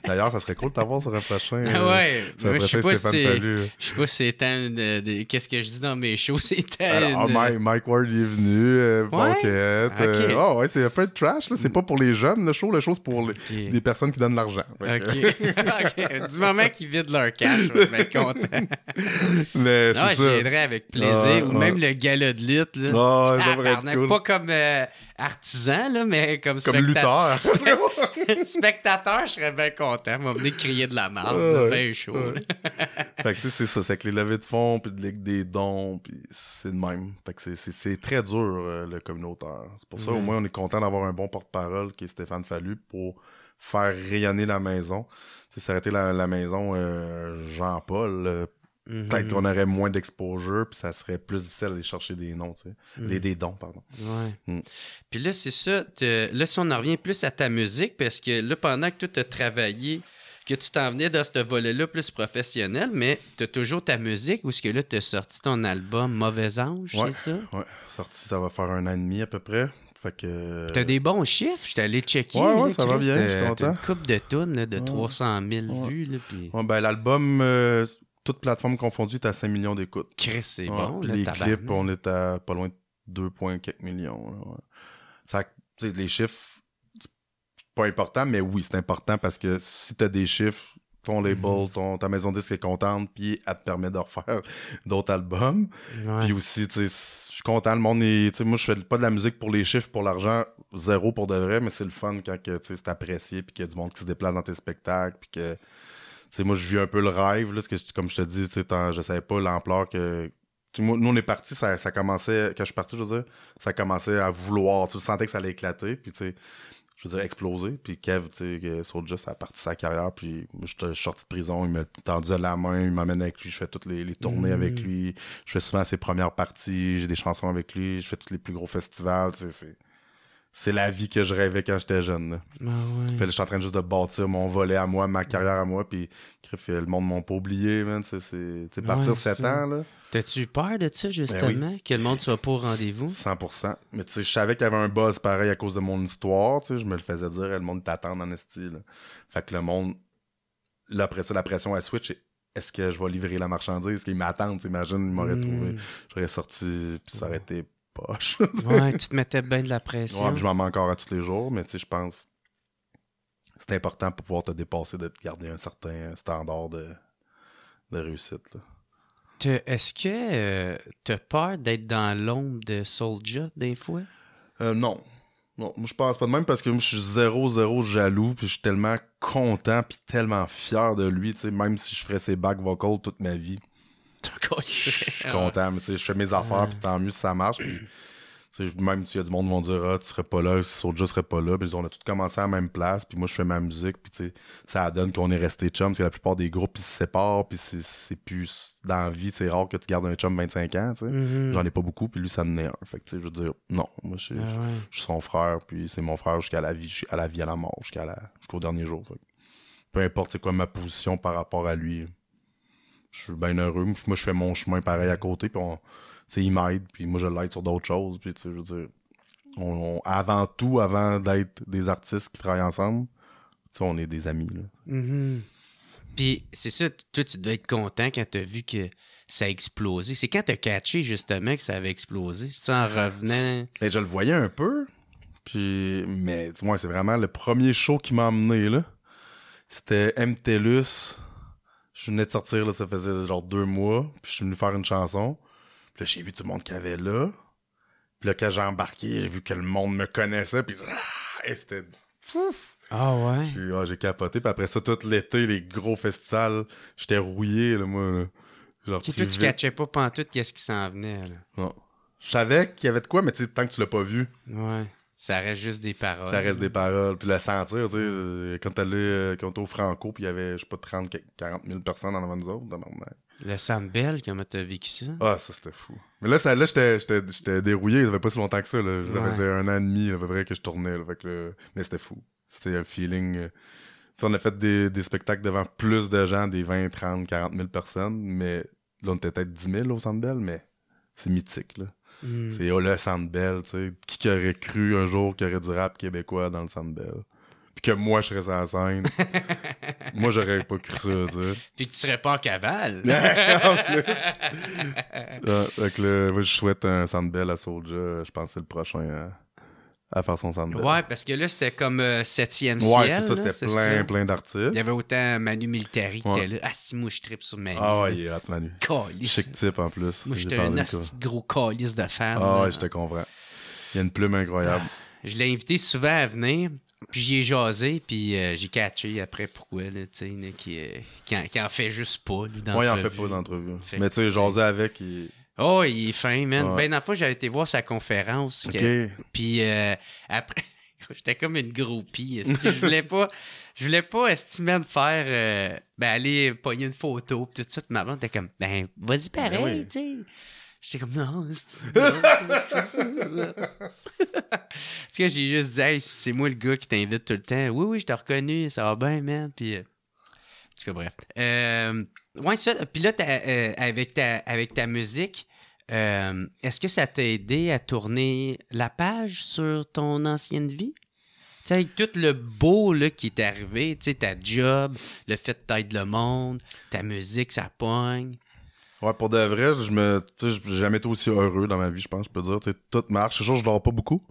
D'ailleurs, ça serait cool de t'avoir sur un prochain. Je sais pas si c'est tant de qu'est-ce que je dis dans mes shows. Mike Ward est venu. Ponquette. C'est un peu de trash. Là. C'est pas pour les jeunes, le show. Le show, c'est pour des personnes qui donnent l'argent. Du moment qu'ils vident leur cash, je vais être content. Mais je viendrai avec plaisir. Ou même le gala de lutte. Là. Ça devrait être cool. Pas comme artisan, là, mais comme lutteur. Spectateur, je serais bien content. On va venir crier de la merde. Bien chaud. Fait que c'est ça. C'est que les levées de fonds, puis des dons, puis c'est de même. Fait que c'est très dur, le communautaire. C'est pour ça, au moins, on est content d'avoir un bon porte-parole qui est Stéphane Fallu pour faire rayonner la maison. Ça aurait été la maison Jean-Paul. Peut-être qu'on aurait moins d'exposure, puis ça serait plus difficile d'aller chercher des noms, tu sais. Des dons, pardon. Ouais. Puis là, c'est ça. Là, si on en revient plus à ta musique, parce que là, pendant que tu as travaillé, que tu t'en venais dans ce volet-là plus professionnel, mais tu as toujours ta musique, ou est-ce que là, tu as sorti ton album Mauvais Ange, c'est ça? Ouais, sorti, ça va faire 1 an et demi à peu près. Fait que... T'as des bons chiffres, je t'ai allé checker. Ouais, ça va bien, je suis content. T'as une couple de tunes là, de 300 000 vues. Là, puis... l'album... toute plateforme confondue, est à 5 millions d'écoutes. Chris, c'est bon. Là, les clips, on est à pas loin de 2,4 millions. Là, les chiffres, c'est pas important, mais oui, c'est important parce que si t'as des chiffres, ton label, ta maison de disque est contente, puis elle te permet de refaire d'autres albums. Puis aussi, je suis content, le monde est... Moi, je fais pas de la musique pour les chiffres, pour l'argent, zéro pour de vrai, mais c'est le fun quand c'est apprécié, puis qu'il y a du monde qui se déplace dans tes spectacles, puis que... moi, je vis un peu le rêve, là, parce que, comme je te dis, je savais pas l'ampleur que... nous, on est partis, ça commençait... Quand je suis parti, je veux dire, ça commençait à vouloir... Tu sentais que ça allait éclater, puis je veux dire, exploser. Puis Kev, Soulja, ça a parti sa carrière, puis moi, je suis sorti de prison, il m'a tendu la main, il m'amène avec lui, je fais toutes les tournées avec lui, je fais souvent ses premières parties, j'ai des chansons avec lui, je fais tous les plus gros festivals, c'est la vie que je rêvais quand j'étais jeune. Là. Puis là, je suis en train juste de bâtir mon volet à moi, ma carrière à moi, puis le monde m'a pas oublié, man. C'est partir 7 ans, là. T'as-tu peur de ça, justement? Que le monde soit pas au rendez-vous? 100%. Mais je savais qu'il y avait un buzz pareil à cause de mon histoire, je me le faisais dire, le monde t'attend en esti, là. Fait que le monde, là, après ça, la pression à switch, est-ce que je vais livrer la marchandise? Est-ce qu'ils m'attendent? T'imagines, ils m'auraient trouvé. J'aurais sorti, puis ça aurait été poche. Tu te mettais bien de la pression. Puis je m'en mets encore à tous les jours, mais je pense que c'est important pour pouvoir te dépasser, de garder un certain standard de réussite. Là. Est-ce que t'as peur d'être dans l'ombre de Soulja des fois? Non. Non, moi je pense pas de même parce que moi je suis zéro jaloux, puis je suis tellement content puis tellement fier de lui, même si je ferais ses back vocals toute ma vie. Je suis content, mais je fais mes affaires, puis tant mieux si ça marche. Puis, même s'il y a du monde qui vont dire tu serais pas là, si Soulja serait pas là, puis on a tous commencé à la même place, puis moi je fais ma musique, puis ça donne qu'on est resté chum, parce que la plupart des groupes ils se séparent, puis c'est plus dans la vie, c'est rare que tu gardes un chum 25 ans, j'en ai pas beaucoup, puis lui ça en est un. Fait que je veux dire, non, moi je suis son frère, puis c'est mon frère jusqu'à la vie, à la mort, jusqu'au dernier jour. Fait. Peu importe c'est quoi ma position par rapport à lui. Je suis bien heureux. Moi, je fais mon chemin pareil à côté, puis il m'aide, puis moi, je l'aide sur d'autres choses. Puis, je veux dire, avant tout, avant d'être des artistes qui travaillent ensemble, on est des amis. Là. Puis c'est ça, toi, tu devais être content quand t'as vu que ça a explosé. C'est quand t'as catché, justement, que ça avait explosé. C'est en revenant... Ben, je le voyais un peu. Mais moi, c'est vraiment le premier show qui m'a emmené, là. C'était MTLUS. Je venais de sortir, là, ça faisait genre 2 mois. Puis je suis venu faire une chanson. Puis là, j'ai vu tout le monde qui avait là. Puis là, quand j'ai embarqué, j'ai vu que le monde me connaissait. Puis et c'était... Pouf! Ah ouais? J'ai capoté. Puis après ça, tout l'été, les gros festivals, j'étais rouillé, là, moi. Là. Genre, Puis toi, tu catchais pas pantoute qu'est-ce qui s'en venait, là. Non. Je savais qu'il y avait de quoi, mais tu sais, tant que tu l'as pas vu... Ouais. Ça reste juste des paroles. Ça reste des paroles. Puis le sentir, tu sais, quand t'allais au Franco, puis il y avait, je sais pas, 30, 40 000 personnes en avant de nous autres. Le Sandbell, comment t'as vécu ça? Ah, ça, c'était fou. Mais là, j'étais dérouillé. Ça fait pas si longtemps que ça. Là. Ça faisait 1 an et demi, à peu près, que je tournais. Là. Fait que, mais c'était fou. C'était un feeling... on a fait des spectacles devant plus de gens, des 20, 30, 40 000 personnes. Mais là, on était peut-être 10 000 au Sandbell, mais c'est mythique, là. C'est le Sandbell, tu sais. Qui aurait cru un jour qu'il y aurait du rap québécois dans le Sandbell? Puis que moi, je serais sur la scène. Moi, j'aurais pas cru ça, tu sais. Puis que tu serais pas en cavale. Fait que là, moi, je souhaite un Sandbell à Soulja. Je pense que c'est le prochain à faire son Sandbell. Ouais, parce que là, c'était comme 7e ciel. Ouais, c'est ça, c'était plein d'artistes. Il y avait autant Manu Militari qui était là. Ah, si, moi, je trippe sur Manu. Ah ouais, il est hot, Manu. Calice. Chic type, en plus. Moi, j'étais un asti de gros calice de femme. Ah ouais, je te comprends. Il y a une plume incroyable. Je l'ai invité souvent à venir, puis j'y ai jasé, puis j'ai catché après pourquoi, là, tu sais, qui en fait juste pas, lui, d'entrevue. Ouais, il en fait pas d'entrevue. Mais tu sais, jasé avec, Oh, il est fin, man. Ouais. Ben, dans la fois, j'avais été voir sa conférence. OK. Puis après, j'étais comme une groupie. Je voulais pas estimer de faire, aller pogner une photo, pis tout ça. Puis ma blonde était comme, vas-y pareil, oui. tu sais. J'étais comme, non, c'est... Tu sais, j'ai juste dit, hey, c'est moi le gars qui t'invite tout le temps. Oui, je t'ai reconnu, ça va bien, man. Puis, en tout cas, bref. Ouais, ça. Puis là, avec ta musique, est-ce que ça t'a aidé à tourner la page sur ton ancienne vie? Tu sais, avec tout le beau là, qui est arrivé, tu sais, ta job, le fait de t'aider le monde, ta musique, ça pogne. Ouais, pour de vrai, j'ai jamais été aussi heureux dans ma vie, je pense, je peux dire. T'sais, tout marche. C'est sûr, je dors pas beaucoup.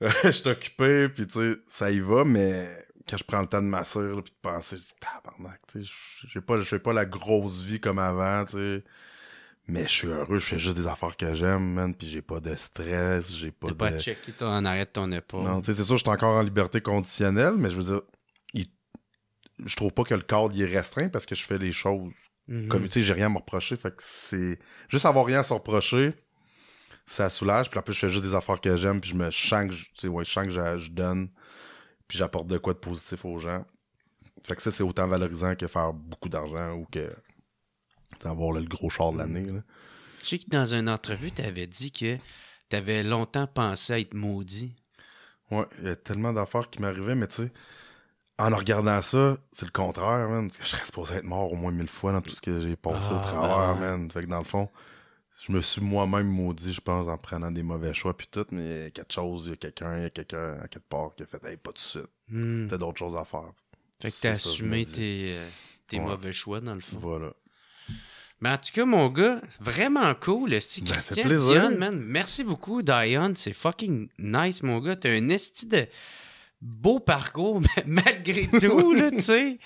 Je suis occupé, puis tu sais, ça y va, mais quand je prends le temps de m'asseoir, puis de penser, je dis, tabarnak, tu sais, je fais pas la grosse vie comme avant, tu sais. Mais je suis heureux, je fais juste des affaires que j'aime, man, puis j'ai pas de stress, j'ai pas T'as pas checké en arrêt de ton épaule. Non, tu sais, c'est sûr, je suis encore en liberté conditionnelle, mais je veux dire, je trouve pas que le cadre il est restreint parce que je fais les choses. Comme, tu sais, j'ai rien à me reprocher, fait que c'est... Juste avoir rien à se reprocher, ça soulage, puis en plus, je fais juste des affaires que j'aime, puis je sens que je donne, puis j'apporte de quoi de positif aux gens. Fait que ça, c'est autant valorisant que faire beaucoup d'argent ou que avoir le gros char de l'année, là. Je sais que dans une entrevue, t'avais dit que t'avais longtemps pensé à être maudit. Ouais, il y a tellement d'affaires qui m'arrivaient, mais tu sais, en regardant ça, c'est le contraire, man. Je serais supposé être mort au moins 1000 fois dans tout ce que j'ai passé au travers, man. Fait que dans le fond, je me suis moi-même maudit, je pense, en prenant des mauvais choix puis tout, mais il y a quelque chose, il y a quelqu'un à quelque part qui a fait, hey, pas tout de suite. T'as d'autres choses à faire. Fait que t'as assumé tes mauvais choix, dans le fond. Voilà. Mais en tout cas, mon gars, vraiment cool, Christian Dion, man. Merci beaucoup, Dion. C'est fucking nice, mon gars. T'as un esti de beau parcours, malgré tout, là, tu sais.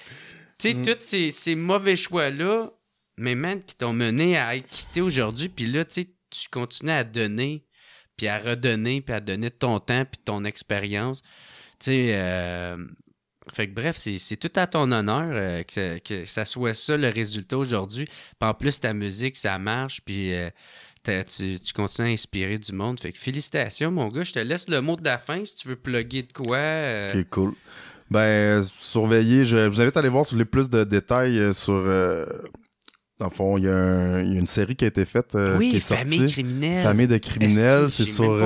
Tu sais, tous ces mauvais choix-là, mais man, qui t'ont mené à être quitté aujourd'hui, puis là, tu sais, tu continues à donner, puis à redonner, puis à donner de ton temps, puis de ton expérience. Tu sais, fait que bref, c'est tout à ton honneur que ça soit ça le résultat aujourd'hui. Puis en plus, ta musique, ça marche, puis tu continues à inspirer du monde. Fait que félicitations, mon gars. Je te laisse le mot de la fin si tu veux plugger de quoi. Ok, cool. Ben, surveillez. Je vous invite à aller voir sur les plus de détails sur... Dans le fond, il y a une série qui a été faite qui est sortie. Famille criminelle. Famille de criminels, c'est sur...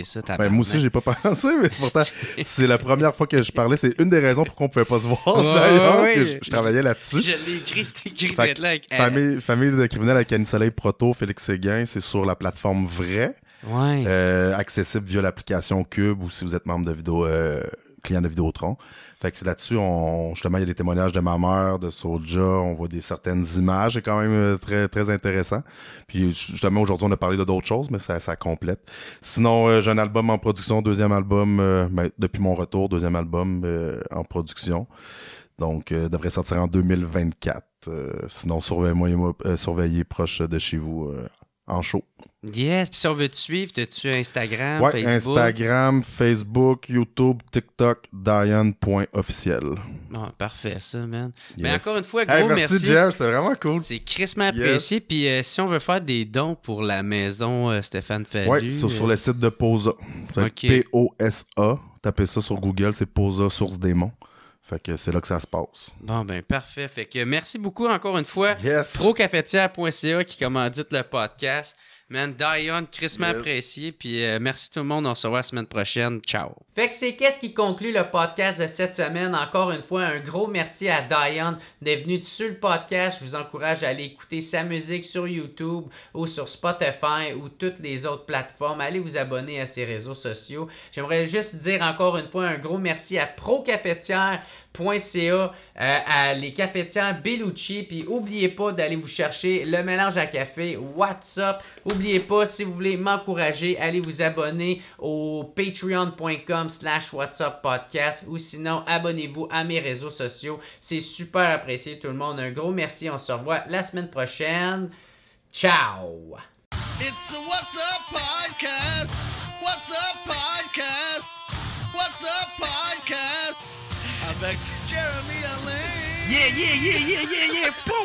ça, moi aussi, j'ai pas pensé, mais pourtant, c'est la première fois que je parlais. C'est une des raisons pour qu'on pouvait pas se voir, d'ailleurs, parce que je travaillais là-dessus. Je l'ai écrit, c'était écrit là. Avec... Famille de criminels avec Annie Soleil Proto, Félix Séguin, c'est sur la plateforme Vrai. Ouais. Accessible via l'application Cube ou si vous êtes membre de Vidéo clients de Vidéotron. Fait que là-dessus, justement, il y a des témoignages de ma mère, de Soulja, on voit certaines images, c'est quand même très, très intéressant. Puis justement, aujourd'hui, on a parlé d'autres choses, mais ça complète. Sinon, j'ai un album en production, deuxième album, depuis mon retour, deuxième album en production. Donc, devrait sortir en 2024. Sinon, surveillez proche de chez vous en show. Yes, puis si on veut te suivre, as-tu Instagram, ouais, Facebook? Instagram, Facebook, YouTube, TikTok, Diane.officiel. Oh, parfait, ça, man. Yes. Mais encore une fois, gros merci. Merci, Jeff, c'était vraiment cool. C'est crissement apprécié. Yes. Puis si on veut faire des dons pour la maison Stéphane Fallu... Oui, sur le site de Posa. Okay. P-O-S-A. Tapez ça sur Google, c'est Posa Source Démon. Fait que c'est là que ça se passe. Bon, ben parfait. Fait que merci beaucoup encore une fois. Yes. Procafetière.ca qui commandite le podcast. Man, Diane, crissement apprécié. Puis merci tout le monde. On se revoit la semaine prochaine. Ciao. Fait que c'est qu'est-ce qui conclut le podcast de cette semaine. Encore une fois, un gros merci à Diane d'être venue sur le podcast. Je vous encourage à aller écouter sa musique sur YouTube ou sur Spotify ou toutes les autres plateformes. Allez vous abonner à ses réseaux sociaux. J'aimerais juste dire encore une fois un gros merci à procafetière.ca, à les cafetières Bellucci. Puis n'oubliez pas d'aller vous chercher le mélange à café WhatsApp. N'oubliez pas, si vous voulez m'encourager, allez vous abonner au patreon.com/whatsappodcast ou sinon, abonnez-vous à mes réseaux sociaux. C'est super apprécié tout le monde. Un gros merci. On se revoit la semaine prochaine. Ciao! It's the What's Up Podcast! What's Up Podcast! What's Up Podcast! Avec Jeremy Alain! Yeah! Boum!